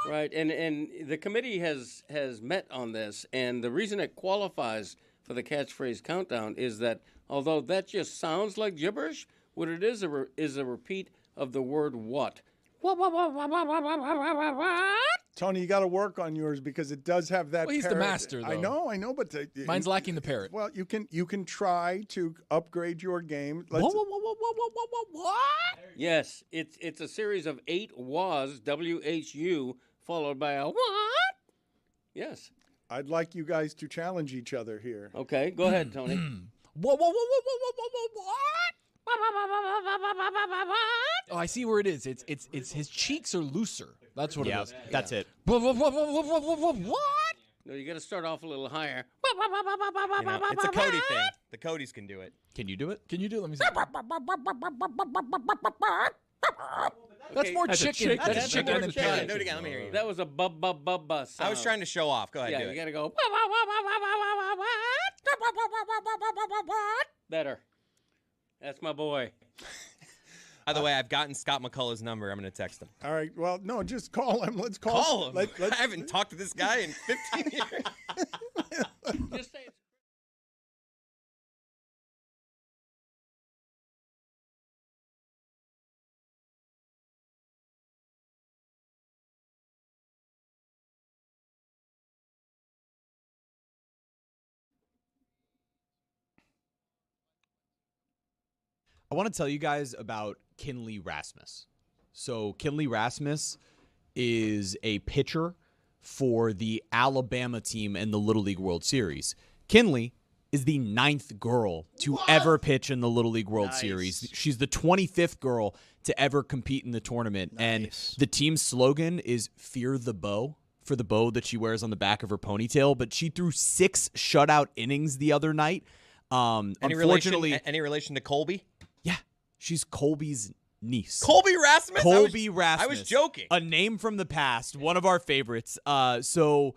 Speaker 9: Right, and the committee has met on this, and the reason it qualifies for the catchphrase countdown is that although that just sounds like gibberish, what it is a repeat of the word what.
Speaker 11: Tony, you got to work on yours because it does have that.
Speaker 8: Well, he's the
Speaker 11: parrot.
Speaker 8: master,
Speaker 11: I
Speaker 8: though.
Speaker 11: know, but
Speaker 8: Mine's lacking the parrot.
Speaker 11: Well, you can try to upgrade your game. Let's,
Speaker 9: Yes, it's a series of 8 whas, W-H-U, followed by a what? Yes.
Speaker 11: I'd like you guys to challenge each other here.
Speaker 9: Okay, go ahead, Tony.
Speaker 8: Oh, I see where it is. It's his cheeks are looser. That's what it is.
Speaker 2: That's it.
Speaker 8: What?
Speaker 9: No, you got to start off a little higher.
Speaker 7: You know, it's a Cody thing. The Codys can do it.
Speaker 2: Can you do it?
Speaker 8: Can you do it? Let me see. That's more
Speaker 9: That's a
Speaker 8: chicken.
Speaker 9: chick.
Speaker 8: That's
Speaker 9: That's
Speaker 8: chicken
Speaker 9: more
Speaker 8: than
Speaker 9: chicken.
Speaker 8: parrot.
Speaker 7: Do it again. Let me hear you.
Speaker 9: That was a bub sound.
Speaker 7: I was trying to show off. Go ahead.
Speaker 9: Yeah,
Speaker 7: do
Speaker 9: you
Speaker 7: it.
Speaker 9: got to go. Better. That's my boy.
Speaker 7: By the way, I've gotten Scott McCullough's number. I'm going to text him.
Speaker 11: All right. Well, no, just call him. Let's call.
Speaker 7: Call him.
Speaker 11: Let's-
Speaker 7: I haven't talked to this guy in 15 years.
Speaker 9: Just say it's
Speaker 2: I want to tell you guys about Kinley Rasmus. So Kinley Rasmus is a pitcher for the Alabama team in the Little League World Series. Kinley is the 9th girl to ever pitch in the Little League World Series. She's the 25th girl to ever compete in the tournament. And the team's slogan is "Fear the Bow," for the bow that she wears on the back of her ponytail. But she threw 6 shutout innings the other night. Unfortunately,
Speaker 7: any relation to Colby?
Speaker 2: Yeah, she's Colby's niece.
Speaker 7: Colby Rasmus?
Speaker 2: Colby Rasmus.
Speaker 7: I was joking.
Speaker 2: A name from the past, one of our favorites. 25th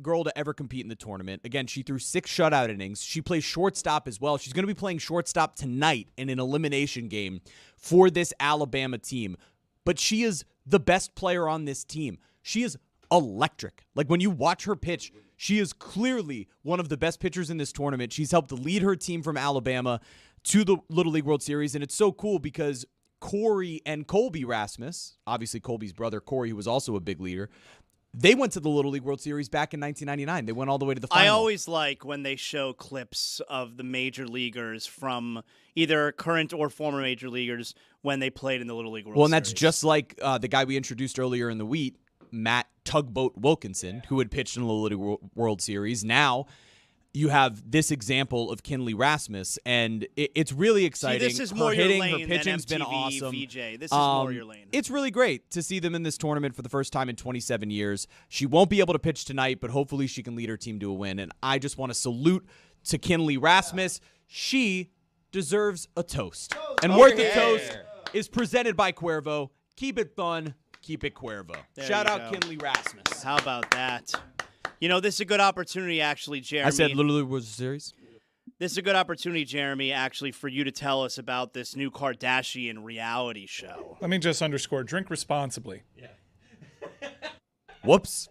Speaker 2: girl to ever compete in the tournament. Again, she threw 6 shutout innings. She plays shortstop as well. She's going to be playing shortstop tonight in an elimination game for this Alabama team. But she is the best player on this team. She is electric. Like, when you watch her pitch, she is clearly one of the best pitchers in this tournament. She's helped lead her team from Alabama to the Little League World Series, and it's so cool because Corey and Colby Rasmus, obviously Colby's brother Corey, who was also a big leader, they went to the Little League World Series back in 1999. They went all the way to the final.
Speaker 1: I always like when they show clips of the major leaguers from either current or former major leaguers when they played in the Little League World Series.
Speaker 2: Well, and that's just like the guy we introduced earlier in the week, Matt Tugboat Wilkinson, who had pitched in the Little League World Series. Now you have this example of Kinley Rasmus, and it's really exciting.
Speaker 1: See, this is more
Speaker 2: her
Speaker 1: your
Speaker 2: hitting,
Speaker 1: lane
Speaker 2: her pitching's
Speaker 1: than
Speaker 2: been
Speaker 1: MTV,
Speaker 2: awesome.
Speaker 1: VJ. This is more your lane.
Speaker 2: It's really great to see them in this tournament for the first time in 27 years. She won't be able to pitch tonight, but hopefully she can lead her team to a win. And I just want to salute to Kinley Rasmus. She deserves a toast. And Worth a Toast is presented by Cuervo. Keep it fun. Keep it Cuervo.
Speaker 1: There
Speaker 2: Shout
Speaker 1: you
Speaker 2: out
Speaker 1: go.
Speaker 2: Kinley Rasmus.
Speaker 1: How about that? You know, this is a good opportunity, actually, Jeremy.
Speaker 2: I said Little League World Series.
Speaker 1: This is a good opportunity, Jeremy, actually, for you to tell us about this new Kardashian reality show.
Speaker 4: Let me just underscore, drink responsibly.
Speaker 2: Whoops.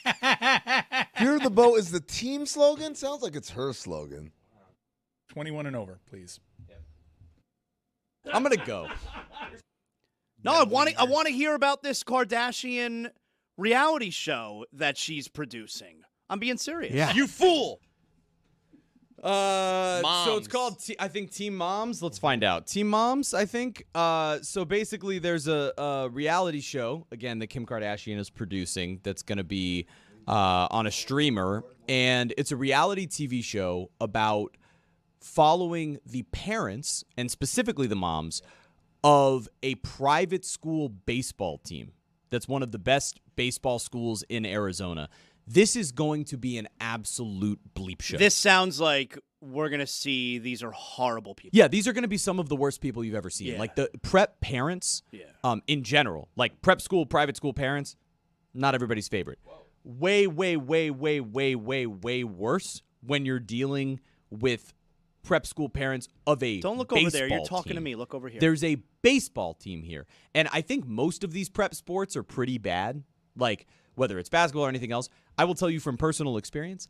Speaker 5: Fear the Bow is the team slogan? Sounds like it's her slogan.
Speaker 4: 21 and over, please.
Speaker 2: I'm going to go.
Speaker 1: No, I want to hear about this Kardashian reality show that she's producing. I'm being serious.
Speaker 2: Yeah.
Speaker 7: You fool!
Speaker 2: So it's called, I think, Team Moms. Let's find out. Team Moms, I think. So basically, there's a reality show, again, that Kim Kardashian is producing that's going to be on a streamer. And it's a reality TV show about following the parents, and specifically the moms, of a private school baseball team that's one of the best baseball schools in Arizona. This is going to be an absolute bleep show.
Speaker 1: This sounds like we're going to see these are horrible people.
Speaker 2: Yeah, these are going to be some of the worst people you've ever seen.
Speaker 1: Yeah.
Speaker 2: Like the prep parents, in general, like prep school, private school parents, not everybody's favorite. Way, way, way, way, way, way, way worse when you're dealing with prep school parents of a
Speaker 1: Don't look over there. You're
Speaker 2: baseball
Speaker 1: talking to
Speaker 2: team.
Speaker 1: me. Look over here.
Speaker 2: There's a baseball team here. And I think most of these prep sports are pretty bad. Like, whether it's basketball or anything else, I will tell you from personal experience,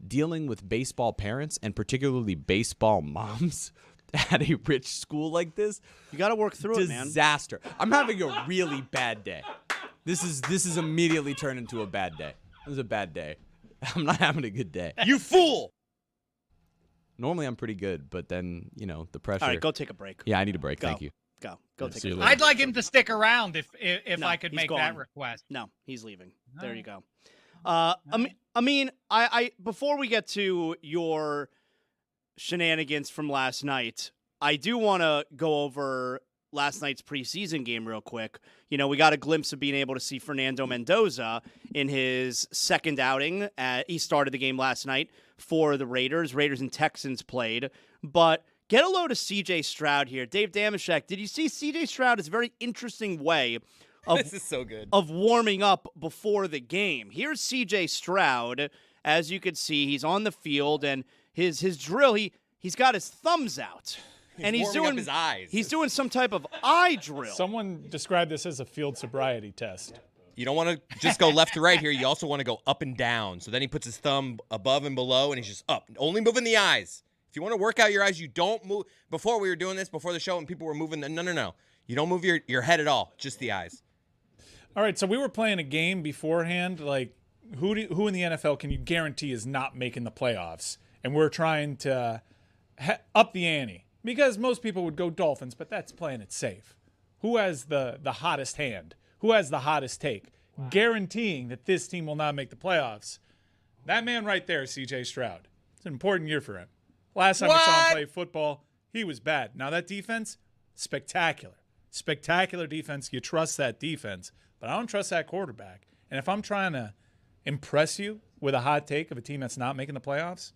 Speaker 2: dealing with baseball parents and particularly baseball moms at a rich school like this,
Speaker 1: you got to work through it, man.
Speaker 2: Disaster. I'm having a really bad day. This is immediately turned into a bad day. This is a bad day. I'm not having a good day.
Speaker 7: You fool!
Speaker 2: Normally I'm pretty good, but then, the pressure.
Speaker 1: All right, go take a break.
Speaker 2: Yeah, I need a break.
Speaker 1: Go.
Speaker 2: Thank you.
Speaker 1: Go take a break.
Speaker 3: I'd like him to stick around if
Speaker 1: No,
Speaker 3: I could
Speaker 1: he's
Speaker 3: make
Speaker 1: gone.
Speaker 3: that request.
Speaker 1: No, he's leaving. There you go. I before we get to your shenanigans from last night, I do want to go over last night's preseason game real quick. We got a glimpse of being able to see Fernando Mendoza in his second outing. He started the game last night for the Raiders. Raiders and Texans played, but get a load of C.J. Stroud here. Dave Damashek, did you see C.J. Stroud? It's a very interesting way of,
Speaker 7: This is so good.
Speaker 1: of warming up before the game. Here's C.J. Stroud. As you can see, he's on the field, and his drill, he's got his thumbs out. And he's
Speaker 7: warming
Speaker 1: doing
Speaker 7: up his eyes.
Speaker 1: He's doing some type of eye drill.
Speaker 4: Someone described this as a field sobriety test.
Speaker 7: You don't want to just go left to right here. You also want to go up and down. So then he puts his thumb above and below, and he's just up. Only moving the eyes. If you want to work out your eyes, you don't move. Before we were doing this, before the show, and people were moving, no. You don't move your head at all, just the eyes.
Speaker 4: All right, so we were playing a game beforehand. Like, who in the NFL can you guarantee is not making the playoffs? And we're trying to up the ante. Because most people would go Dolphins, but that's playing it safe. Who has the hottest hand? Who has the hottest take? Wow. Guaranteeing that this team will not make the playoffs. That man right there, C.J. Stroud. It's an important year for him. Last time we saw him play football, he was bad. Now that defense, spectacular. Spectacular defense. You trust that defense. But I don't trust that quarterback. And if I'm trying to impress you with a hot take of a team that's not making the playoffs,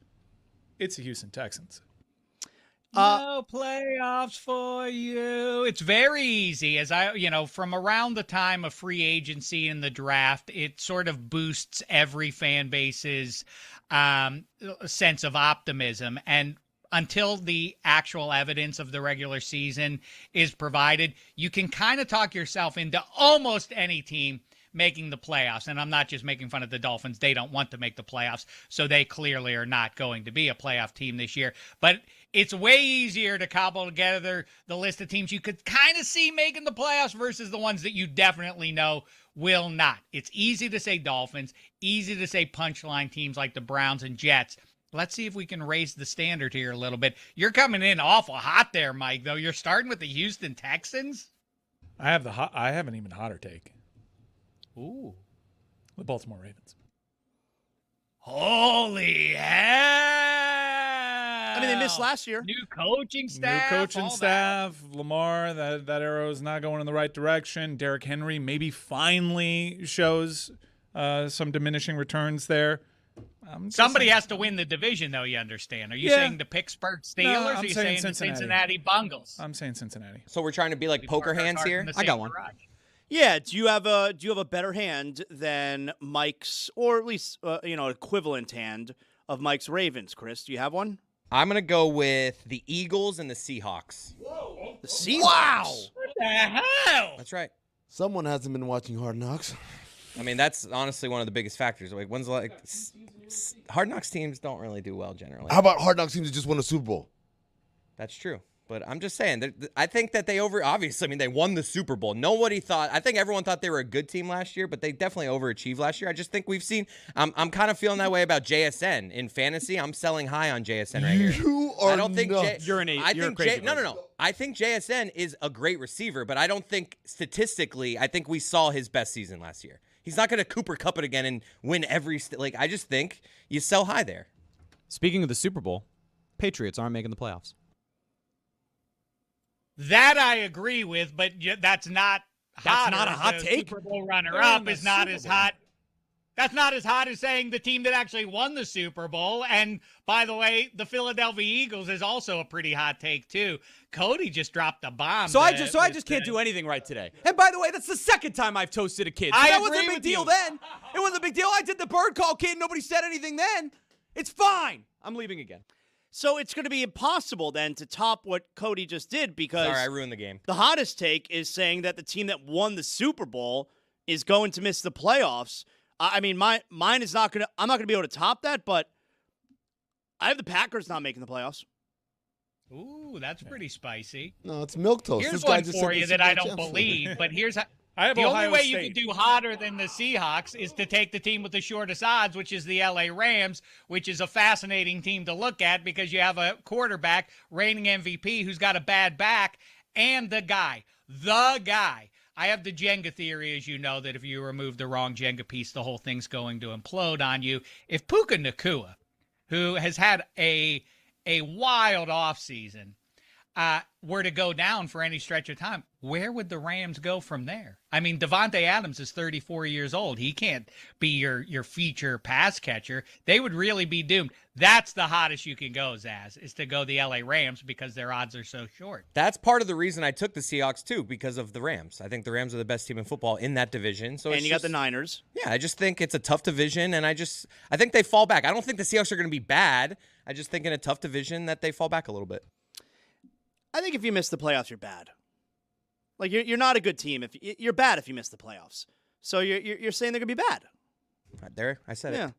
Speaker 4: it's the Houston Texans.
Speaker 3: No playoffs for you. It's very easy. From around the time of free agency and the draft, it sort of boosts every fan base's sense of optimism. And until the actual evidence of the regular season is provided, you can kind of talk yourself into almost any team making the playoffs. And I'm not just making fun of the Dolphins. They don't want to make the playoffs, so they clearly are not going to be a playoff team this year. But it's way easier to cobble together the list of teams you could kind of see making the playoffs versus the ones that you definitely know will not. It's easy to say Dolphins, easy to say punchline teams like the Browns and Jets. Let's see if we can raise the standard here a little bit. You're coming in awful hot there, Mike, though. You're starting with the Houston Texans?
Speaker 4: I have an even hotter take.
Speaker 3: Ooh.
Speaker 4: The Baltimore Ravens.
Speaker 3: Holy hell!
Speaker 1: I mean, they missed last year.
Speaker 3: New coaching staff.
Speaker 4: New coaching staff. Lamar, that arrow is not going in the right direction. Derrick Henry maybe finally shows some diminishing returns there.
Speaker 3: Somebody has to win the division, though, you understand. Are you saying the Pittsburgh Steelers?
Speaker 4: No,
Speaker 3: or are you saying the Cincinnati Bengals?
Speaker 4: I'm saying Cincinnati.
Speaker 7: So we're trying to be like poker hands here?
Speaker 2: I got one.
Speaker 1: Yeah, do you have a better hand than Mike's, or at least equivalent hand of Mike's Ravens? Chris, do you have one?
Speaker 7: I'm gonna go with the Eagles and the Seahawks.
Speaker 5: Whoa!
Speaker 1: The Seahawks.
Speaker 3: Wow! What the hell?
Speaker 7: That's right.
Speaker 5: Someone hasn't been watching Hard Knocks.
Speaker 7: I mean, that's honestly one of the biggest factors. Like, Hard Knocks teams don't really do well generally.
Speaker 5: How about Hard Knocks teams that just won a Super Bowl?
Speaker 7: That's true. But I'm just saying, I think that they they won the Super Bowl. Nobody thought, I think everyone thought they were a good team last year, but they definitely overachieved last year. I just think we've seen, I'm kind of feeling that way about JSN. In fantasy, I'm selling high on JSN right here.
Speaker 5: I don't think
Speaker 2: you're a crazy person.
Speaker 7: No. I think JSN is a great receiver, but I don't think statistically, I think we saw his best season last year. He's not going to Cooper Kupp it again and win every, I just think you sell high there.
Speaker 2: Speaking of the Super Bowl, Patriots aren't making the playoffs.
Speaker 3: That I agree with, but that's not
Speaker 2: a hot take.
Speaker 3: Super Bowl runner-up is not as hot. That's not as hot as saying the team that actually won the Super Bowl. And by the way, the Philadelphia Eagles is also a pretty hot take too. Cody just dropped a bomb.
Speaker 2: So I just can't do anything right today. And by the way, that's the second time I've toasted a kid. So that wasn't a big deal then. It wasn't a big deal. I did the bird call kid. Nobody said anything then. It's fine. I'm leaving again.
Speaker 1: So it's going to be impossible then to top what Cody just did because
Speaker 7: Sorry, I ruined the game.
Speaker 1: The hottest take is saying that the team that won the Super Bowl is going to miss the playoffs. I mean, mine is not going to – I'm not going to be able to top that, but I have the Packers not making the playoffs.
Speaker 3: Ooh, that's pretty spicy.
Speaker 5: No, it's milquetoast.
Speaker 3: Here's
Speaker 5: This guy
Speaker 3: one
Speaker 5: just
Speaker 3: for
Speaker 5: said
Speaker 3: you
Speaker 5: this
Speaker 3: that
Speaker 5: is
Speaker 3: I
Speaker 5: my
Speaker 3: don't
Speaker 5: chance.
Speaker 3: believe, but here's how.
Speaker 4: I have
Speaker 3: the
Speaker 4: Ohio
Speaker 3: only way
Speaker 4: State.
Speaker 3: you can do hotter than the Seahawks is to take the team with the shortest odds, which is the LA Rams, which is a fascinating team to look at because you have a quarterback, reigning MVP, who's got a bad back, and the guy. I have the Jenga theory, as you know, that if you remove the wrong Jenga piece, the whole thing's going to implode on you. If Puka Nacua, who has had a wild offseason, were to go down for any stretch of time, where would the Rams go from there? I mean, Devontae Adams is 34 years old. He can't be your feature pass catcher. They would really be doomed. That's the hottest you can go, Zaz, is to go the LA Rams because their odds are so short.
Speaker 7: That's part of the reason I took the Seahawks, too, because of the Rams. I think the Rams are the best team in football in that division. So
Speaker 1: And you got the Niners.
Speaker 7: Yeah, I just think it's a tough division, and I think they fall back. I don't think the Seahawks are going to be bad. I just think in a tough division that they fall back a little bit.
Speaker 1: I think if you miss the playoffs, you're bad. Like, you're not a good team. If you're bad if you miss the playoffs. So you're saying they're going to be bad.
Speaker 7: Right there, I said it.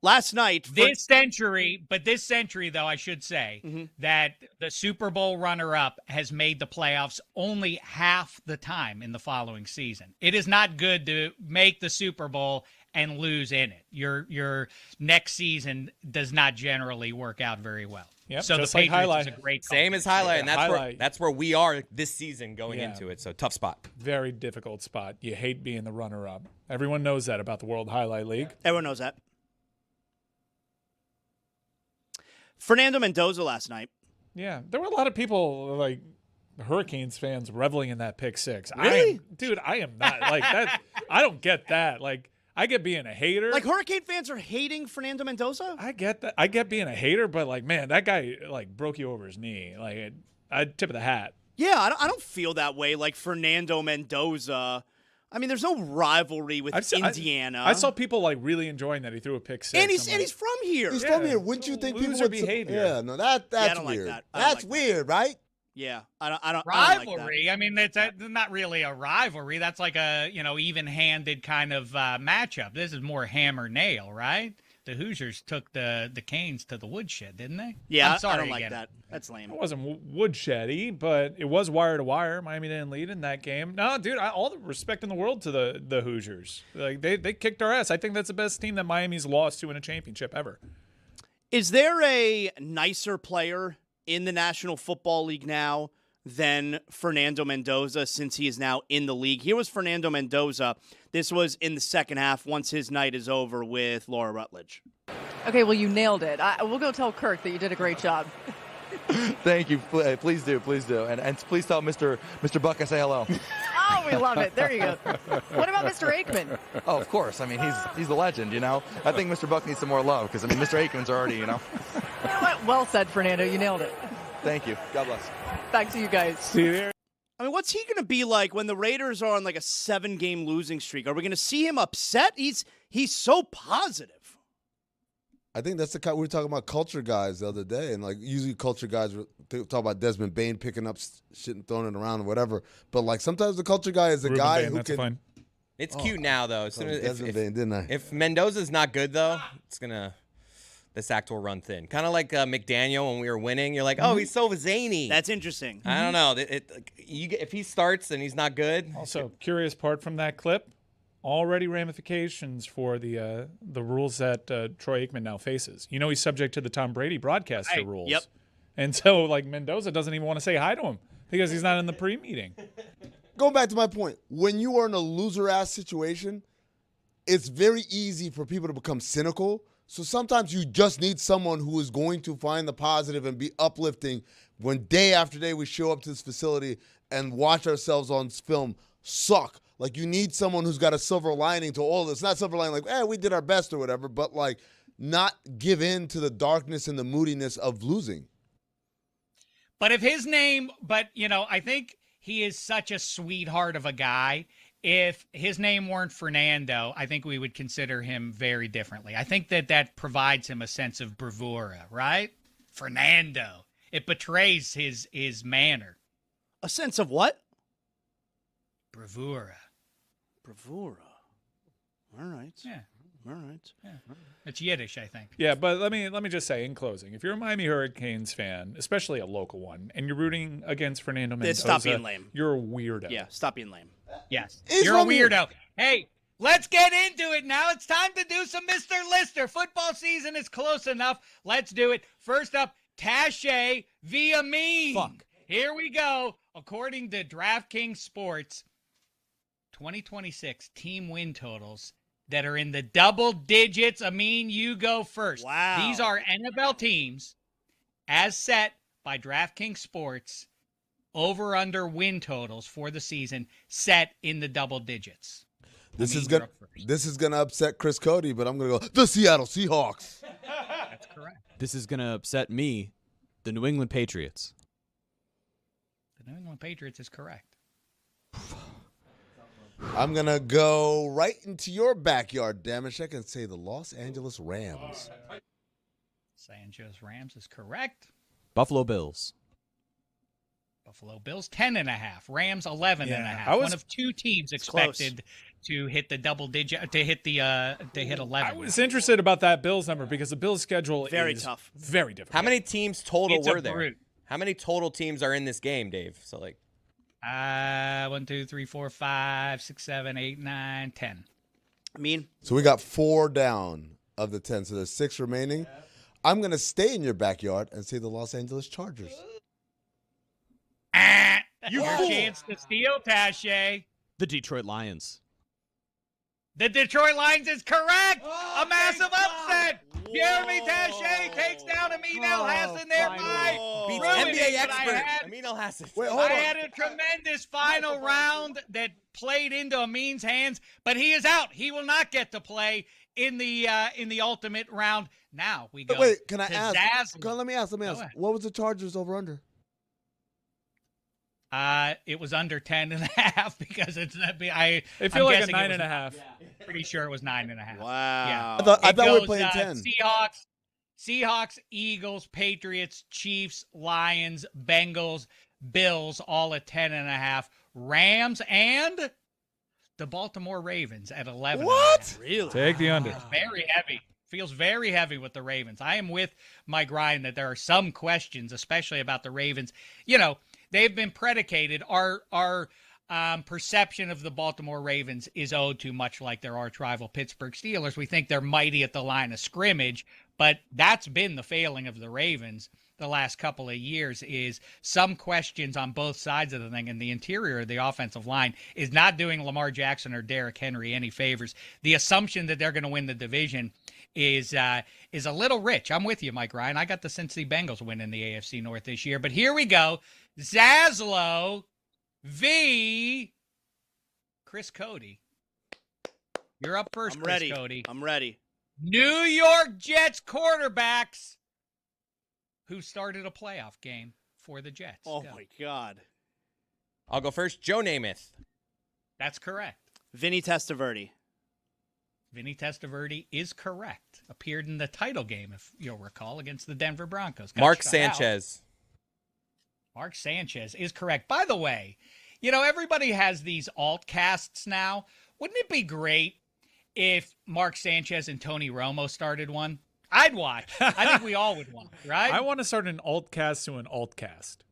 Speaker 1: Last night.
Speaker 3: This century, though, I should say that the Super Bowl runner-up has made the playoffs only half the time in the following season. It is not good to make the Super Bowl and lose in it. Your next season does not generally work out very well.
Speaker 4: Yep,
Speaker 3: so the
Speaker 4: just like
Speaker 3: Patriots
Speaker 4: highlight.
Speaker 3: is a great call.
Speaker 7: Same as highlight, and
Speaker 4: Highlight.
Speaker 7: that's where we are this season going
Speaker 4: Yeah.
Speaker 7: into it. So tough spot.
Speaker 4: Very difficult spot. You hate being the runner-up. Everyone knows that about the World Highlight League.
Speaker 1: Everyone knows that. Fernando Mendoza last night.
Speaker 4: Yeah, there were a lot of people like Hurricanes fans reveling in that pick six.
Speaker 1: Really?
Speaker 4: I am not like that. I don't get that. Like, I get being a hater.
Speaker 1: Like, Hurricane fans are hating Fernando Mendoza?
Speaker 4: I get that. I get being a hater, but like, man, that guy like broke you over his knee. Like, I'd tip of the hat.
Speaker 1: Yeah, I don't feel that way. Like, Fernando Mendoza. I mean, there's no rivalry with Indiana.
Speaker 4: I saw people like really enjoying that he threw a pick six.
Speaker 1: And he's from here.
Speaker 5: He's from here. Wouldn't you think people
Speaker 4: Loser
Speaker 5: would
Speaker 4: behavior.
Speaker 5: Yeah, no, that's
Speaker 1: I don't like
Speaker 5: weird.
Speaker 1: that. I don't
Speaker 5: That's
Speaker 1: like
Speaker 5: weird, right?
Speaker 1: Yeah, I don't
Speaker 3: Rivalry.
Speaker 1: like
Speaker 3: I mean, that's not really a rivalry. That's like a even-handed kind of matchup. This is more hammer nail, right? The Hoosiers took the Canes to the woodshed, didn't they?
Speaker 1: Yeah,
Speaker 3: I'm sorry
Speaker 1: I don't like
Speaker 3: again.
Speaker 1: that. That's lame.
Speaker 4: It wasn't woodsheddy, but it was wire to wire. Miami didn't lead in that game. No, dude, all the respect in the world to the Hoosiers. Like they kicked our ass. I think that's the best team that Miami's lost to in a championship ever.
Speaker 1: Is there a nicer player in the National Football League now than Fernando Mendoza since he is now in the league? Here was Fernando Mendoza. This was in the second half once his night is over with Laura Rutledge.
Speaker 19: Okay, well, you nailed it. We'll go tell Kirk that you did a great job.
Speaker 20: Thank you. Please do. And please tell Mr. Buck I say hello.
Speaker 19: Oh, we love it. There you go. What about Mr. Aikman?
Speaker 20: Oh, of course. I mean, he's the legend, you know. I think Mr. Buck needs some more love because, I mean, Mr. Aikman's already, you know.
Speaker 19: Well said, Fernando. You nailed it.
Speaker 20: Thank you. God bless.
Speaker 19: Back to you guys.
Speaker 4: See you there.
Speaker 1: I mean, what's he going to be like when the Raiders are on like a 7-game losing streak? Are we going to see him upset? He's so positive.
Speaker 5: I think that's the kind we were talking about culture guys the other day, and like usually culture guys talk about Desmond Bain picking up shit and throwing it around or whatever. But like sometimes the culture guy is the
Speaker 4: Ruben
Speaker 5: guy
Speaker 4: Bain,
Speaker 5: who
Speaker 4: that's
Speaker 5: can.
Speaker 4: fine.
Speaker 7: It's cute now, though. As soon as,
Speaker 5: Desmond Bain, didn't I?
Speaker 7: If Mendoza's not good, though, this act will run thin. Kind of like McDaniel when we were winning. You're like, oh, he's so zany.
Speaker 1: That's interesting.
Speaker 7: I don't know. If he starts and he's not good.
Speaker 4: Also, curious part from that clip, already ramifications for the rules that Troy Aikman now faces. You know he's subject to the Tom Brady broadcaster rules.
Speaker 1: Yep.
Speaker 4: And so, like, Mendoza doesn't even want to say hi to him because he's not in the pre-meeting.
Speaker 5: Going back to my point, when you are in a loser-ass situation, it's very easy for people to become cynical. So sometimes you just need someone who is going to find the positive and be uplifting when day after day we show up to this facility and watch ourselves on film suck Like, you need someone who's got a silver lining to all this. Not silver lining like, we did our best or whatever, but, like, not give in to the darkness and the moodiness of losing.
Speaker 3: But if his name, I think he is such a sweetheart of a guy. If his name weren't Fernando, I think we would consider him very differently. I think that provides him a sense of bravura, right? Fernando. It betrays his manner.
Speaker 1: A sense of what?
Speaker 3: Bravura.
Speaker 1: Bravura. All right.
Speaker 3: Yeah.
Speaker 1: All right.
Speaker 3: Yeah. It's Yiddish, I think.
Speaker 4: Yeah, but let me just say in closing, if you're a Miami Hurricanes fan, especially a local one, and you're rooting against Fernando Mendoza,
Speaker 1: Stop being lame.
Speaker 4: You're a weirdo.
Speaker 1: Yeah, stop being lame.
Speaker 3: Yes.
Speaker 5: He's
Speaker 3: You're a
Speaker 5: from here.
Speaker 3: weirdo. Hey, let's get into it now. It's time to do some Mr. Lister. Football season is close enough. Let's do it. First up, Taché via me.
Speaker 1: Fuck.
Speaker 3: Here we go. According to DraftKings Sports, 2026 team win totals that are in the double digits. Amin, you go first.
Speaker 1: Wow.
Speaker 3: These are NFL teams as set by DraftKings Sports, over-under win totals for the season set in the double digits.
Speaker 5: This
Speaker 3: Amin,
Speaker 5: is
Speaker 3: you're
Speaker 5: gonna
Speaker 3: up first.
Speaker 5: this is gonna upset Chris Cody, but I'm gonna go the Seattle Seahawks.
Speaker 3: That's correct.
Speaker 2: This is going to upset me, the New England Patriots.
Speaker 3: The New England Patriots is correct.
Speaker 5: I'm gonna go right into your backyard, Damashek, and say the Los Angeles Rams.
Speaker 3: Sanchez Rams is correct.
Speaker 2: Buffalo Bills.
Speaker 3: Buffalo Bills 10.5. Rams 11.5.
Speaker 4: I was-
Speaker 3: One of two teams expected to hit the double digit to hit 11.
Speaker 4: I was interested about that Bills number because the Bills schedule
Speaker 1: Very
Speaker 4: is
Speaker 1: tough.
Speaker 4: very difficult.
Speaker 7: How many teams total
Speaker 3: It's a
Speaker 7: were there?
Speaker 3: brute.
Speaker 7: How many total teams are in this game, Dave? So, like,
Speaker 3: 1, 2, 3, 4, 5, 6, 7, 8, 9, 10.
Speaker 1: I mean,
Speaker 5: So we got 4 down of the 10, so there's 6 remaining. I'm gonna stay in your backyard and say the Los Angeles Chargers.
Speaker 3: Your chance to steal, Taché.
Speaker 2: The Detroit Lions.
Speaker 3: The Detroit Lions is correct. A massive upset. Jeremy Taché takes down Amin El-Hassan thereby.
Speaker 7: beats
Speaker 3: ruining
Speaker 7: NBA
Speaker 3: it, but I
Speaker 7: expert
Speaker 3: had-
Speaker 7: Amin El-Hassan.
Speaker 5: Wait, hold
Speaker 3: I
Speaker 5: on.
Speaker 3: had a tremendous final round that played into Amin's hands, but he is out. He will not get to play in the ultimate round. Now we go.
Speaker 5: Wait, can I
Speaker 3: to
Speaker 5: ask?
Speaker 3: Zaslow.
Speaker 5: Let me ask.
Speaker 3: Go ahead.
Speaker 5: What was the Chargers over under?
Speaker 3: It was under 10.5 because it's
Speaker 4: They
Speaker 3: I'm
Speaker 4: feel like a
Speaker 3: guessing it was
Speaker 4: 9.5.
Speaker 3: Pretty sure it was 9.5.
Speaker 1: wow.
Speaker 3: Yeah.
Speaker 5: I
Speaker 3: It
Speaker 5: thought we were
Speaker 3: goes,
Speaker 5: playing 10.
Speaker 3: Seahawks, Eagles, Patriots, Chiefs, Lions, Bengals, Bills, all at 10.5. Rams and the Baltimore Ravens at 11.
Speaker 5: What?
Speaker 1: Really?
Speaker 4: Take the under.
Speaker 3: Very heavy. Feels very heavy with the Ravens. I am with Mike Ryan that there are some questions, especially about the Ravens. You know, they've been predicated. Our perception of the Baltimore Ravens is owed to much like their arch rival Pittsburgh Steelers. We think they're mighty at the line of scrimmage, but that's been the failing of the Ravens the last couple of years is some questions on both sides of the thing, and the interior of the offensive line is not doing Lamar Jackson or Derrick Henry any favors. The assumption that they're going to win the division is a little rich. I'm with you, Mike Ryan. I got the Cincy Bengals winning the AFC North this year, but here we go. Zaslow v. Chris Cody. You're up first,
Speaker 1: I'm
Speaker 3: Chris
Speaker 1: ready.
Speaker 3: Cody.
Speaker 1: I'm ready.
Speaker 3: New York Jets quarterbacks who started a playoff game for the Jets.
Speaker 1: Oh,
Speaker 3: Go.
Speaker 1: my God.
Speaker 7: I'll go first. Joe Namath.
Speaker 3: That's correct.
Speaker 1: Vinny Testaverde.
Speaker 3: Vinny Testaverde is correct. Appeared in the title game, if you'll recall, against the Denver Broncos. Got
Speaker 7: Mark
Speaker 3: shut out.
Speaker 7: Sanchez.
Speaker 3: Mark Sanchez is correct. By the way, you know, everybody has these alt casts now. Wouldn't it be great if Mark Sanchez and Tony Romo started one? I'd watch. I think we all would watch, right?
Speaker 4: I want to start an alt cast to an alt cast.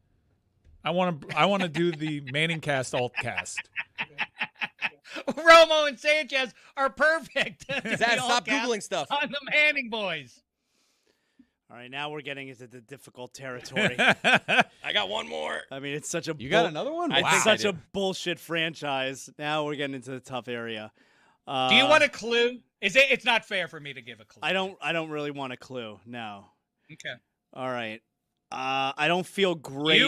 Speaker 4: I want to do the Manning cast alt cast.
Speaker 3: Romo and Sanchez are perfect.
Speaker 7: Zach, stop Googling stuff.
Speaker 3: On the Manning boys.
Speaker 1: All right, now we're getting into the difficult territory.
Speaker 7: I got one more.
Speaker 1: I mean, it's such a
Speaker 2: You got another one?
Speaker 1: It's
Speaker 2: Wow.
Speaker 1: such a bullshit franchise. Now we're getting into the tough area.
Speaker 3: Do you want a clue? It's not fair for me to give a clue.
Speaker 1: I don't really want a clue. No.
Speaker 3: Okay.
Speaker 1: All right. I don't feel great.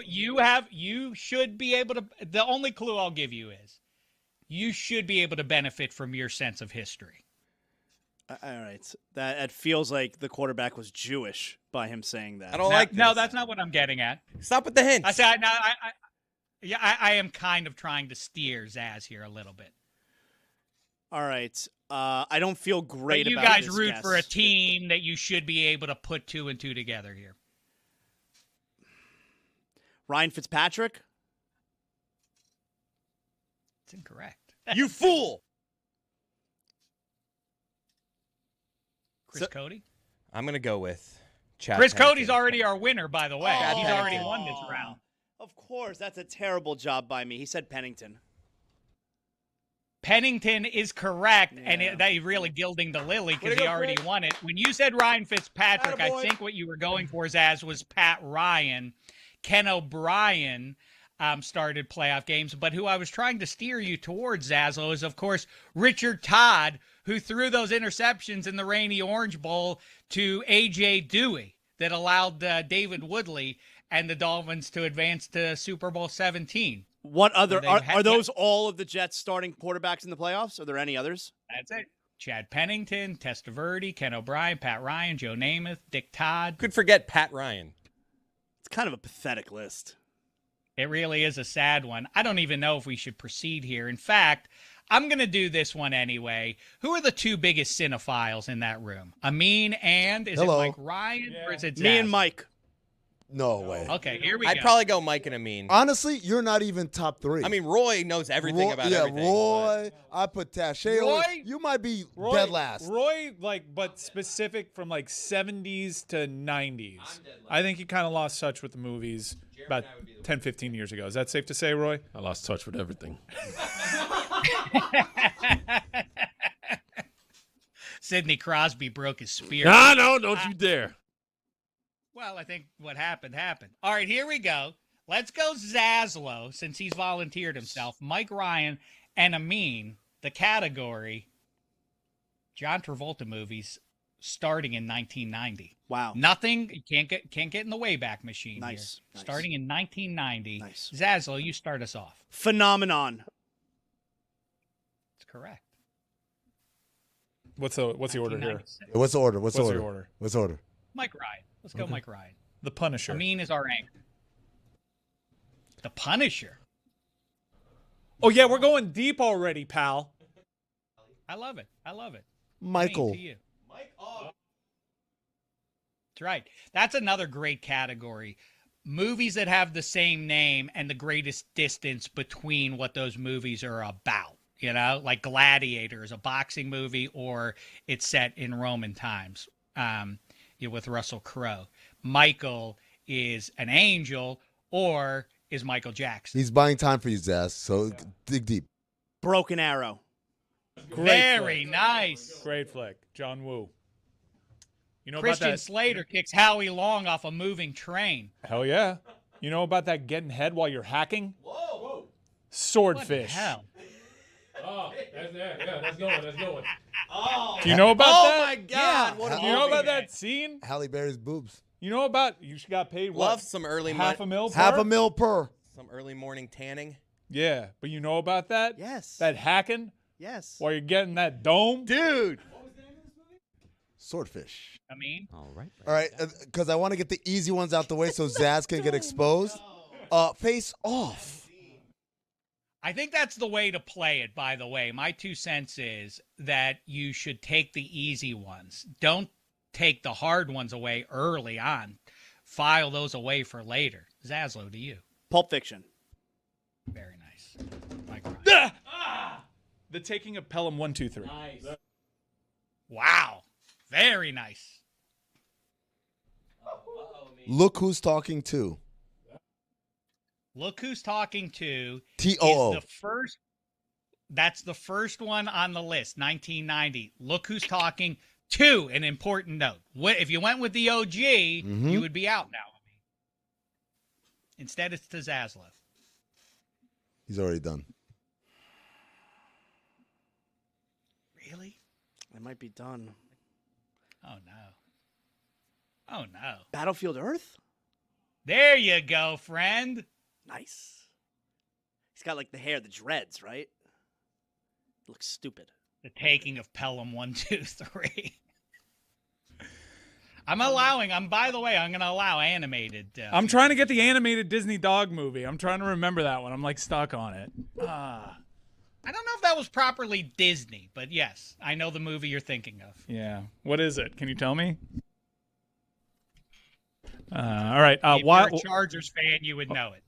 Speaker 3: You should be able to. The only clue I'll give you is you should be able to benefit from your sense of history.
Speaker 1: All right. That it feels like the quarterback was Jewish by him saying that.
Speaker 7: I don't like this.
Speaker 3: No, that's not what I'm getting at.
Speaker 7: Stop with the hints.
Speaker 3: I said, I am kind of trying to steer Zaz here a little bit.
Speaker 1: All right. I don't feel great
Speaker 3: But you
Speaker 1: about
Speaker 3: guys
Speaker 1: this
Speaker 3: root
Speaker 1: guess.
Speaker 3: for a team that you should be able to put 2 and 2 together here.
Speaker 1: Ryan Fitzpatrick?
Speaker 3: It's incorrect.
Speaker 7: You fool!
Speaker 3: Chris Cody?
Speaker 7: I'm going to go with Chad
Speaker 3: Chris
Speaker 7: Pennington.
Speaker 3: Cody's already our winner, by the way.
Speaker 1: Oh.
Speaker 3: He's already won this round.
Speaker 1: Of course. That's a terrible job by me. He said Pennington.
Speaker 3: Pennington is correct,
Speaker 1: Yeah.
Speaker 3: and they really gilding the lily
Speaker 7: Way
Speaker 3: because
Speaker 7: to
Speaker 3: he
Speaker 7: go,
Speaker 3: already
Speaker 7: Chris.
Speaker 3: won it. When you said Ryan Fitzpatrick,
Speaker 7: Attaboy.
Speaker 3: I think what you were going for, Zaz, was Pat Ryan. Ken O'Brien started playoff games, but who I was trying to steer you towards, Zaslow, is, of course, Richard Todd, who threw those interceptions in the Rainy Orange Bowl to A.J. Dewey that allowed David Woodley and the Dolphins to advance to Super Bowl 17.
Speaker 1: What other
Speaker 3: They
Speaker 1: are
Speaker 3: had-
Speaker 1: those all of the Jets starting quarterbacks in the playoffs? Are there any others?
Speaker 3: That's it. Chad Pennington, Testaverde, Ken O'Brien, Pat Ryan, Joe Namath, Dick Todd.
Speaker 7: Could forget Pat Ryan.
Speaker 1: It's kind of a pathetic list.
Speaker 3: It really is a sad one. I don't even know if we should proceed here. In fact, I'm going to do this one anyway. Who are the 2 biggest cinephiles in that room? Amin and is
Speaker 5: Hello.
Speaker 3: it Mike Ryan or is it
Speaker 1: Me and
Speaker 3: Zaz?
Speaker 1: Mike.
Speaker 5: No way.
Speaker 3: Okay, here we
Speaker 7: I'd
Speaker 3: go.
Speaker 7: probably go Mike and Amin.
Speaker 5: Honestly, you're not even top 3.
Speaker 7: I mean, Roy knows everything
Speaker 5: Roy,
Speaker 7: about
Speaker 5: yeah,
Speaker 7: everything.
Speaker 5: Roy. I put Taché.
Speaker 4: Roy?
Speaker 5: You might be
Speaker 4: Roy,
Speaker 5: dead last.
Speaker 4: Roy, but specific from 70s to 90s. I think he kind of lost touch with the movies about 10, 15 years ago. Is that safe to say, Roy?
Speaker 6: I lost touch with everything.
Speaker 3: Sidney Crosby broke his spear.
Speaker 6: No, don't you dare.
Speaker 3: Well, I think what happened. All right, here we go. Let's go Zaslow, since he's volunteered himself. Mike Ryan and Amin, the category, John Travolta movies starting in 1990.
Speaker 1: Wow.
Speaker 3: Nothing, you can't get in the Wayback Machine
Speaker 1: Nice.
Speaker 3: here. Starting in 1990.
Speaker 1: Nice.
Speaker 3: Zaslow, you start us off.
Speaker 1: Phenomenon.
Speaker 3: That's correct.
Speaker 4: What's the order here?
Speaker 3: 1996.
Speaker 5: What's the order? What's the
Speaker 4: What's the
Speaker 5: order?
Speaker 4: order?
Speaker 5: What's the order?
Speaker 3: Mike Ryan. Let's go Mike Ryan.
Speaker 4: The Punisher.
Speaker 3: Amin is our anchor. The Punisher.
Speaker 4: Oh, yeah, we're going deep already, pal.
Speaker 3: I love it.
Speaker 5: Michael.
Speaker 3: Amin, to you. That's right. That's another great category. Movies that have the same name and the greatest distance between what those movies are about. You know, like Gladiator is a boxing movie, or it's set in Roman times. With Russell Crowe. Michael is an angel, or is Michael Jackson.
Speaker 5: He's buying time for you, Zaz. So dig deep.
Speaker 1: Broken Arrow.
Speaker 3: Very nice.
Speaker 4: Great flick. John Woo. You know
Speaker 3: Christian
Speaker 4: about that?
Speaker 3: Slater kicks Howie Long off a moving train.
Speaker 4: Hell yeah. You know about that getting head while you're hacking?
Speaker 3: Whoa. What
Speaker 4: Swordfish.
Speaker 3: the hell?
Speaker 6: Oh, that's going.
Speaker 3: Oh.
Speaker 4: Do you know about
Speaker 7: Oh,
Speaker 4: that?
Speaker 7: my God. What a
Speaker 4: Do you know
Speaker 7: movie.
Speaker 4: about that scene?
Speaker 5: Halle Berry's boobs.
Speaker 4: You know about you got paid what?
Speaker 7: Love some early
Speaker 4: half
Speaker 7: mo-
Speaker 4: a mil per?
Speaker 5: Half a mil per.
Speaker 7: Some early morning tanning.
Speaker 4: Yeah, but you know about that?
Speaker 1: Yes.
Speaker 4: That hacking
Speaker 1: Yes.
Speaker 4: while you're getting that dome?
Speaker 1: Dude.
Speaker 5: Swordfish.
Speaker 3: I mean,
Speaker 7: All right.
Speaker 5: All right, because I want to get the easy ones out the way so Zaz can get exposed. Face Off.
Speaker 3: I think that's the way to play it, by the way. My 2 cents is that you should take the easy ones. Don't take the hard ones away early on. File those away for later. Zaslow, to you.
Speaker 1: Pulp Fiction.
Speaker 3: Very nice. Mike Ryan.
Speaker 4: The Taking of Pelham 1, 2, 3.
Speaker 3: Nice. Wow. Very nice.
Speaker 5: Look Who's Talking To.
Speaker 3: Look Who's Talking To
Speaker 5: T.O.O.
Speaker 3: is the first. That's the first one on the list, 1990. Look Who's Talking To, an important note. If you went with the OG, you would be out now. Instead, it's to Zaslow.
Speaker 5: He's already done.
Speaker 3: Really?
Speaker 1: I might be done.
Speaker 3: Oh, no. Oh, no.
Speaker 1: Battlefield Earth?
Speaker 3: There you go, friend.
Speaker 1: Nice. He's got like the hair, the dreads, right? Looks stupid.
Speaker 3: The Taking of Pelham 1, 2, 3. By the way, I'm going to allow animated.
Speaker 4: I'm trying to get the animated Disney dog movie. I'm trying to remember that one. I'm like stuck on it.
Speaker 3: I don't know if that was properly Disney, but yes, I know the movie you're thinking of.
Speaker 4: Yeah. What is it? Can you tell me? All right.
Speaker 3: If you're a Chargers fan, you would know it.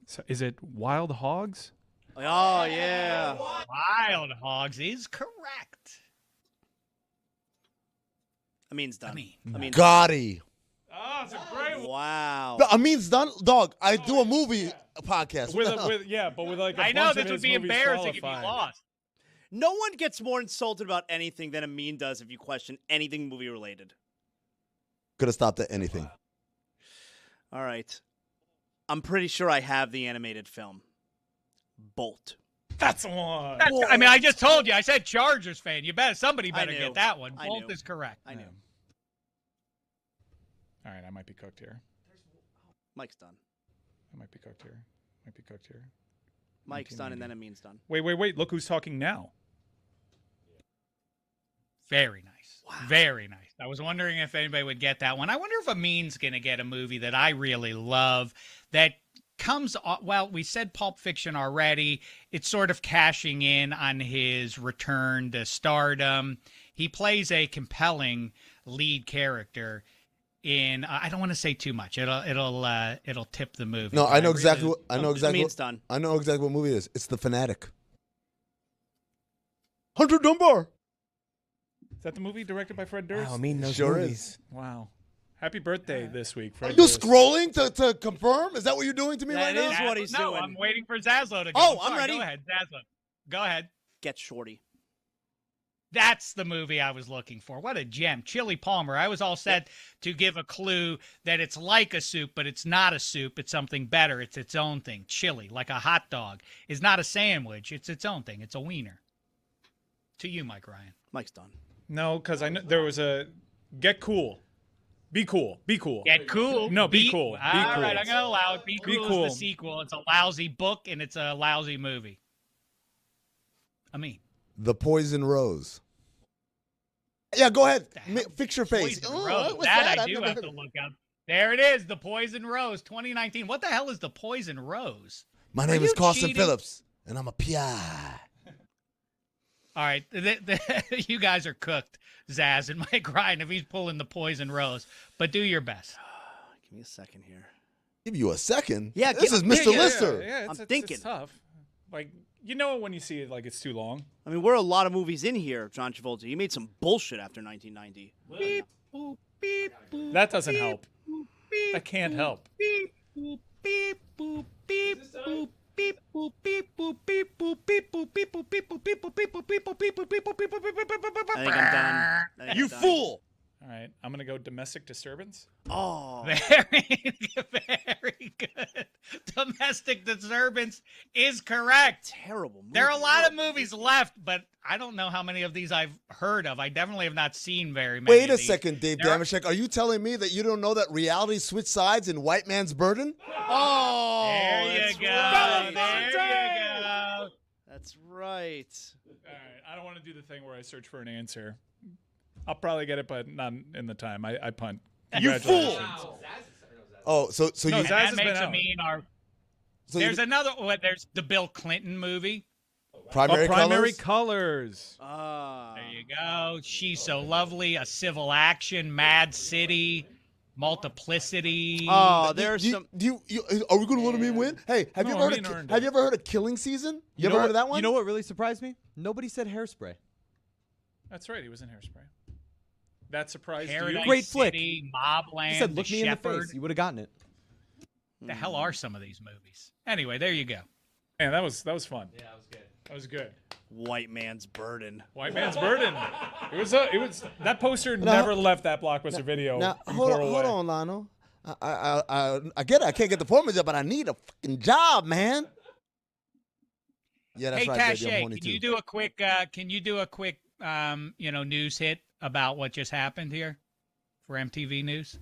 Speaker 4: So is it Wild Hogs?
Speaker 1: Oh, yeah.
Speaker 3: Wild Hogs is correct.
Speaker 1: Amin's done. Amin's
Speaker 5: Gotti.
Speaker 4: Oh, it's a great one.
Speaker 1: Wow.
Speaker 5: No, Amin's done. Dog, I do a movie podcast.
Speaker 4: But with like a
Speaker 3: I know
Speaker 4: bunch
Speaker 3: this
Speaker 4: of
Speaker 3: would
Speaker 4: his
Speaker 3: be
Speaker 4: movies
Speaker 3: embarrassing if you
Speaker 4: qualified.
Speaker 3: lost.
Speaker 1: No one gets more insulted about anything than Amin does if you question anything movie related.
Speaker 5: Could have stopped at anything.
Speaker 1: All right. I'm pretty sure I have the animated film. Bolt.
Speaker 4: That's the one.
Speaker 3: I mean, I just told you. I said Chargers fan. Somebody better
Speaker 1: knew.
Speaker 3: get that one.
Speaker 1: I
Speaker 3: Bolt
Speaker 1: knew.
Speaker 3: is correct.
Speaker 1: I knew.
Speaker 4: All right, I might be cooked here.
Speaker 1: Mike's done.
Speaker 4: I might be cooked here.
Speaker 1: Mike's done, and then Amin's done.
Speaker 4: Wait. Look who's talking now.
Speaker 3: Very nice. Wow. Very nice. I was wondering if anybody would get that one. I wonder if Amin's going to get a movie that I really love that comes, well, we said Pulp Fiction already. It's sort of cashing in on his return to stardom. He plays a compelling lead character in, I don't want to say too much. It'll tip the movie.
Speaker 5: No, I know exactly
Speaker 1: Amin's done.
Speaker 5: I know exactly what movie it is. It's The Fanatic. Hunter Dunbar.
Speaker 4: Is that the movie directed by Fred Durst?
Speaker 7: Wow, Amin knows
Speaker 5: Sure
Speaker 7: movies.
Speaker 5: is.
Speaker 4: Wow. Happy birthday this week, Fred
Speaker 5: You
Speaker 4: Durst.
Speaker 5: scrolling to confirm? Is that what you're doing to me right
Speaker 1: That
Speaker 5: now?
Speaker 1: is what he's
Speaker 3: No,
Speaker 1: doing.
Speaker 3: I'm waiting for Zaslow to go.
Speaker 1: Oh,
Speaker 3: I'm
Speaker 1: I'm ready.
Speaker 3: Go ahead, Zaslow. Go ahead.
Speaker 1: Get Shorty.
Speaker 3: That's the movie I was looking for. What a gem. Chili Palmer. I was all set to give a clue that it's like a soup, but it's not a soup. It's something better. It's its own thing. Chili, like a hot dog, is not a sandwich. It's its own thing. It's a wiener. To you, Mike Ryan.
Speaker 1: Mike's done.
Speaker 4: No, because I know there was a Get Cool. Be cool. Be cool.
Speaker 3: Get Cool.
Speaker 4: No, Be Cool.
Speaker 3: All
Speaker 4: Be
Speaker 3: right,
Speaker 4: cool.
Speaker 3: I'm going to allow it. Be
Speaker 4: Be
Speaker 3: Cool
Speaker 4: Cool.
Speaker 3: is the sequel. It's a lousy book, and it's a lousy movie.
Speaker 5: The Poison Rose. Yeah, go ahead. Fix your face.
Speaker 3: Poison
Speaker 5: Oh,
Speaker 3: Rose.
Speaker 5: what's
Speaker 3: That I
Speaker 5: I've
Speaker 3: do
Speaker 5: never
Speaker 3: have
Speaker 5: heard
Speaker 3: to
Speaker 5: of-
Speaker 3: look up. There it is, The Poison Rose, 2019. What the hell is The Poison Rose?
Speaker 5: My
Speaker 3: Are
Speaker 5: name is
Speaker 3: you
Speaker 5: Carson
Speaker 3: cheating?
Speaker 5: Phillips, and I'm a PI.
Speaker 3: All right, you guys are cooked, Zaz and Mike Ryan, if he's pulling The Poison Rose. But do your best.
Speaker 1: Give me a second here.
Speaker 5: Give you a second?
Speaker 1: Yeah,
Speaker 5: This is Mr. Lister.
Speaker 4: Yeah,
Speaker 1: I'm
Speaker 4: it's
Speaker 1: thinking.
Speaker 4: tough. Like, you know when you see it, like it's too long.
Speaker 1: I mean, we're a lot of movies in here, John Travolta. You made some bullshit after 1990.
Speaker 3: Beep, boop, beep, boop,
Speaker 4: That doesn't
Speaker 3: beep,
Speaker 4: help.
Speaker 3: boop, beep,
Speaker 4: That can't
Speaker 3: boop,
Speaker 4: help.
Speaker 3: Beep, boop, beep, boop, beep, boop, beep, boop, beep, boop, beep, boop, beep, boop, beep, boop, beep, boop, beep, boop, beep, boop, beep, boop, beep, boop, beep, boop, beep, boop, beep, boop, beep, boop,
Speaker 1: I think I'm done. I think
Speaker 5: You
Speaker 1: I'm done.
Speaker 5: fool!
Speaker 4: All right, I'm gonna go domestic disturbance.
Speaker 1: Oh.
Speaker 3: Very, very good. Domestic Disturbance is correct.
Speaker 1: Terrible movie.
Speaker 3: There are a lot of movies left, but I don't know how many of these I've heard of. I definitely have not seen very many.
Speaker 5: Wait
Speaker 3: of
Speaker 5: a
Speaker 3: these.
Speaker 5: second, Dave
Speaker 3: There are-
Speaker 5: Damashek. Are you telling me that you don't know that reality switched sides in White Man's Burden?
Speaker 1: Oh,
Speaker 3: There you
Speaker 1: that's
Speaker 3: go.
Speaker 1: right.
Speaker 3: There you go.
Speaker 1: That's right.
Speaker 4: All right, I don't want to do the thing where I search for an answer. I'll probably get it, but not in the time. I punt.
Speaker 5: You fool!
Speaker 4: Congratulations.
Speaker 5: Oh, so
Speaker 4: No,
Speaker 5: you.
Speaker 4: Zaz
Speaker 3: That
Speaker 4: has
Speaker 3: makes
Speaker 4: been
Speaker 3: a
Speaker 4: out.
Speaker 3: mean our.
Speaker 5: So
Speaker 3: There's
Speaker 5: you,
Speaker 3: another. There's the Bill Clinton movie.
Speaker 5: primary,
Speaker 4: Primary
Speaker 5: colors?
Speaker 4: colors.
Speaker 3: There you go. She's So Lovely. A Civil Action. Mad City. Multiplicity.
Speaker 1: Oh, there's some.
Speaker 5: Are we going to let him win? Hey, have
Speaker 4: No,
Speaker 5: you ever
Speaker 4: Amin
Speaker 5: heard?
Speaker 4: earned
Speaker 5: Have
Speaker 4: it.
Speaker 5: you ever heard of Killing Season? You ever
Speaker 2: know
Speaker 5: heard of that one?
Speaker 2: You know what really surprised me? Nobody said Hairspray.
Speaker 4: That's right. He was in Hairspray. That surprised
Speaker 3: Paradise
Speaker 4: you?
Speaker 2: Great flick.
Speaker 3: City, Mobland.
Speaker 2: He said, "Look
Speaker 3: The
Speaker 2: me in the
Speaker 3: Shepherd.
Speaker 2: face." You would have gotten it.
Speaker 3: The hell are some of these movies? Anyway, there you go.
Speaker 4: Man, that was fun. Yeah, that was good. That was good.
Speaker 1: White Man's Burden.
Speaker 4: White Man's Burden. It was that poster never left that Blockbuster video.
Speaker 5: Now,
Speaker 4: from
Speaker 5: hold
Speaker 4: Coral Way.
Speaker 5: on, Lionel. I get it. I can't get the foreman job, but I need a fucking job, man. Yeah, that's
Speaker 3: Hey,
Speaker 5: right, baby. I'm
Speaker 3: Cache,
Speaker 5: horny
Speaker 3: can
Speaker 5: too.
Speaker 3: you do a quick? Can you do a quick? News hit about what just happened here for MTV News.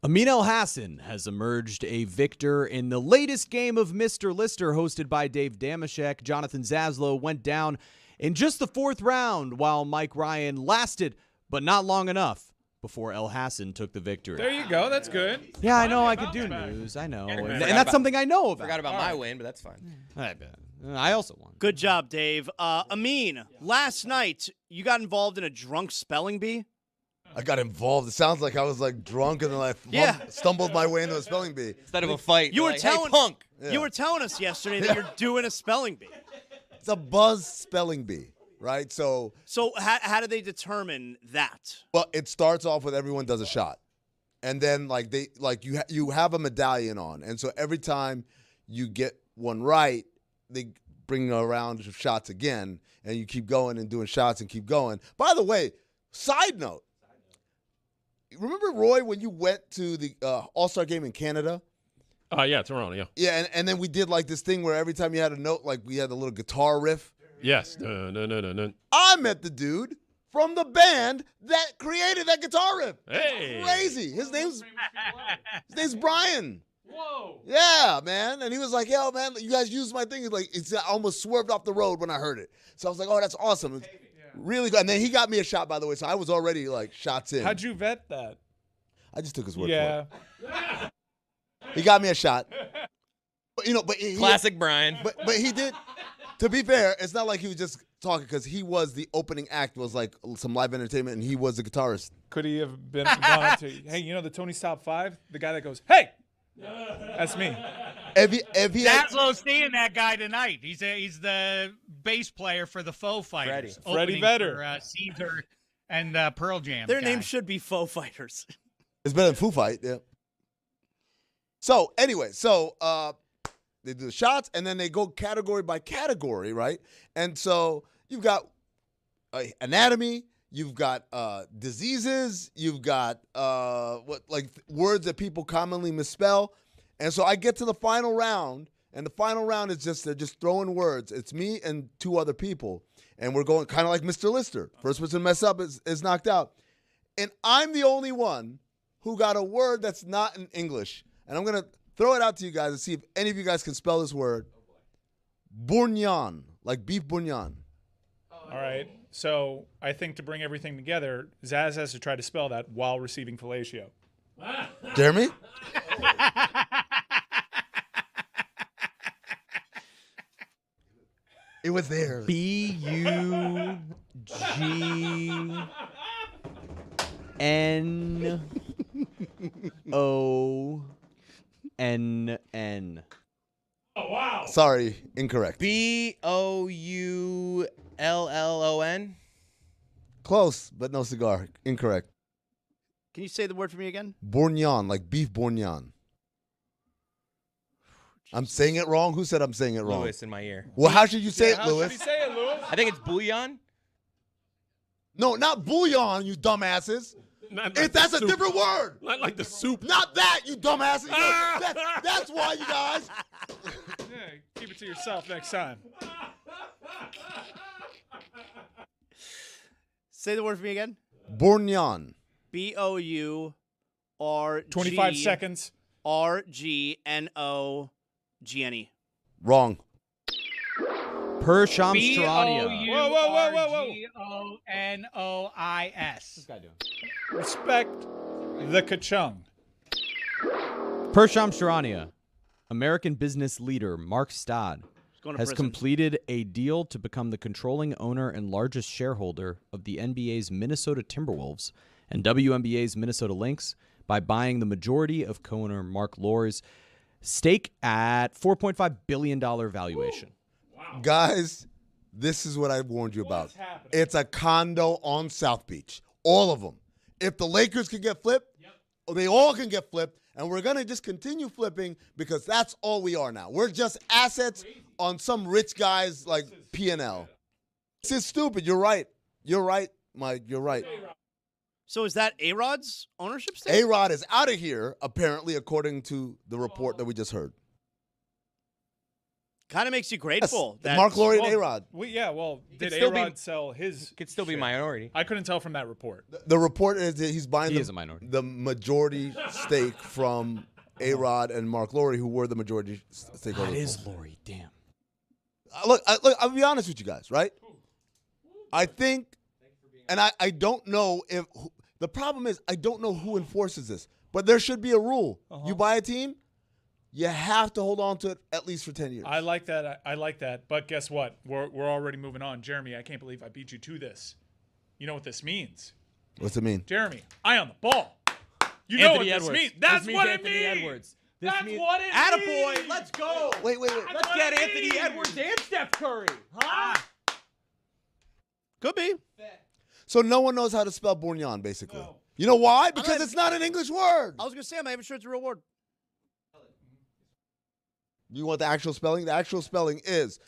Speaker 2: Amin El-Hassan has emerged a victor in the latest game of Mr. Lister, hosted by Dave Damashek. Jonathan Zaslow went down in just the 4th round, while Mike Ryan lasted, but not long enough, before El-Hassan took the victory.
Speaker 4: There you go. That's good.
Speaker 2: Yeah, I know. I could do news. I know. And
Speaker 7: Forgot
Speaker 2: that's
Speaker 7: about-
Speaker 2: something I know about.
Speaker 7: Forgot about my win, but that's fine.
Speaker 2: I also won.
Speaker 1: Good job, Dave. Amin, last night you got involved in a drunk spelling bee.
Speaker 5: I got involved. It sounds like I was like drunk and then I stumbled my way into a spelling bee.
Speaker 7: Instead of a fight,
Speaker 1: You were
Speaker 7: like,
Speaker 1: telling
Speaker 7: hey, punk.
Speaker 1: You were telling us yesterday that you're doing a spelling bee.
Speaker 5: It's a buzz spelling bee, right? So
Speaker 1: how do they determine that?
Speaker 5: well, it starts off with everyone does a shot, and then you have a medallion on, and so every time you get one right, they bring a round of shots again, and you keep going and doing shots and keep going. By the way, side note. Remember, Roy, when you went to the All-Star game in Canada?
Speaker 6: Yeah, Toronto, yeah.
Speaker 5: Yeah, and then we did like this thing where every time you had a note, like we had a little guitar riff.
Speaker 6: Yes. Dun, dun, dun, dun, dun.
Speaker 5: I met the dude from the band that created that guitar riff.
Speaker 6: Hey.
Speaker 5: It's crazy. His name's Brian.
Speaker 4: Whoa.
Speaker 5: Yeah, man. And he was like, yo, man, you guys used my thing. I almost swerved off the road when I heard it. So I was like, oh, that's awesome. It's really good. And then he got me a shot, by the way, so I was already like shots in.
Speaker 4: How'd you vet that?
Speaker 5: I just took his word
Speaker 4: Yeah.
Speaker 5: for it. He got me a shot. But
Speaker 7: Classic Brian.
Speaker 5: But he did. To be fair, it's not like he was just talking because he was the opening act. Was like some live entertainment, and he was the guitarist.
Speaker 4: Could he have been gone up to, hey, you know the Tony's Top 5? The guy that goes, hey! That's me.
Speaker 5: If he
Speaker 3: Zaslow's seeing that guy tonight. He's the bass player for the Faux Fighters.
Speaker 4: Freddie
Speaker 3: opening
Speaker 4: Vedder.
Speaker 3: for, Caesar and Pearl Jam.
Speaker 1: Their
Speaker 3: guy.
Speaker 1: name should be Faux Fighters.
Speaker 5: It's better than Foo Fight, yeah. So anyway, they do the shots, and then they go category by category, right? And so you've got anatomy, you've got diseases, you've got words that people commonly misspell. And so I get to the final round, and the final round is they're just throwing words. It's me and 2 other people, and we're going kind of like Mr. Lister. First person to mess up is knocked out. And I'm the only one who got a word that's not in English. And I'm going to throw it out to you guys and see if any of you guys can spell this word. Bourguignon, like beef bourguignon.
Speaker 4: All right. So I think to bring everything together, Zaz has to try to spell that while receiving fellatio.
Speaker 5: Jeremy? It was there.
Speaker 2: Bougnonn.
Speaker 6: Oh, wow.
Speaker 5: Sorry, incorrect.
Speaker 7: Boullon.
Speaker 5: Close, but no cigar. Incorrect.
Speaker 1: Can you say the word for me again?
Speaker 5: Bourguignon, like beef bourguignon. I'm saying it wrong? Who said I'm saying it wrong?
Speaker 7: Lewis in my ear.
Speaker 5: Well, how should you say it,
Speaker 4: How
Speaker 5: Lewis?
Speaker 4: should he say it, Lewis?
Speaker 7: I think it's bouillon.
Speaker 5: No, not bouillon, you dumbasses. That's a different word.
Speaker 6: Not like the soup.
Speaker 5: Not that, you dumbasses. That's why, you guys.
Speaker 4: Yeah, keep it to yourself next time.
Speaker 1: Say the word for me again.
Speaker 5: Bourguignon.
Speaker 1: Bourg.
Speaker 4: 25 seconds.
Speaker 1: Rgnogne.
Speaker 5: Wrong.
Speaker 2: Pershamstrania.
Speaker 3: Bougonois.
Speaker 2: This guy doing?
Speaker 4: Respect the ka-chung.
Speaker 2: Pershamstrania. American business leader Mark Stodd
Speaker 1: going to
Speaker 2: has
Speaker 1: prison.
Speaker 2: completed a deal to become the controlling owner and largest shareholder of the NBA's Minnesota Timberwolves and WNBA's Minnesota Lynx by buying the majority of co-owner Mark Lore's stake at $4.5 billion valuation.
Speaker 5: Wow. Guys, this is what I warned you about. It's a condo on South Beach. All of them. If the Lakers can get flipped, they all can get flipped, and we're going to just continue flipping because that's all we are now. We're just assets on some rich guy's like P&L. This is stupid. You're right. You're right, Mike. You're right.
Speaker 1: So is that A-Rod's ownership stake?
Speaker 5: A-Rod is out of here, apparently, according to the report that we just heard.
Speaker 1: kind of makes you grateful. that
Speaker 5: Mark Lowry and A-Rod.
Speaker 4: Did
Speaker 7: still be-
Speaker 4: A-Rod sell his?
Speaker 7: Could still be
Speaker 4: share?
Speaker 7: minority.
Speaker 4: I couldn't tell from that report.
Speaker 5: The report is that he's buying
Speaker 2: He is a minority.
Speaker 5: the majority stake from A-Rod and Mark Lowry, who were the majority stakeholders.
Speaker 2: That is Lowry. Damn.
Speaker 5: Look, I'll be honest with you guys, right? I think, and I don't know if the problem is I don't know who enforces this, but there should be a rule. You buy a team, you have to hold on to it at least for 10 years.
Speaker 4: I like that. I like that. But guess what? We're already moving on. Jeremy, I can't believe I beat you to this. You know what this means?
Speaker 5: What's it mean?
Speaker 4: Jeremy, eye on the ball. You know
Speaker 2: Anthony
Speaker 4: what
Speaker 2: Edwards.
Speaker 4: this means. That's
Speaker 2: This
Speaker 4: what
Speaker 2: means
Speaker 4: it
Speaker 2: Anthony
Speaker 4: means.
Speaker 2: Edwards.
Speaker 4: That's
Speaker 2: means-
Speaker 4: what it
Speaker 2: Attaboy,
Speaker 4: means.
Speaker 2: let's go.
Speaker 5: Wait.
Speaker 2: Let's get Anthony Edwards and Steph Curry. Huh?
Speaker 1: Could be.
Speaker 5: So no one knows how to spell Bourgnon, basically. You know why? Because it's not an English word.
Speaker 1: I was going to say, I'm not even sure it's a real word.
Speaker 5: You want the actual spelling? The actual spelling is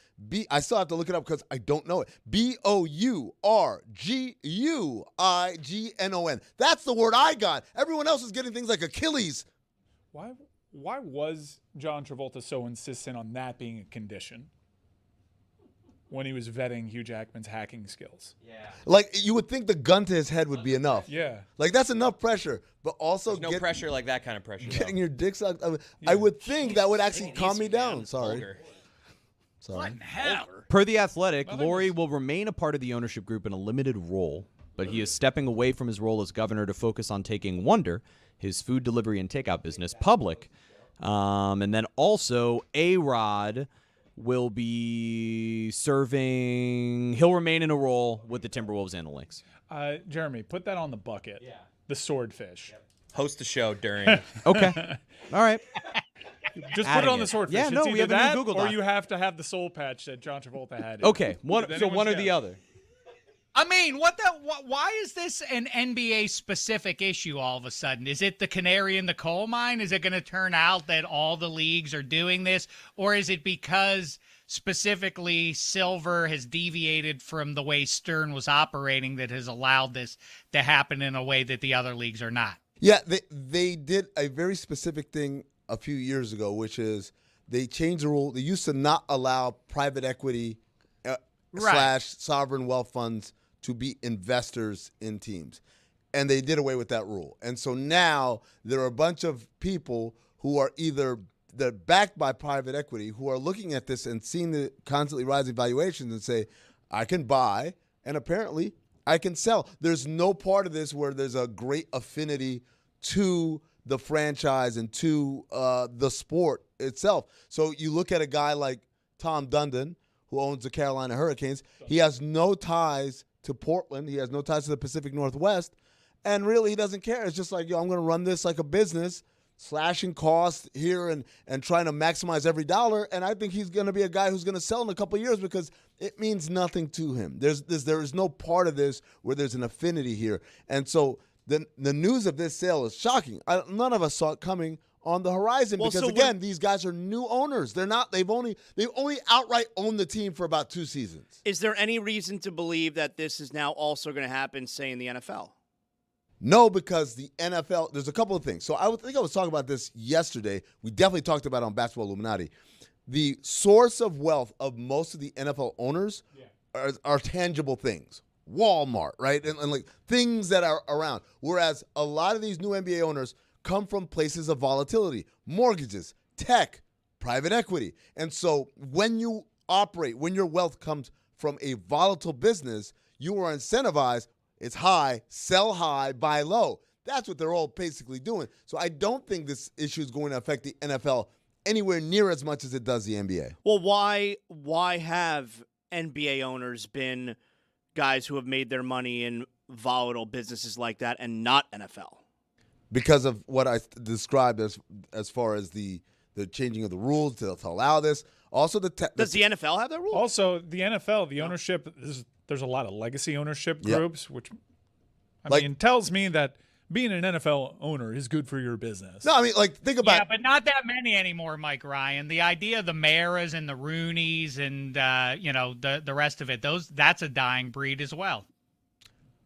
Speaker 5: I still have to look it up because I don't know it. Bourguignon. That's the word I got. Everyone else is getting things like Achilles.
Speaker 4: Why was John Travolta so insistent on that being a condition when he was vetting Hugh Jackman's hacking skills?
Speaker 7: Yeah.
Speaker 5: Like, you would think the gun to his head would be enough.
Speaker 4: Yeah.
Speaker 5: Like, that's enough pressure. But also
Speaker 7: There's no pressure like that kind of pressure.
Speaker 5: getting your dick sucked. I would think that would actually calm me down. Sorry.
Speaker 3: What in hell?
Speaker 2: Per The Athletic, Lowry will remain a part of the ownership group in a limited role, but he is stepping away from his role as governor to focus on taking Wonder, his food delivery and takeout business, public. And then also A-Rod will be serving. He'll remain in a role with the Timberwolves and the Lynx.
Speaker 4: Jeremy, put that on the bucket. Yeah. The swordfish.
Speaker 7: Host a show during.
Speaker 2: Okay. All right.
Speaker 4: Just put
Speaker 2: Adding
Speaker 4: it on the
Speaker 2: it.
Speaker 4: swordfish.
Speaker 2: Yeah,
Speaker 4: It's
Speaker 2: no, we
Speaker 4: either
Speaker 2: have a new
Speaker 4: that
Speaker 2: Google
Speaker 4: or
Speaker 2: Doc.
Speaker 4: you have to have the soul patch that John Travolta had.
Speaker 2: Okay.
Speaker 4: With
Speaker 2: So
Speaker 4: anyone's
Speaker 2: one or the
Speaker 4: guess.
Speaker 2: other.
Speaker 3: I mean, why is this an NBA specific issue all of a sudden? Is it the canary in the coal mine? Is it going to turn out that all the leagues are doing this? Or is it because specifically Silver has deviated from the way Stern was operating that has allowed this to happen in a way that the other leagues are not?
Speaker 5: Yeah, they did a very specific thing a few years ago, which is they changed the rule. They used to not allow private equity / sovereign wealth funds to be investors in teams. And they did away with that rule. And so now there are a bunch of people who are they're backed by private equity who are looking at this and seeing the constantly rising valuations and say, I can buy and apparently I can sell. There's no part of this where there's a great affinity to the franchise and to the sport itself. So you look at a guy like Tom Dundon, who owns the Carolina Hurricanes. He has no ties to Portland. He has no ties to the Pacific Northwest. And really, he doesn't care. It's just like, I'm going to run this like a business, slashing costs here and trying to maximize every dollar. And I think he's going to be a guy who's going to sell in a couple of years because it means nothing to him. There is no part of this where there's an affinity here. And so the news of this sale is shocking. None of us saw it coming on the horizon because, again, these guys are new owners. They've only outright owned the team for about 2 seasons.
Speaker 1: Is there any reason to believe that this is now also going to happen, say, in the NFL?
Speaker 5: No, because the NFL, there's a couple of things. So I think I was talking about this yesterday. We definitely talked about it on Basketball Illuminati. The source of wealth of most of the NFL owners are tangible things. Walmart, right? And like things that are around. Whereas a lot of these new NBA owners come from places of volatility, mortgages, tech, private equity. And so when you operate, when your wealth comes from a volatile business, you are incentivized. It's high, sell high, buy low. That's what they're all basically doing. So I don't think this issue is going to affect the NFL anywhere near as much as it does the NBA.
Speaker 1: Well, why have NBA owners been guys who have made their money in volatile businesses like that and not NFL?
Speaker 5: Because of what I described as far as the changing of the rules to allow this. Also,
Speaker 1: does the NFL have that rule?
Speaker 4: Also, the NFL, the ownership, there's a lot of legacy ownership groups, which I mean tells me that being an NFL owner is good for your business.
Speaker 5: No, I mean, like, think about
Speaker 3: Yeah, but not that many anymore, Mike Ryan. The idea of the Maras and the Rooneys and the rest of it, that's a dying breed as well.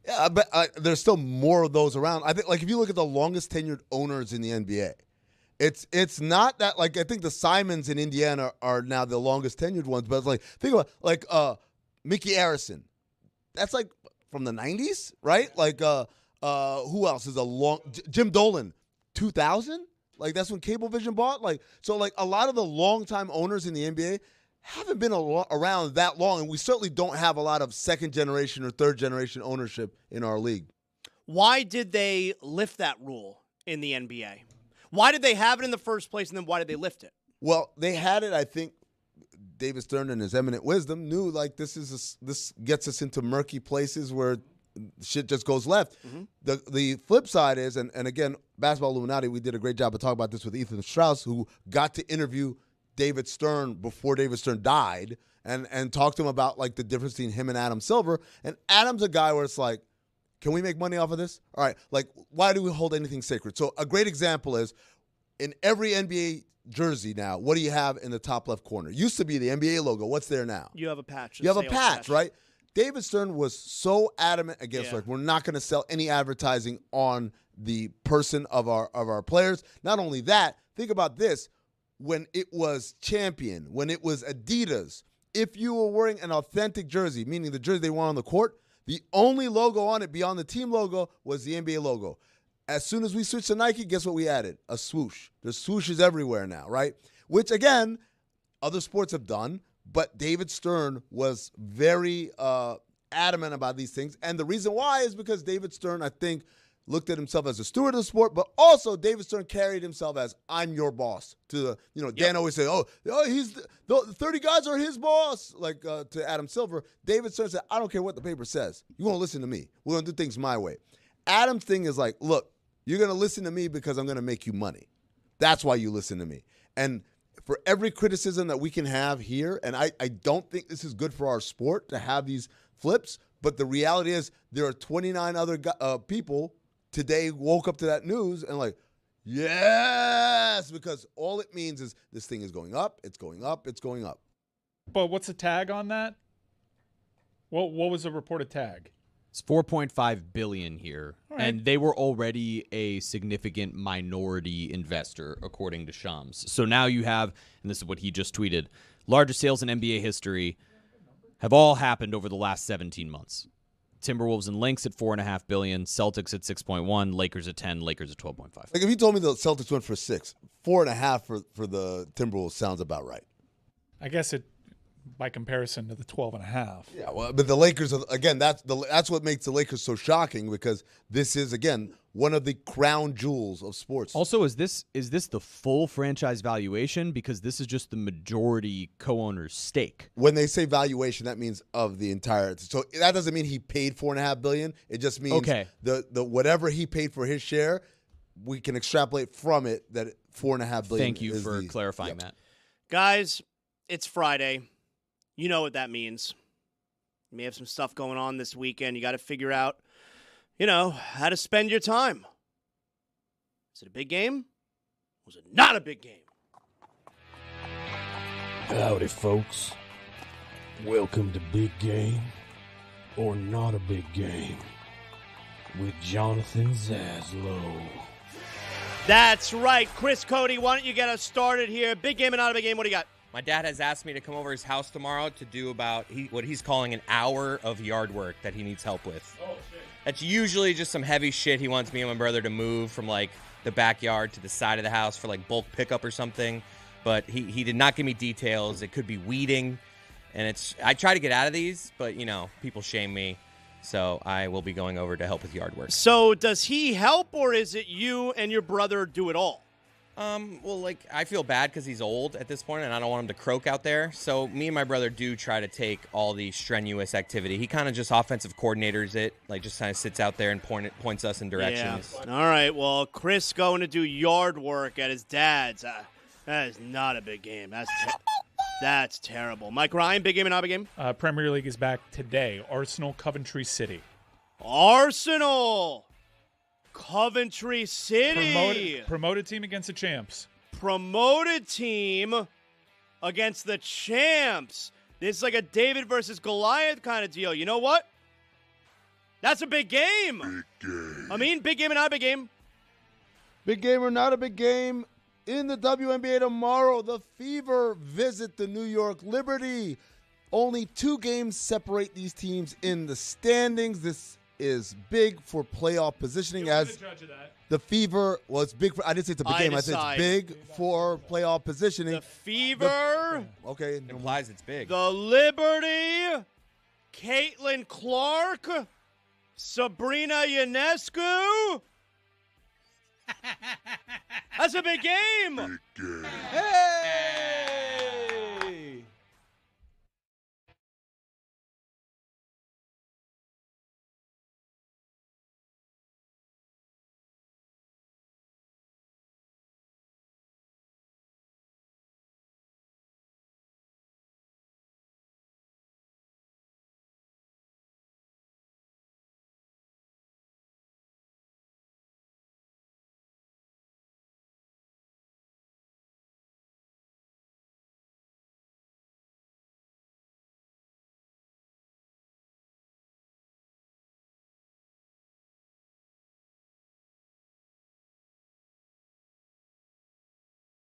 Speaker 5: Yeah, but there's still more of those around. I think, like, if you look at the longest tenured owners in the NBA, It's not that, like, I think the Simons in Indiana are now the longest tenured ones, but it's like, think about like Mickey Arison. That's like from the 90s, right? Like who else is a long Jim Dolan, 2000? Like that's when Cablevision bought. Like so, like a lot of the longtime owners in the NBA haven't been around that long, and we certainly don't have a lot of second generation or third generation ownership in our league.
Speaker 1: Why did they lift that rule in the NBA? Why did they have it in the first place, and then why did they lift it?
Speaker 5: Well, they had it, I think. David Stern, in his eminent wisdom, knew like this gets us into murky places where shit just goes left. Mm-hmm. The flip side is, and again, Basketball Illuminati, we did a great job of talking about this with Ethan Strauss, who got to interview David Stern before David Stern died, and talk to him about like the difference between him and Adam Silver. And Adam's a guy where it's like, can we make money off of this? All right, like why do we hold anything sacred? So a great example is in every NBA jersey now, what do you have in the top left corner? Used to be the NBA logo. What's there now?
Speaker 1: You have a patch.
Speaker 5: You have a patch, right? David Stern was so adamant against like we're not going to sell any advertising on the person of our players. Not only that, think about this. When it was Champion, when it was Adidas, if you were wearing an authentic jersey, meaning the jersey they wore on the court, the only logo on it beyond the team logo was the NBA logo. As soon as we switched to Nike, guess what we added? A swoosh. There's swooshes everywhere now, right? Which, again, other sports have done, but David Stern was very adamant about these things. And the reason why is because David Stern, I think, looked at himself as a steward of the sport, but also David Stern carried himself as, I'm your boss. To the, Dan always say, he's the 30 guys are his boss, like to Adam Silver. David Stern said, I don't care what the paper says. You won't listen to me. We're going to do things my way. Adam's thing is like, look, you're going to listen to me because I'm going to make you money. That's why you listen to me. And for every criticism that we can have here, and I don't think this is good for our sport to have these flips, but the reality is there are 29 other people today woke up to that news and like, yes, because all it means is this thing is going up, it's going up, it's going up.
Speaker 4: But what's the tag on that? What was the reported tag?
Speaker 2: It's 4.5 billion here,
Speaker 4: right.
Speaker 2: And they were already a significant minority investor, according to Shams. So now you have, and this is what he just tweeted, largest sales in NBA history have all happened over the last 17 months. Timberwolves and Lynx at $4.5 billion, Celtics at 6.1, Lakers at 10, Lakers at 12.5.
Speaker 5: Like if you told me the Celtics went for 6, 4.5 for the Timberwolves sounds about right.
Speaker 4: I guess it, by comparison to the 12.5.
Speaker 5: Yeah, well, but the Lakers, again, that's what makes the Lakers so shocking because this is, again, one of the crown jewels of sports.
Speaker 2: Also, is this the full franchise valuation? Because this is just the majority co-owner's stake.
Speaker 5: When they say valuation, that means of the entire. So that doesn't mean he paid $4.5 billion. It just means the whatever he paid for his share, we can extrapolate from it that $4.5 billion.
Speaker 2: Thank you for clarifying that,
Speaker 1: guys. It's Friday. You know what that means. You may have some stuff going on this weekend. You got to figure out, how to spend your time. Is it a big game? Was it not a big game?
Speaker 21: Howdy, folks. Welcome to Big Game or Not a Big Game with Jonathan Zaslow.
Speaker 1: That's right. Chris Cody, why don't you get us started here? Big game and not a big game. What do you got?
Speaker 7: My dad has asked me to come over his house tomorrow to do about what he's calling an hour of yard work that he needs help with. Oh, shit. That's usually just some heavy shit he wants me and my brother to move from, like, the backyard to the side of the house for, like, bulk pickup or something. But he did not give me details. It could be weeding. And I try to get out of these, but, people shame me. So I will be going over to help with yard work.
Speaker 1: So does he help, or is it you and your brother do it all?
Speaker 7: Well, I feel bad because he's old at this point, and I don't want him to croak out there. So me and my brother do try to take all the strenuous activity. He kind of just offensive coordinators it, just kind of sits out there and points us in directions.
Speaker 1: Yeah. All right, well, Chris going to do yard work at his dad's. That is not a big game. That's terrible. Mike Ryan, big game and not big game?
Speaker 4: Premier League is back today. Arsenal, Coventry City.
Speaker 1: Arsenal! Coventry City.
Speaker 4: Promoted team against the champs.
Speaker 1: Promoted team against the champs. This is like a David versus Goliath kind of deal. You know what? That's a big game.
Speaker 5: Big game.
Speaker 1: I mean, big game and not a big game.
Speaker 5: Big game or not a big game? In the WNBA tomorrow, the Fever visit the New York Liberty. Only 2 games separate these teams in the standings. This is big for playoff positioning as the Fever was big for, I didn't say it's a big game. I said it's big for playoff positioning.
Speaker 1: The Fever.
Speaker 5: Okay.
Speaker 7: Implies it's big.
Speaker 1: The Liberty. Caitlin Clark. Sabrina Ionescu. That's a big game.
Speaker 5: Hey!